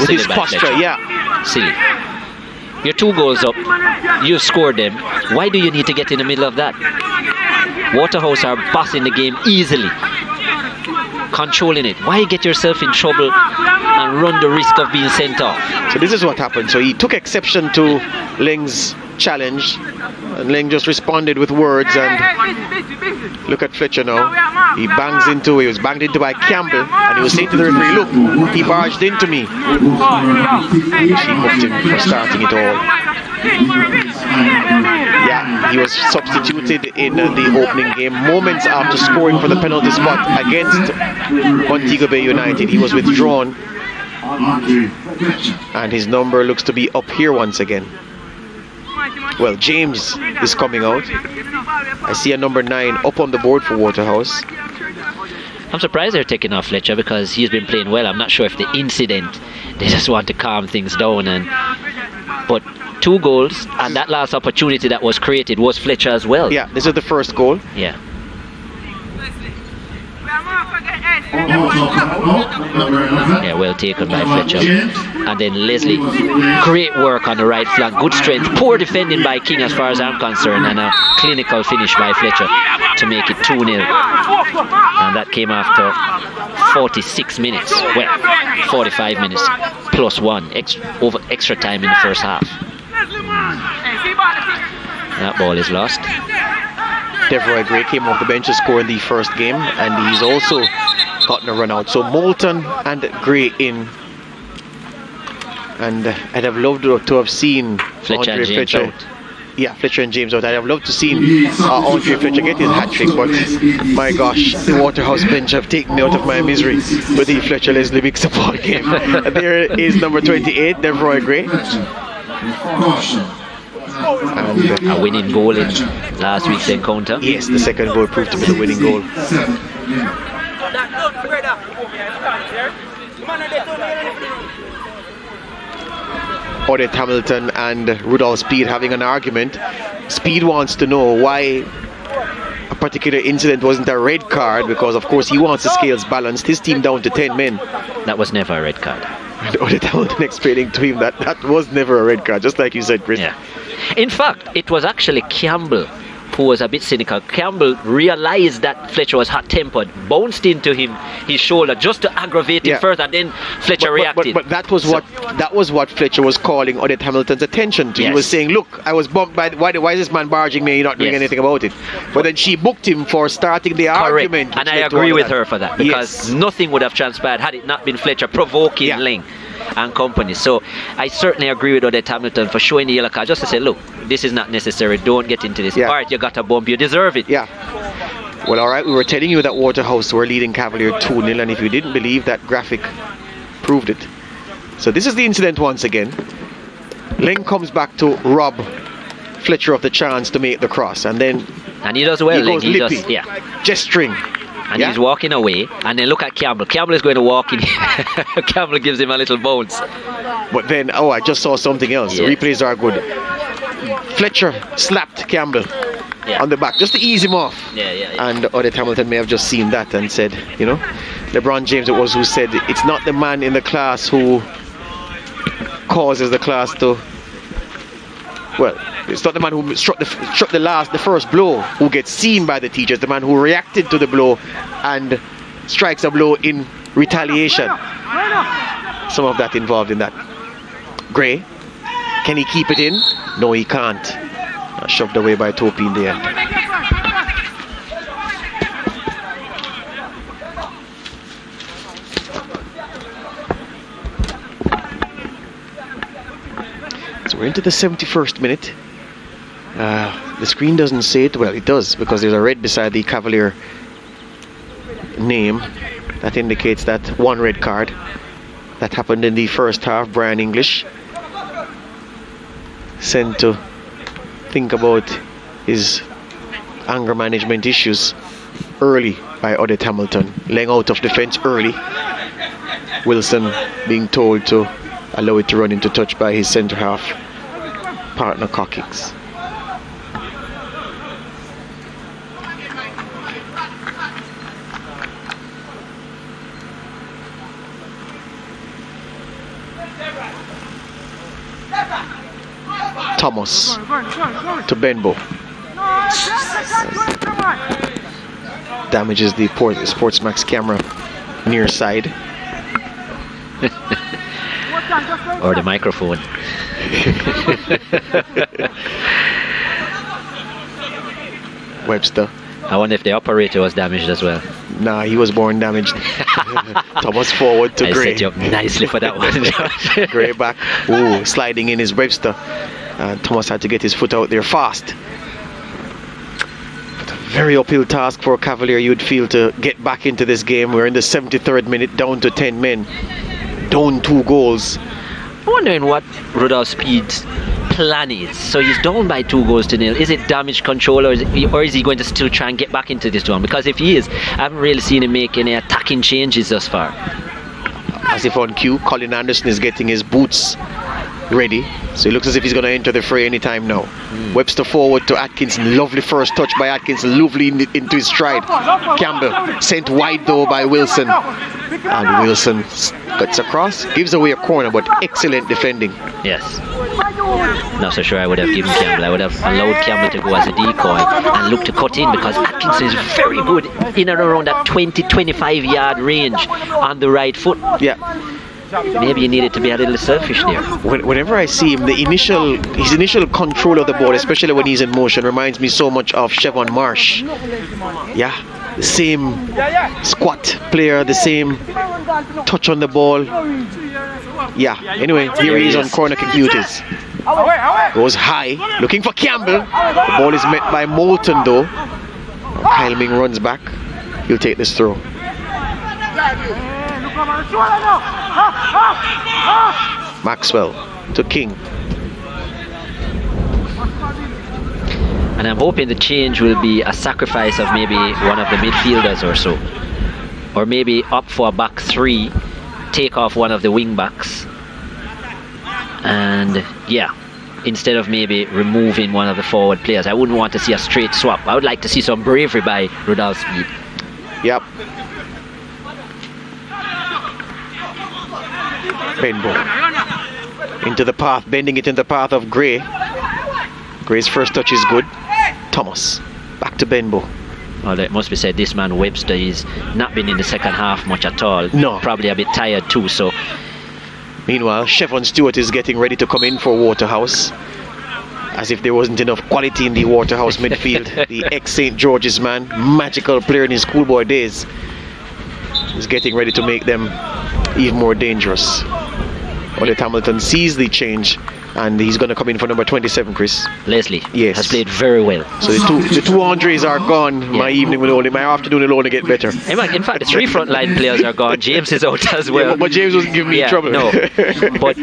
with his posture. Fletcher. Yeah, silly. You're 2 goals up, you scored them. Why do you need to get in the middle of that? Waterhouse are bossing the game easily, controlling it. Why get yourself in trouble and run the risk of being sent off? So this is what happened. So he took exception to Leng's challenge, and Leng just responded with words, and look at Fletcher now. He was banged into by Campbell, and he was saying to the referee, look, he barged into me. She hooked him for starting it all. Yeah, he was substituted in the opening game moments after scoring for the penalty spot against Montego Bay United. He was withdrawn, and his number looks to be up here once again. Well, James is coming out. I see a number 9 up on the board for Waterhouse. I'm surprised they're taking off Fletcher because he's been playing well. I'm not sure if the incident, they just want to calm things down. But 2 goals, and that last opportunity that was created was Fletcher as well. Yeah, this is the first goal. Yeah. Yeah, well taken by Fletcher. And then Leslie, great work on the right flank, good strength, poor defending by King as far as I'm concerned, and a clinical finish by Fletcher to make it 2-0. And that came after 46 minutes, well, 45 minutes plus 1 extra time in the first half. That ball is lost. Deveroy Gray came off the bench to score in the first game, and he's also gotten a run out. So Moulton and Gray in, and I'd have loved to have seen Fletcher and James out. Yeah, Fletcher and James out. I'd have loved to see Andre Fletcher get his hat-trick, but my gosh, the Waterhouse bench have taken me out of my misery with the Fletcher-Leslie mix-up ball game. There is number 28, Deveroy Gray. And a winning goal in last week's encounter. Yes, the second goal proved to be the winning goal. Odette Hamilton and Rudolph Speed having an argument. Speed wants to know why a particular incident wasn't a red card, because of course he wants the scales balanced, his team down to 10 men. That was never a red card. And Odette Hamilton explaining to him that that was never a red card, just like you said, Chris. Yeah. In fact, it was actually Campbell who was a bit cynical. Campbell realized that Fletcher was hot-tempered, bounced into his shoulder just to aggravate him further, and then Fletcher reacted. But that was what Fletcher was calling Odette Hamilton's attention to. Yes. He was saying, look, I was bumped by why is this man barging me? You're not doing anything about it. But then she booked him for starting the argument. And I agree with her for that, because nothing would have transpired had it not been Fletcher provoking Ling and company. So I certainly agree with Odette Hamilton for showing the yellow card, just to say, look, this is not necessary, don't get into this. Alright, you got a bump, you deserve it. Yeah. Well, alright, we were telling you that Waterhouse were leading Cavalier 2-0, and if you didn't believe, that graphic proved it. So this is the incident once again. Ling comes back to rob Fletcher of the chance to make the cross, and then he does well. He goes Ling, lippy, gesturing. And he's walking away, and then look at Campbell. Campbell is going to walk in. Campbell gives him a little bounce. But then, I just saw something else. The replays are good. Fletcher slapped Campbell on the back just to ease him off. And Odette Hamilton may have just seen that and said, you know, LeBron James it was who said, it's not the man in the class who causes the class to, well, it's not the man who struck the first blow who gets seen by the teachers, the man who reacted to the blow and strikes a blow in retaliation. Some of that involved in that. Gray, can he keep it in? No, he can't. Shoved away by Topi in the end. So we're into the 71st minute. The screen doesn't say it. Well, it does, because there's a red beside the Cavalier name that indicates that one red card that happened in the first half. Brian English sent to think about his anger management issues early by Odette Hamilton, laying out of defense early. Wilson being told to allow it to run into touch by his centre half partner Cockings. Thomas to Benbow. Damages the Sportsmax camera near side. Or the microphone. Webster. I wonder if the operator was damaged as well. Nah, he was born damaged. Thomas forward to Gray. I set you up nicely for that one. Gray back. Ooh, sliding in his Webster. Thomas had to get his foot out there fast. But a very uphill task for Cavalier, you'd feel, to get back into this game. We're in the 73rd minute, down to 10 men. Down 2 goals. I'm wondering what Rudolph Speed's plan is. So he's down by 2-0. Is it damage control, or is he going to still try and get back into this one? Because if he is, I haven't really seen him make any attacking changes thus far. As if on cue, Colin Anderson is getting his boots ready, so he looks as if he's going to enter the fray anytime now. Webster forward to Atkinson. Lovely first touch by Atkinson, lovely into his stride. Campbell sent wide though by Wilson, and Wilson cuts across, gives away a corner, but excellent defending. Yes. Not so sure I would have given Campbell. I would have allowed Campbell to go as a decoy and look to cut in, because Atkinson is very good in and around that 20-25 yard range on the right foot. Yeah. Maybe you needed to be a little selfish there. Whenever I see him, his initial control of the ball, especially when he's in motion, reminds me so much of Chevon Marsh. Yeah, the same squat player, the same touch on the ball. Yeah, anyway, here he is on corner kick duties. Goes high, looking for Campbell. The ball is met by Moulton though. Kyle Ming runs back. He'll take this throw. Maxwell to King. And I'm hoping the change will be a sacrifice of maybe one of the midfielders or so. Or maybe up for a back three, take off one of the wing backs. And yeah, instead of maybe removing one of the forward players. I wouldn't want to see a straight swap. I would like to see some bravery by Rudolph Speed. Yep. Benbow into the path, bending it in the path of Gray. Gray's first touch is good. Thomas back to Benbow. Well, it must be said, this man Webster is not been in the second half much at all. No. Probably a bit tired too. So meanwhile, Chevron Stewart is getting ready to come in for Waterhouse. As if there wasn't enough quality in the Waterhouse midfield. The ex-St. George's man, magical player in his schoolboy days, is getting ready to make them even more dangerous. Ollie Hamilton sees the change, and he's going to come in for number 27, Chris. Leslie yes. has played very well. So the two Andres are gone. Yeah. My afternoon will only get better. In fact, the three frontline players are gone. James is out as well. Yeah, but James wasn't giving me trouble. No. But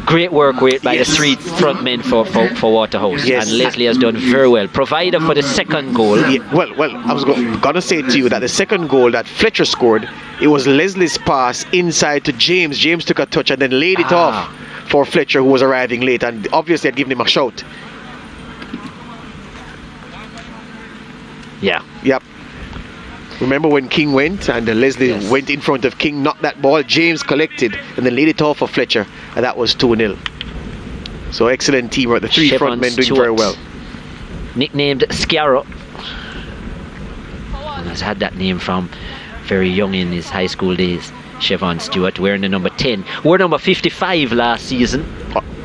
great work by the three front men for Waterhouse. Yes. And Leslie has done very well. Provider for the second goal. Yeah, well, I was going to say to you that the second goal that Fletcher scored, it was Leslie's pass inside to James. James took a touch and then laid it off for Fletcher, who was arriving late, and obviously had given him a shout. Yeah. Yep. Remember when King went and Leslie went in front of King, knocked that ball, James collected and then laid it off for Fletcher, and that was 2-0. So excellent teamwork. The three front men doing very well. Nicknamed Scarrow. And has had that name from very young in his high school days. Chevron Stewart wearing the number 10. We're number 55 last season.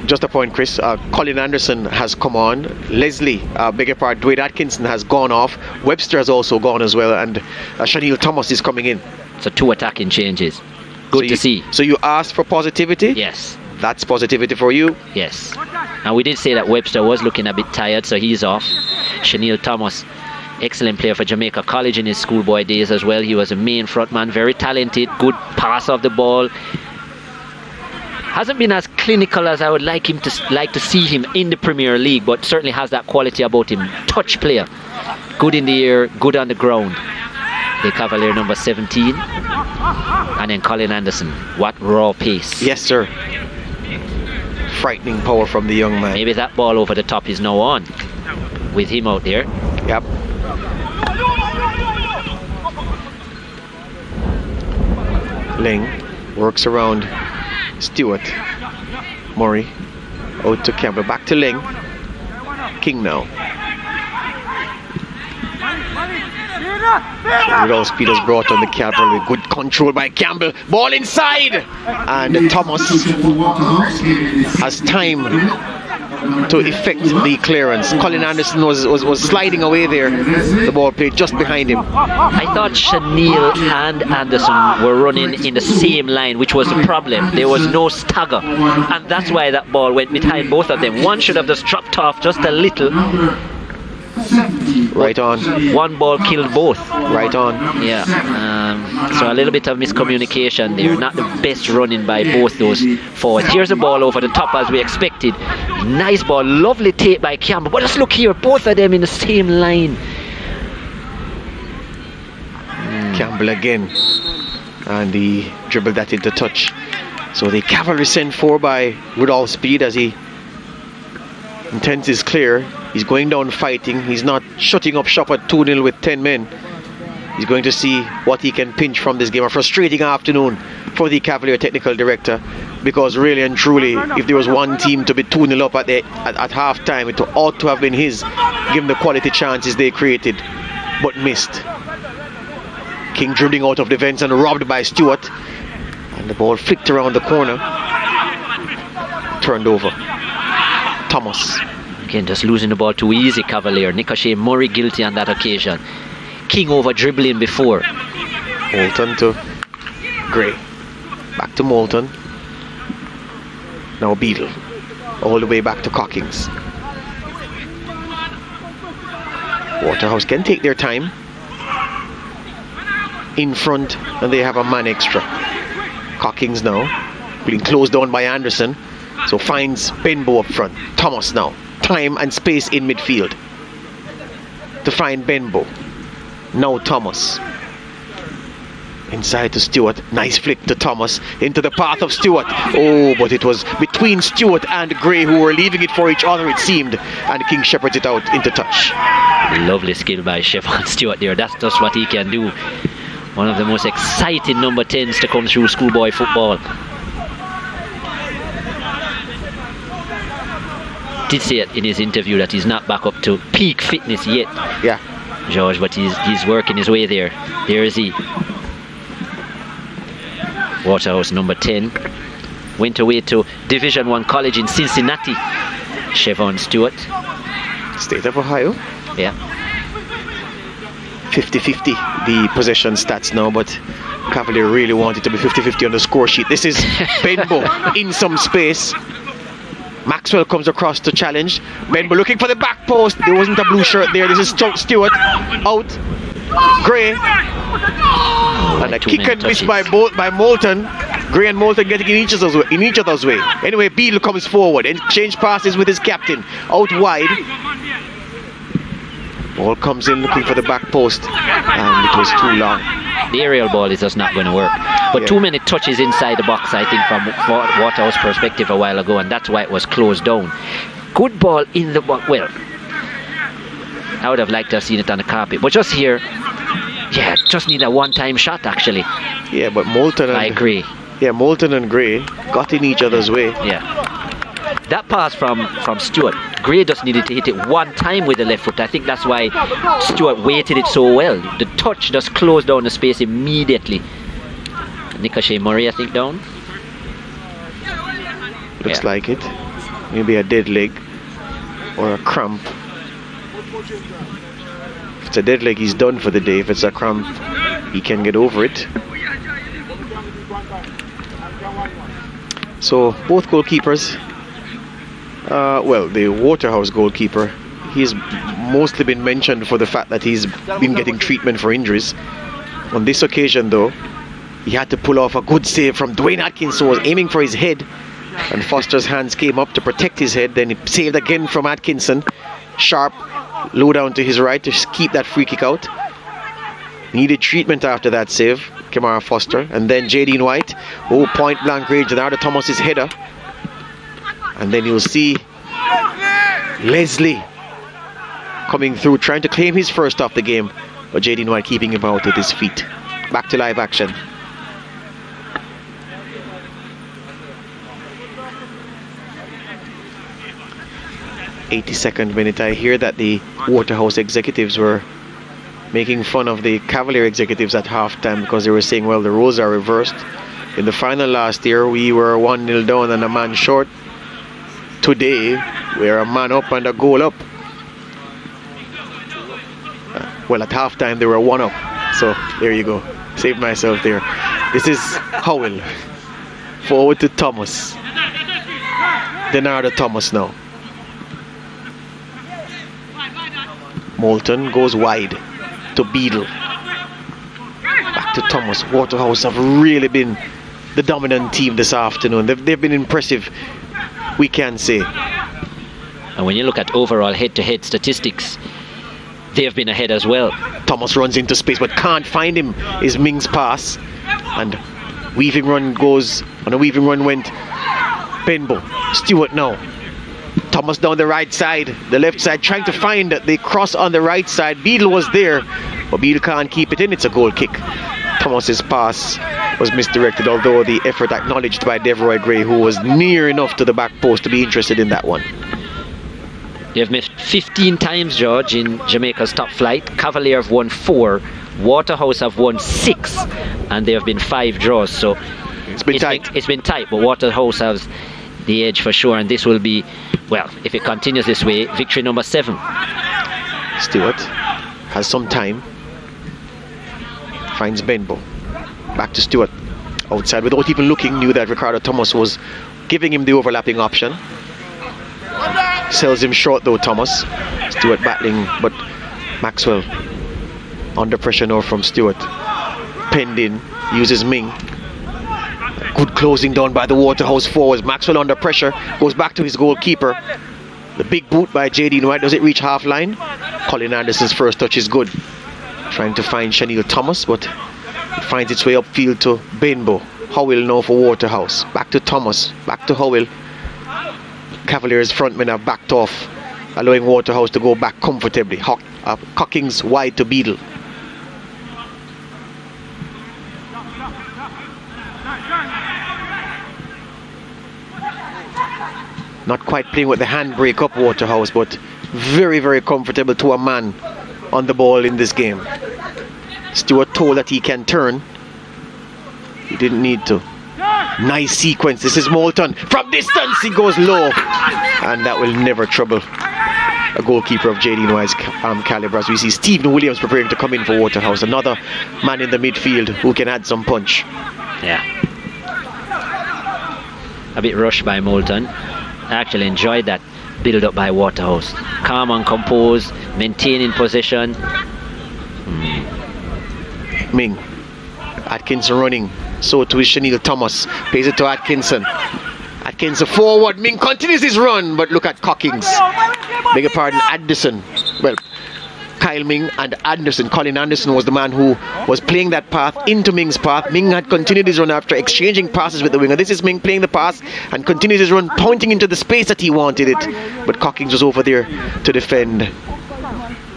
Just a point, Chris. Colin Anderson has come on. Leslie, beg your pardon, Dwayne Atkinson has gone off. Webster has also gone as well, and Chanel Thomas is coming in. So 2 attacking changes. Good to see. So you asked for positivity? Yes. That's positivity for you? Yes. And we did say that Webster was looking a bit tired, so he's off. Chanel Thomas, excellent player for Jamaica College in his schoolboy days as well. He was a main frontman, very talented, good pass of the ball. Hasn't been as clinical as I would like to see him in the Premier League, but certainly has that quality about him. Touch player, good in the air, good on the ground. The Cavalier number 17, and then Colin Anderson. What raw pace! Yes, sir. Frightening power from the young man. Maybe that ball over the top is now on with him out there. Yep. Ling works around Stewart. Murray out to Campbell, back to Ling. King now. Rudolph Speed has brought on the Campbell with good control by Campbell. Ball inside, and Thomas has time to effect the clearance. Colin Anderson was sliding away there. The ball played just behind him. I thought Chanel and Anderson were running in the same line, which was the problem. There was no stagger, and that's why that ball went behind both of them. One should have just dropped off just a little. Right on. One ball killed both. Right on. Yeah. So a little bit of miscommunication there. Not the best running by both those forwards. Here's the ball over the top as we expected. Nice ball. Lovely take by Campbell. But just look here. Both of them in the same line. Campbell again. And he dribbled that into touch. So the Cavalier sent 4 by Rudolph Speed as he intent is clear. He's going down fighting. He's not shutting up shop at 2-0 with 10 men. He's going to see what he can pinch from this game. A frustrating afternoon for the Cavalier technical director, because really and truly, if there was one team to be 2-0 up at half time, it ought to have been his, given the quality chances they created but missed. King dribbling out of defense and robbed by Stewart, and the ball flicked around the corner, turned over. Thomas again, just losing the ball too easy. Cavalier. Nick O'Shea Murray guilty on that occasion. King over dribbling before. Moulton to Gray. Back to Moulton. Now Beadle. All the way back to Cockings. Waterhouse can take their time. In front, and they have a man extra. Cockings now being closed down by Anderson. So finds Benbow up front. Thomas now. Time and space in midfield. to find Benbow. Now Thomas. Inside to Stewart. Nice flick to Thomas. Into the path of Stewart. Oh, but it was between Stewart and Gray, who were leaving it for each other, it seemed. And King shepherds it out into touch. Lovely skill by Chevron Stewart there. That's just what he can do. One of the most exciting number 10s to come through schoolboy football. Did say it in his interview that he's not back up to peak fitness yet. Yeah. George, but he's working his way there. There is he. Waterhouse number 10 went away to Division 1 college in Cincinnati. Chevron Stewart. State of Ohio. Yeah. 50-50 the possession stats now, but Cavalier really wanted to be 50-50 on the score sheet. This is Benbow in some space. Maxwell comes across to challenge. Benbow looking for the back post. There wasn't a blue shirt there. This is Stewart out. Gray. And a kick and miss by Moulton. Gray and Moulton getting in each other's way. Anyway, Beadle comes forward and exchange passes with his captain. Out wide. Ball comes in looking for the back post. And it was too long. The aerial ball is just not going to work. But too many touches inside the box, I think, from Waterhouse perspective a while ago. And that's why it was closed down. Good ball in the box. Well, I would have liked to have seen it on the carpet. But just here, yeah, just need a one-time shot, actually. Yeah, but Moulton and Gray. Yeah, Moulton and Gray got in each other's way. Yeah. That pass from Stewart, Gray just needed to hit it one time with the left foot. I think that's why Stewart weighted it so well. The touch just closed down the space immediately. Nicochet Murray, I think, down. Looks like it. Maybe a dead leg or a cramp. If it's a dead leg, he's done for the day. If it's a cramp, he can get over it. So both goalkeepers, well, the Waterhouse goalkeeper, he's mostly been mentioned for the fact that he's been getting treatment for injuries. On this occasion, though, he had to pull off a good save from Dwayne Atkinson, who was aiming for his head, and Foster's hands came up to protect his head. Then he saved again from Atkinson. Sharp, low down to his right to keep that free kick out. Needed treatment after that save, Kamara Foster. And then Jadine White, point blank range, and out of Thomas's header. And then you'll see Leslie coming through, trying to claim his first off the game, but Jadine White keeping him out with his feet. Back to live action. '82nd minute. I hear that the Waterhouse executives were making fun of the Cavalier executives at halftime because they were saying, well, the roles are reversed. In the final last year, we were 1-0 down and a man short. Today, we're a man up and a goal up. Well, at halftime, they were 1 up. So, there you go. Saved myself there. This is Howell. Forward to Thomas. Denardo Thomas now. Moulton goes wide to Beadle. Back to Thomas. Waterhouse have really been the dominant team this afternoon. They've been impressive, we can say. And when you look at overall head-to-head statistics, they've been ahead as well. Thomas runs into space but can't find him. Is Ming's pass. And weaving run goes. On a weaving run went Benbow. Stewart now. Thomas down the right side, the left side, trying to find the cross on the right side. Beadle was there, but Beadle can't keep it in. It's a goal kick. Thomas's pass was misdirected, although the effort acknowledged by Deveroy Gray, who was near enough to the back post to be interested in that one. They've met 15 times, George, in Jamaica's top flight. Cavalier have won 4, Waterhouse have won 6, and there have been 5 draws. So it's been tight. It's been tight, but Waterhouse has the edge for sure, and this will be, well, if it continues this way, victory number 7. Stewart has some time. Finds Benbow. Back to Stewart. Outside without even looking, knew that Ricardo Thomas was giving him the overlapping option. Sells him short though, Thomas. Stewart battling, but Maxwell under pressure now from Stewart. Penned in, uses Ming. Good closing down by the Waterhouse forwards. Maxwell under pressure, goes back to his goalkeeper. The big boot by Jadine White. Does it reach half line? Colin Anderson's first touch is good. Trying to find Chanel Thomas, but it finds its way upfield to Benbow. Howell now for Waterhouse. Back to Thomas. Back to Howell. Cavaliers frontmen have backed off, allowing Waterhouse to go back comfortably. Cockings wide to Beadle. Not quite playing with the handbrake up, Waterhouse, but very, very comfortable to a man on the ball in this game. Stewart told that he can turn. He didn't need to. Nice sequence. This is Moulton. From distance, he goes low. And that will never trouble a goalkeeper of JD Noyes caliber. As we see Stephen Williams preparing to come in for Waterhouse. Another man in the midfield who can add some punch. Yeah. A bit rushed by Moulton. I actually enjoyed that build up by Waterhouse. Calm and composed, maintaining possession. Ming. Atkinson running. So to Chanel Thomas. Pays it to Atkinson. Atkinson forward. Ming continues his run, but look at Cockings. Beg your pardon, Anderson. Well, Kyle Ming and Anderson. Colin Anderson was the man who was playing that path into Ming's path. Ming had continued his run after exchanging passes with the winger. This is Ming playing the pass and continues his run, pointing into the space that he wanted it. But Cockings was over there to defend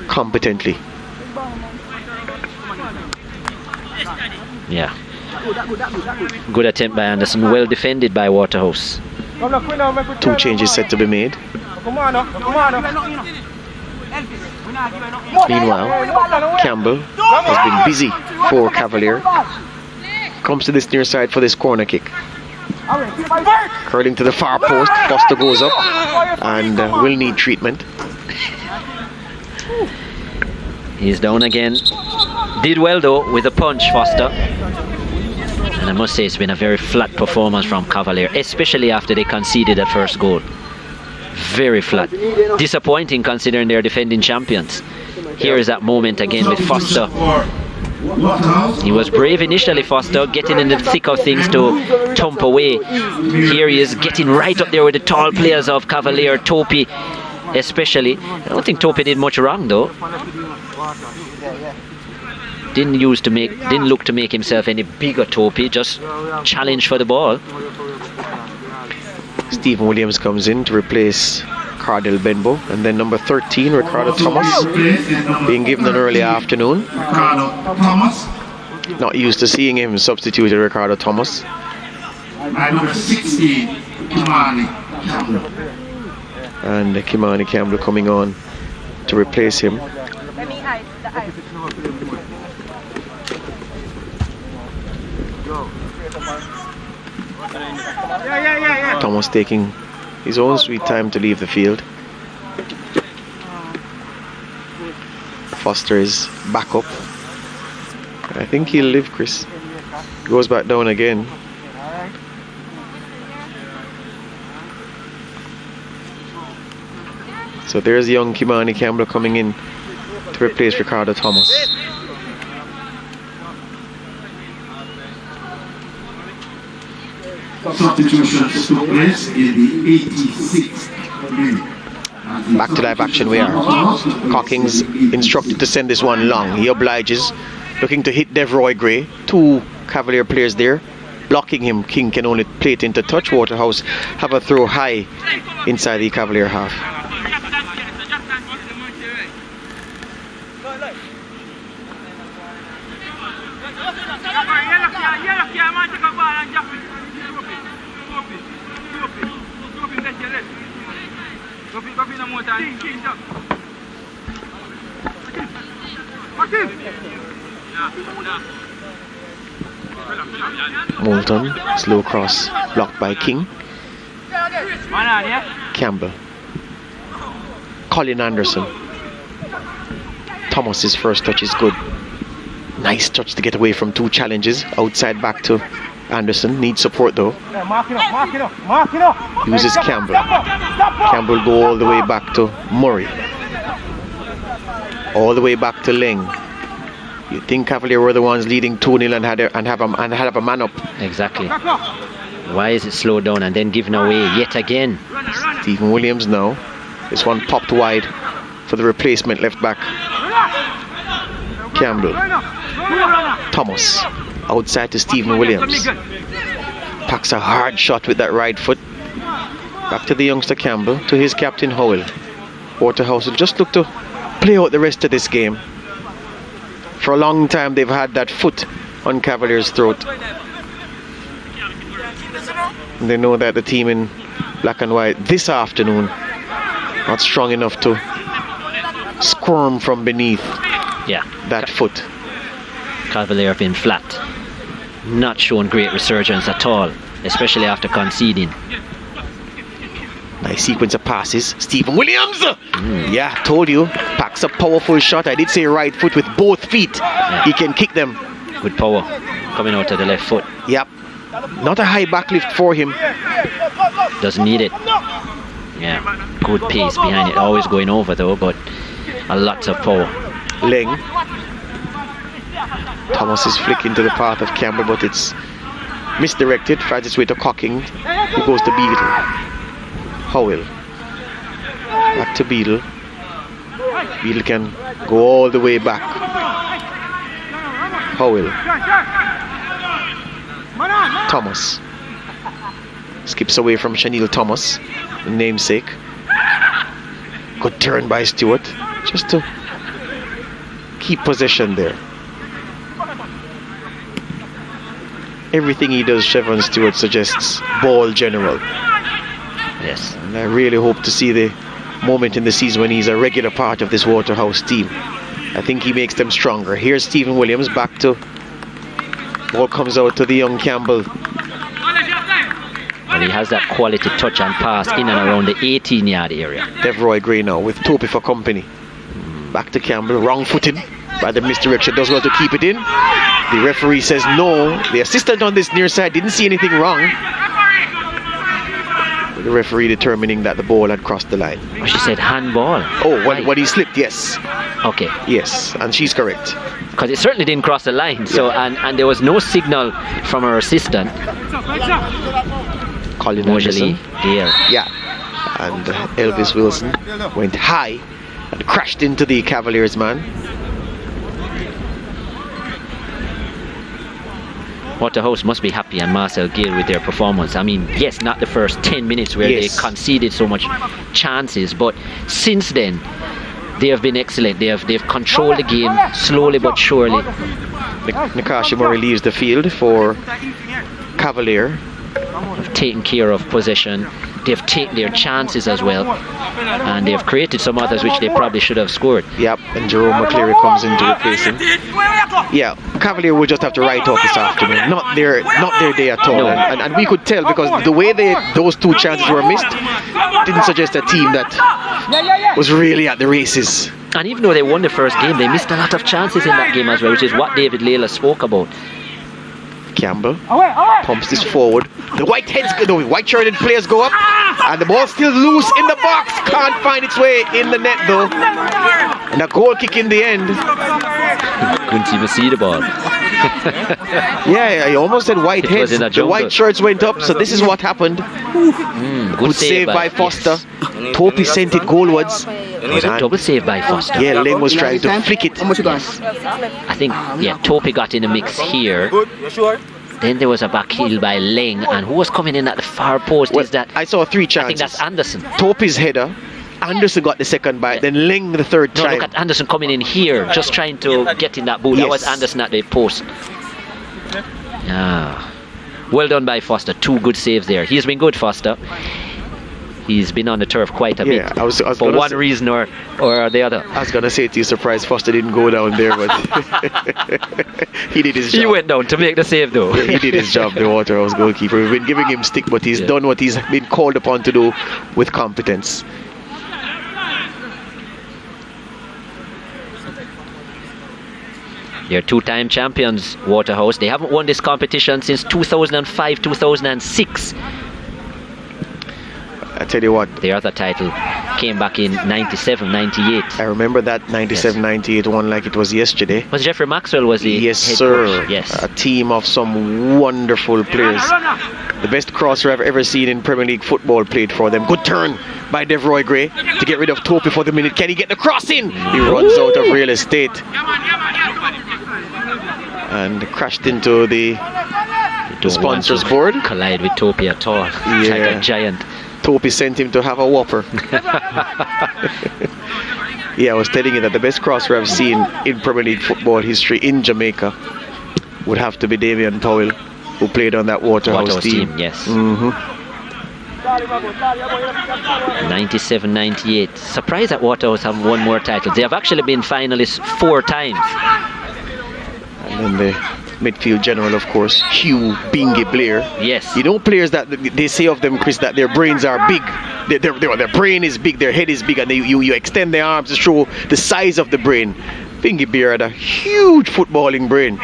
competently. Yeah. Good attempt by Anderson. Well defended by Waterhouse. 2 changes set to be made. Meanwhile, Campbell has been busy for Cavalier. Comes to this near side for this corner kick. Curling to the far post. Foster goes up and will need treatment. He's down again. Did well though with a punch, Foster. And I must say it's been a very flat performance from Cavalier, especially after they conceded that first goal. Very flat. Disappointing considering they're defending champions. Here is that moment again with Foster. He was brave initially, Foster, getting in the thick of things to thump away. Here he is getting right up there with the tall players of Cavalier, Topi especially. I don't think Topi did much wrong though. Didn't look to make himself any bigger, Topi, just challenge for the ball. Stephen Williams comes in to replace Cardell Benbow, and then number 13, Ricardo Thomas, being given an early afternoon. Not used to seeing him substituted, Ricardo Thomas. And number 16, Kimani Campbell. And Kimani Campbell coming on to replace him. Thomas taking his own sweet time to leave the field. Foster is back up. I think he'll live, Chris. Goes back down again. So there's young Kimani Campbell coming in to replace Ricardo Thomas. Substitutions took place in the 86th minute. Back to live action we are. Cockings instructed to send this one long. He obliges, looking to hit Devroy Gray. 2 Cavalier players there blocking him. King can only play it into touch. Waterhouse have a throw high inside the Cavalier half. Moulton, slow cross, blocked by King. Campbell. Colin Anderson. Thomas's first touch is good. Nice touch to get away from 2 challenges. Outside back to Anderson. Needs support though. Uses Campbell. Campbell go all the way back to Murray. All the way back to Leng. You think Cavalier were the ones leading 2-0 and have a man up. Exactly. Why is it slowed down and then given away yet again? Stephen Williams now. This one popped wide for the replacement left back. Campbell. Thomas. Outside to Stephen Williams. Packs a hard shot with that right foot. Back to the youngster Campbell, to his captain Howell. Waterhouse will just look to play out the rest of this game. For a long time they've had that foot on Cavalier's throat. And they know that the team in black and white this afternoon not strong enough to squirm from beneath that foot. Cavalier have been flat. Not showing great resurgence at all, especially after conceding. Nice sequence of passes. Stephen Williams! Yeah, told you. Packs a powerful shot. I did say right foot with both feet. Yeah. He can kick them. Good power coming out of the left foot. Yep. Not a high backlift for him. Doesn't need it. Yeah, good pace behind it. Always going over though, but a lot of power. Leng. Thomas is flicking to the path of Campbell, but it's misdirected. Finds its way to Cocking. Who goes to Beadle. Howell. Back to Beadle. Beadle can go all the way back. Howell. Thomas. Skips away from Chanel Thomas, the namesake. Good turn by Stewart. Just to keep possession there. Everything he does, Chevron Stewart suggests ball general. Yes. And I really hope to see the moment in the season when he's a regular part of this Waterhouse team. I think he makes them stronger. Here's Stephen Williams back to... Ball comes out to the young Campbell. Well, he has that quality touch and pass in and around the 18-yard area. Devroy Gray now with Topi for company. Back to Campbell, wrong-footed by the misdirection. Does well to keep it in. The referee says no. The assistant on this near side didn't see anything wrong. The referee determining that the ball had crossed the line. Oh, she said handball. Oh, when he slipped, yes. Okay. Yes, and she's correct. Because it certainly didn't cross the line. So and there was no signal from her assistant. Colin Mosley there. Yeah. And Elvis Wilson went high and crashed into the Cavaliers man. Waterhouse must be happy and Marcel Gill with their performance. I mean, yes, not the first 10 minutes where they conceded so much chances, but since then they have been excellent. They've controlled the game slowly but surely. Nakashi Murray leaves the field for Cavalier. They've taken care of possession. They've taken their chances as well, and they've created some others which they probably should have scored. Yep, and Jerome McCleary comes in to replace him. Yeah, Cavalier will just have to write off this afternoon. Not their day at all. No. And we could tell because the way those two chances were missed didn't suggest a team that was really at the races. And even though they won the first game, they missed a lot of chances in that game as well, which is what David Layla spoke about. Campbell pumps this forward. The white shirted players go up, and the ball still loose in the box. Can't find its way in the net though. And a goal kick in the end. Couldn't even see the ball. Yeah, I almost said white heads. The white shirts went up, so this is what happened. Good save by Foster. Yes. Topi sent it goalwards. It was a double save by Foster. Yeah, Len was trying to flick it. Yes. I think, Topi got in the mix here. Then there was a back heel by Leng, and who was coming in at the far post? Well, I saw three chances. I think that's Anderson. Topi's header. Anderson got the second bite, then Leng the third time. Look at Anderson coming in here, just trying to get in that boot. That was Anderson at the post. Well done by Foster. Two good saves there. He's been good, Foster. He's been on the turf quite a bit. I was for one reason or the other. I was going to say to you, surprised Foster didn't go down there, but he did his job. He went down to make the save though. He did his job, the Waterhouse goalkeeper. We've been giving him stick, but he's done what he's been called upon to do with competence. They're two-time champions, Waterhouse. They haven't won this competition since 2005-2006. I tell you what, the other title came back in 97, 98. I remember that 97-98 one like it was yesterday. Was Jeffrey Maxwell was the Yes, head sir. coach? Yes. A team of some wonderful players. The best crosser I've ever seen in Premier League football played for them. Good turn by Devroy Gray to get rid of Topi for the minute. Can he get the cross in? He runs out of real estate and crashed into the sponsors board. Collide with Topi at all. Like a giant. Topi sent him to have a whopper. Yeah, I was telling you that the best crosser I've seen in Premier League football history in Jamaica would have to be Davian Powell, who played on that Waterhouse team. Yes. 97-98. Surprised that Waterhouse have won more titles. They have actually been finalists 4 times. And then the midfield general, of course, Hugh Bingy Blair. Yes. You know, players that they say of them, Chris, that their brains are big. Their brain is big, their head is big, and you extend their arms to show the size of the brain. Bingy Blair had a huge footballing brain.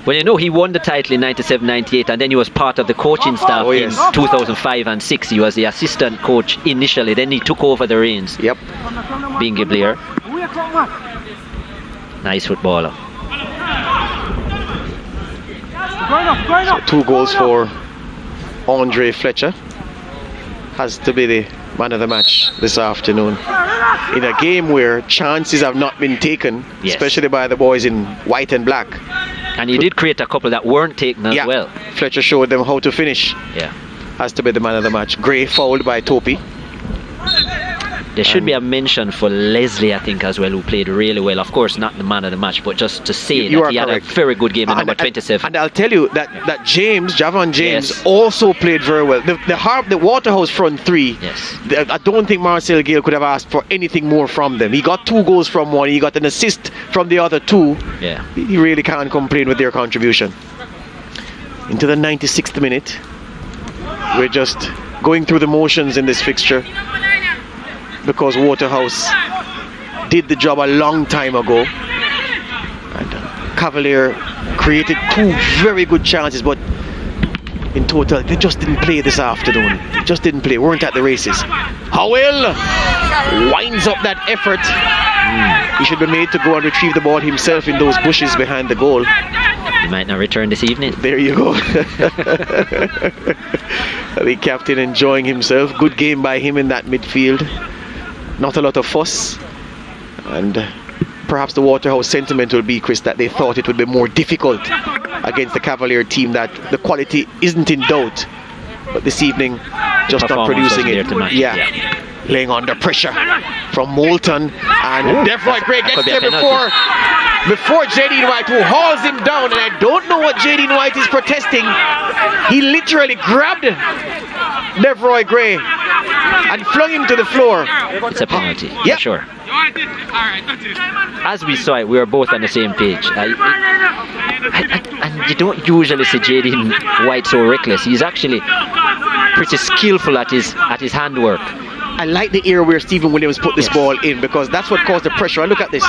Well, you know, he won the title in 97-98, and then he was part of the coaching staff in 2005 and 6. He was the assistant coach initially, then he took over the reins. Yep. Bingy Blair. Nice footballer. So 2 goals for Andre Fletcher. Has to be the man of the match this afternoon. In a game where chances have not been taken, especially by the boys in white and black. And he did create a couple that weren't taken as well. Fletcher showed them how to finish. Yeah. Has to be the man of the match. Gray fouled by Topi. There should be a mention for Leslie, I think, as well, who played really well. Of course, not the man of the match, but just to say that he had a very good game in number 27. And I'll tell you that Javon James also played very well. The Waterhouse front 3, I don't think Marcel Gale could have asked for anything more from them. He got 2 goals from one, he got an assist from the other 2. Yeah. He really can't complain with their contribution. Into the 96th minute. We're just going through the motions in this fixture, because Waterhouse did the job a long time ago, and Cavalier created 2 very good chances, but in total they just didn't play this afternoon. They just didn't play, weren't at the races. Howell winds up that effort. He should be made to go and retrieve the ball himself in those bushes behind the goal. He might not return this evening. There you go. The captain enjoying himself. Good game by him in that midfield. Not a lot of fuss, and perhaps the Waterhouse sentiment will be, Chris, that they thought it would be more difficult against the Cavalier team, that the quality isn't in doubt, but this evening just not producing it. Laying under pressure from Moulton, and Devroy Gray gets there before JD White, who hauls him down, and I don't know what JD White is protesting. He literally grabbed Devroy Gray and flung him to the floor. It's a penalty, for sure. As we saw it, we were both on the same page. And you don't usually see JD White so reckless. He's actually pretty skillful at his handwork. I like the era where Stephen Williams put this ball in, because that's what caused the pressure. Look at this.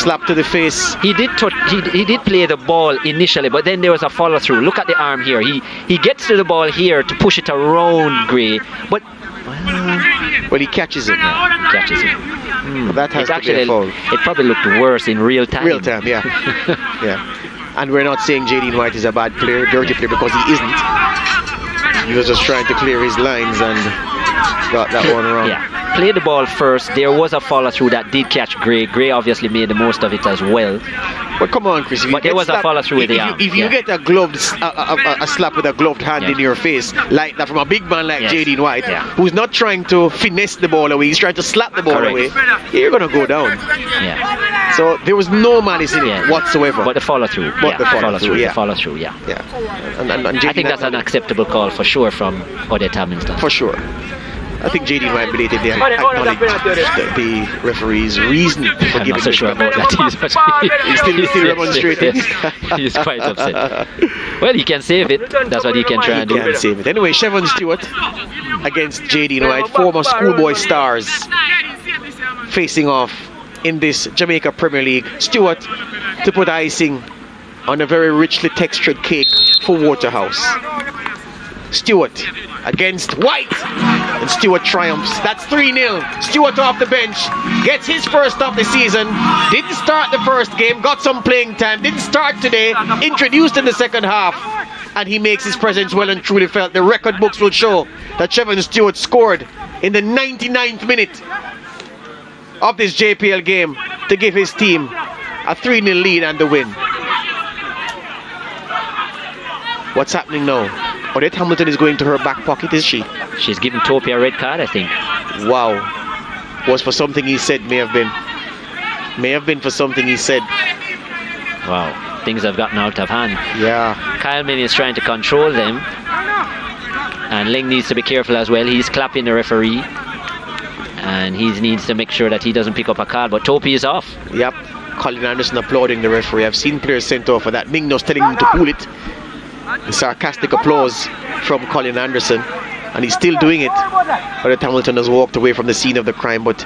Slap to the face. He did play the ball initially, but then there was a follow through. Look at the arm here. He gets to the ball here to push it around Gray, but he catches it. He catches it. That has to be a foul. It probably looked worse in real time. Yeah. And we're not saying JD White is a bad player, dirty player, because he isn't. He was just trying to clear his lines and got that one wrong. Play the ball first. There was a follow through that did catch Gray. Gray obviously made the most of it as well. But come on, Chris. But there was a follow through with the arm. If you get a gloved, a slap with a gloved hand in your face like that from a big man like JD White, who's not trying to finesse the ball away, he's trying to slap the ball away, you're gonna go down. So there was no malice in it whatsoever. But the follow through. The follow through. And I think that's an acceptable call for sure from Odette Hamilton. For sure. I think JD White belatedly acknowledged the referee's reason for giving. I'm not so sure about that. He's still demonstrating. He's quite upset. Well, he can save it. That's what he can try and do. He can save it. Anyway, Chevon Stewart against JD White, former schoolboy stars, facing off in this Jamaica Premier League. Stewart to put icing on a very richly textured cake for Waterhouse. Stewart against White, and Stewart triumphs. That's 3-0. Stewart off the bench, gets his first of the season. Didn't start the first game, got some playing time. Didn't start today, introduced in the second half, and he makes his presence well and truly felt. The record books will show that Chevron Stewart scored in the 99th minute of this JPL game to give his team a 3-0 lead and the win. What's happening now? Odette Hamilton is going to her back pocket, is she? She's given Topi a red card, I think. Wow. Was for something he said, may have been. May have been for something he said. Wow. Things have gotten out of hand. Yeah. Kyle Mini is trying to control them. And Ling needs to be careful as well. He's clapping the referee. And he needs to make sure that he doesn't pick up a card. But Topi is off. Yep. Colin Anderson applauding the referee. I've seen players sent off for that. Mingnos telling him to cool it. Sarcastic applause from Colin Anderson, and he's still doing it. But Hamilton has walked away from the scene of the crime. But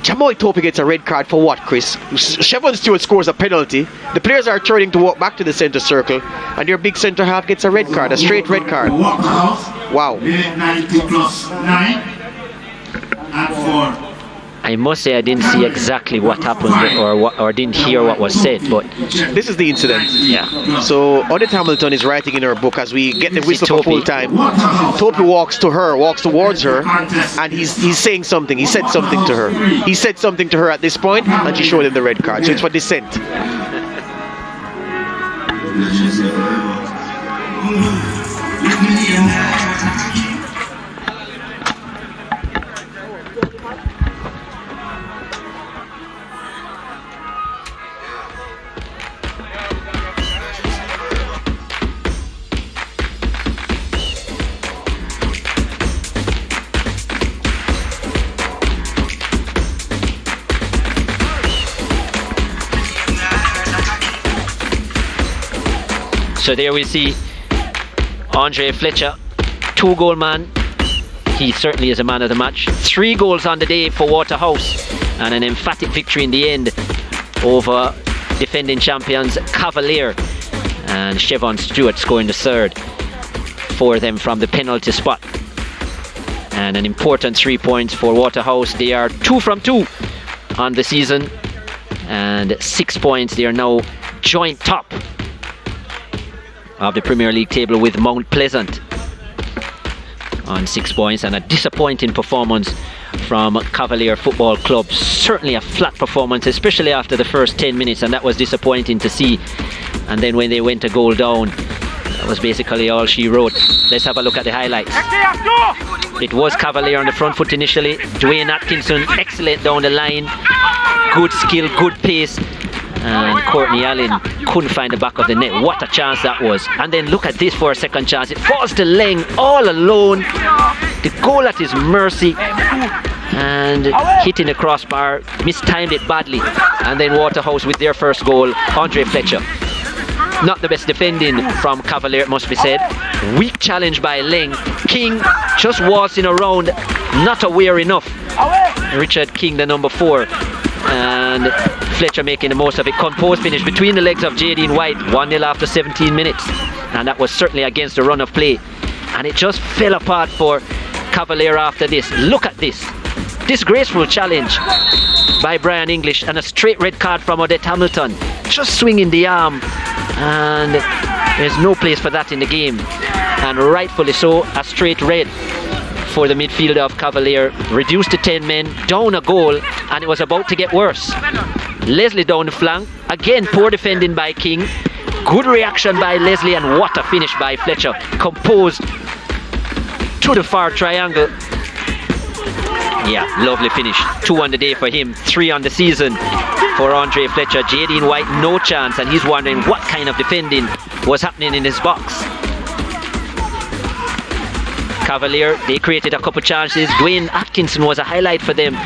Jamoy Topi gets a red card for what, Chris? Chevron Stewart scores a penalty. The players are turning to walk back to the center circle, and their big center half gets a red card, a straight red card. Wow. 90+9 and 4. I must say I didn't see exactly what happened or didn't hear what was said, but this is the incident. Yeah. So Odette Hamilton is writing in her book as we get the whistle for full time. Topi walks towards her, and he's saying something. He said something to her. He said something to her at this point, and she showed him the red card. So it's for dissent. So there we see Andre Fletcher, 2-goal man. He certainly is a man of the match. 3 goals on the day for Waterhouse, and an emphatic victory in the end over defending champions Cavalier, and Chevron Stewart scoring the 3rd for them from the penalty spot. And an important 3 points for Waterhouse. They are 2 from 2 on the season, and 6 points. They are now joint top of the Premier League table with Mount Pleasant on 6 points, and a disappointing performance from Cavalier Football Club. Certainly a flat performance, especially after the first 10 minutes, and that was disappointing to see. And then when they went a goal down, that was basically all she wrote. Let's have a look at the highlights. It was Cavalier on the front foot initially. Dwayne Atkinson, excellent down the line. Good skill, good pace. And Courtney Allen couldn't find the back of the net. What a chance that was. And then look at this for a second chance. It falls to Leng all alone. The goal at his mercy, and hitting the crossbar, mistimed it badly. And then Waterhouse with their first goal. Andre Fletcher, not the best defending from Cavalier, it must be said. Weak challenge by Leng. King just waltzing around, not aware enough. Richard King, the number 4. And Fletcher making the most of it. Composed finish between the legs of Jadine White. 1-0 after 17 minutes. And that was certainly against the run of play. And it just fell apart for Cavalier after this. Look at this. Disgraceful challenge by Brian English, and a straight red card from Odette Hamilton. Just swinging the arm. And there's no place for that in the game. And rightfully so, a straight red for the midfielder of Cavalier. Reduced to 10 men, down a goal, and it was about to get worse. Leslie down the flank, again poor defending by King. Good reaction by Leslie, and what a finish by Fletcher. Composed to the far triangle. Yeah, lovely finish. 2 on the day for him, 3 on the season for Andre Fletcher. Jadine White, no chance, and he's wondering what kind of defending was happening in his box. Cavalier, they created a couple chances. Dwayne Atkinson was a highlight for them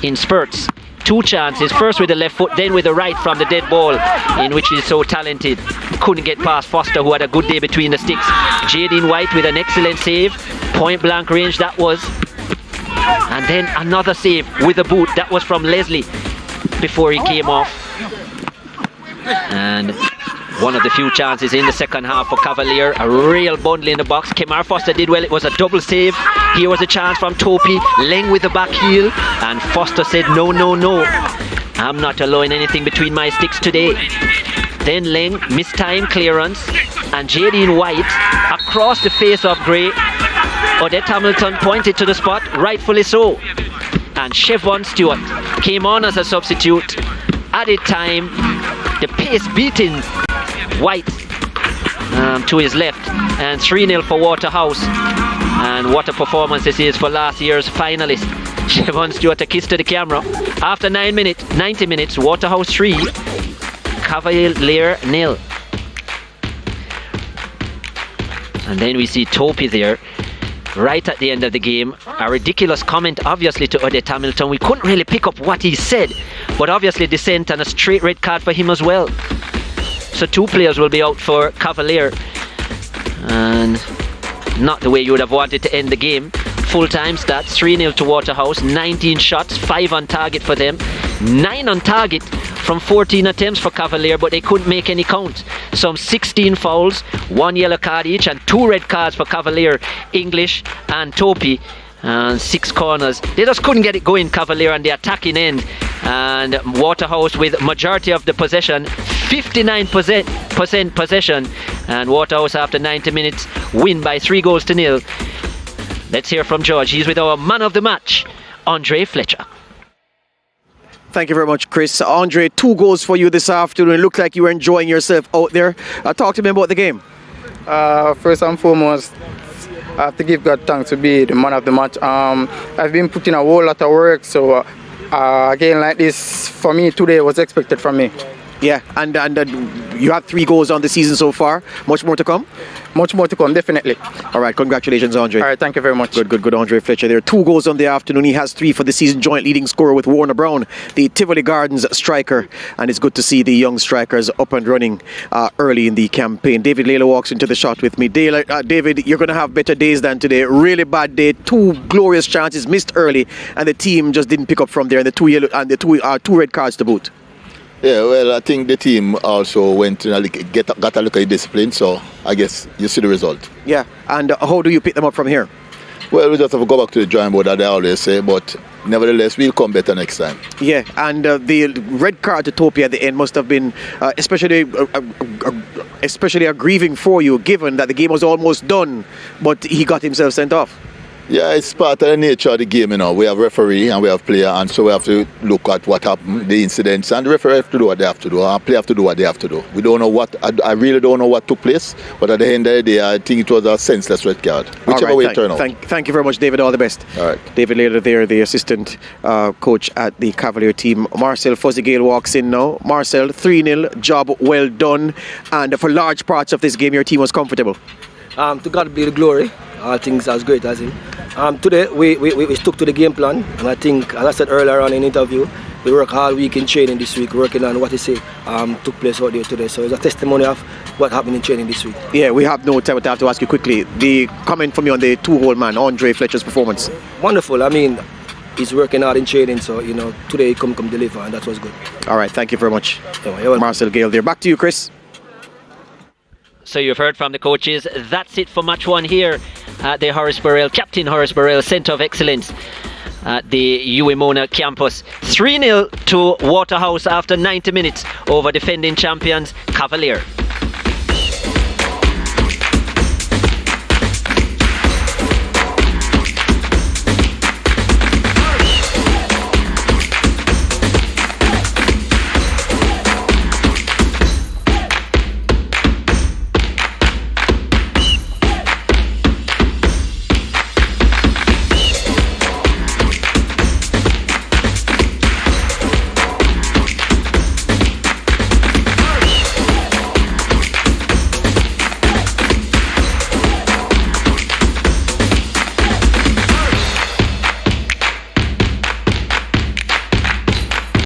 in spurts. 2 chances, first with the left foot, then with the right from the dead ball, in which he's so talented. Couldn't get past Foster, who had a good day between the sticks. Jadine White with an excellent save. Point blank range that was. And then another save with a boot. That was from Leslie before he came off. And One of the few chances in the second half for Cavalier. A real bundle in the box. Kemar Foster did well. It was a double save. Here was a chance from Topi. Leng with the back heel. And Foster said, no, no, no. I'm not allowing anything between my sticks today. Then Leng, mistime clearance. And Jadine White across the face of Gray. Odette Hamilton pointed to the spot, rightfully so. And Chevon Stewart came on as a substitute. Added time. The pace beating White to his left. And 3-0 for Waterhouse. And what a performance this is for last year's finalist. Chevon Stewart, a kiss to the camera. After 90 minutes, Waterhouse 3, Cavalier 0. And then we see Topi there, right at the end of the game. A ridiculous comment, obviously, to Odette Hamilton. We couldn't really pick up what he said, but obviously dissent and a straight red card for him as well. So 2 players will be out for Cavalier. And not the way you would have wanted to end the game. Full-time stats, 3-0 to Waterhouse, 19 shots, 5 on target for them, 9 on target from 14 attempts for Cavalier, but they couldn't make any count. Some 16 fouls, 1 yellow card each, and 2 red cards for Cavalier, English and Topi, and 6 corners. They just couldn't get it going, Cavalier, on the attacking end. And Waterhouse with majority of the possession, 59% possession, and Waterhouse after 90 minutes win by 3-0. Let's hear from George. He's with our man of the match, Andre Fletcher. Thank you very much, Chris. Andre, 2 goals for you this afternoon. It looked like you were enjoying yourself out there. Talk to me about the game. First and foremost, I have to give God thanks to be the man of the match. I've been putting a whole lot of work, so a game like this for me today was expected from me. Yeah, and you have 3 goals on the season so far. Much more to come? Much more to come, definitely. All right, congratulations, Andre. All right, thank you very much. Good, Andre Fletcher. There are 2 goals on the afternoon. He has 3 for the season, joint leading scorer with Warner Brown, the Tivoli Gardens striker. And it's good to see the young strikers up and running early in the campaign. David Layla walks into the shot with me. David, you're going to have better days than today. Really bad day. 2 glorious chances missed early, and the team just didn't pick up from there. And the 2 yellow and the 2 red cards to boot. Yeah, well, I think the team also went to got a look at the discipline, so I guess you see the result. Yeah, and how do you pick them up from here? Well, we just have to go back to the drawing board, as they always say, but nevertheless, we'll come better next time. Yeah, and the red card to Topi at the end must have been especially grieving for you, given that the game was almost done, but he got himself sent off. Yeah, it's part of the nature of the game, you know. We have referee and we have player, and so we have to look at what happened, the incidents, and the referee have to do what they have to do, and player have to do what they have to do. We don't know what, I really don't know what took place, but at the end of the day, I think it was a senseless red card, whichever way it turned out. Thank you very much, David. All the best. All right. David Layla there, the assistant coach at the Cavalier team. Marcel Fuzzygale walks in now. Marcel, 3-0, job well done, and for large parts of this game, your team was comfortable. To God be the glory. All things as great as him. Today we stuck to the game plan, and I think, as I said earlier on in the interview, we work all week in training this week, working on what he said took place out there today. So it's a testimony of what happened in training this week. Yeah, we have no time, but I have to ask you quickly, the comment from you on the 2-hole man, Andre Fletcher's performance. Wonderful. I mean, he's working hard in training, so today he come deliver, and that was good. All right, thank you very much. Marcel Gale there. Back to you, Chris. So you've heard from the coaches. That's it for match 1 here at the Horace Burrell, Captain Horace Burrell Centre of Excellence at the UEMONA campus. 3-0 to Waterhouse after 90 minutes over defending champions Cavalier.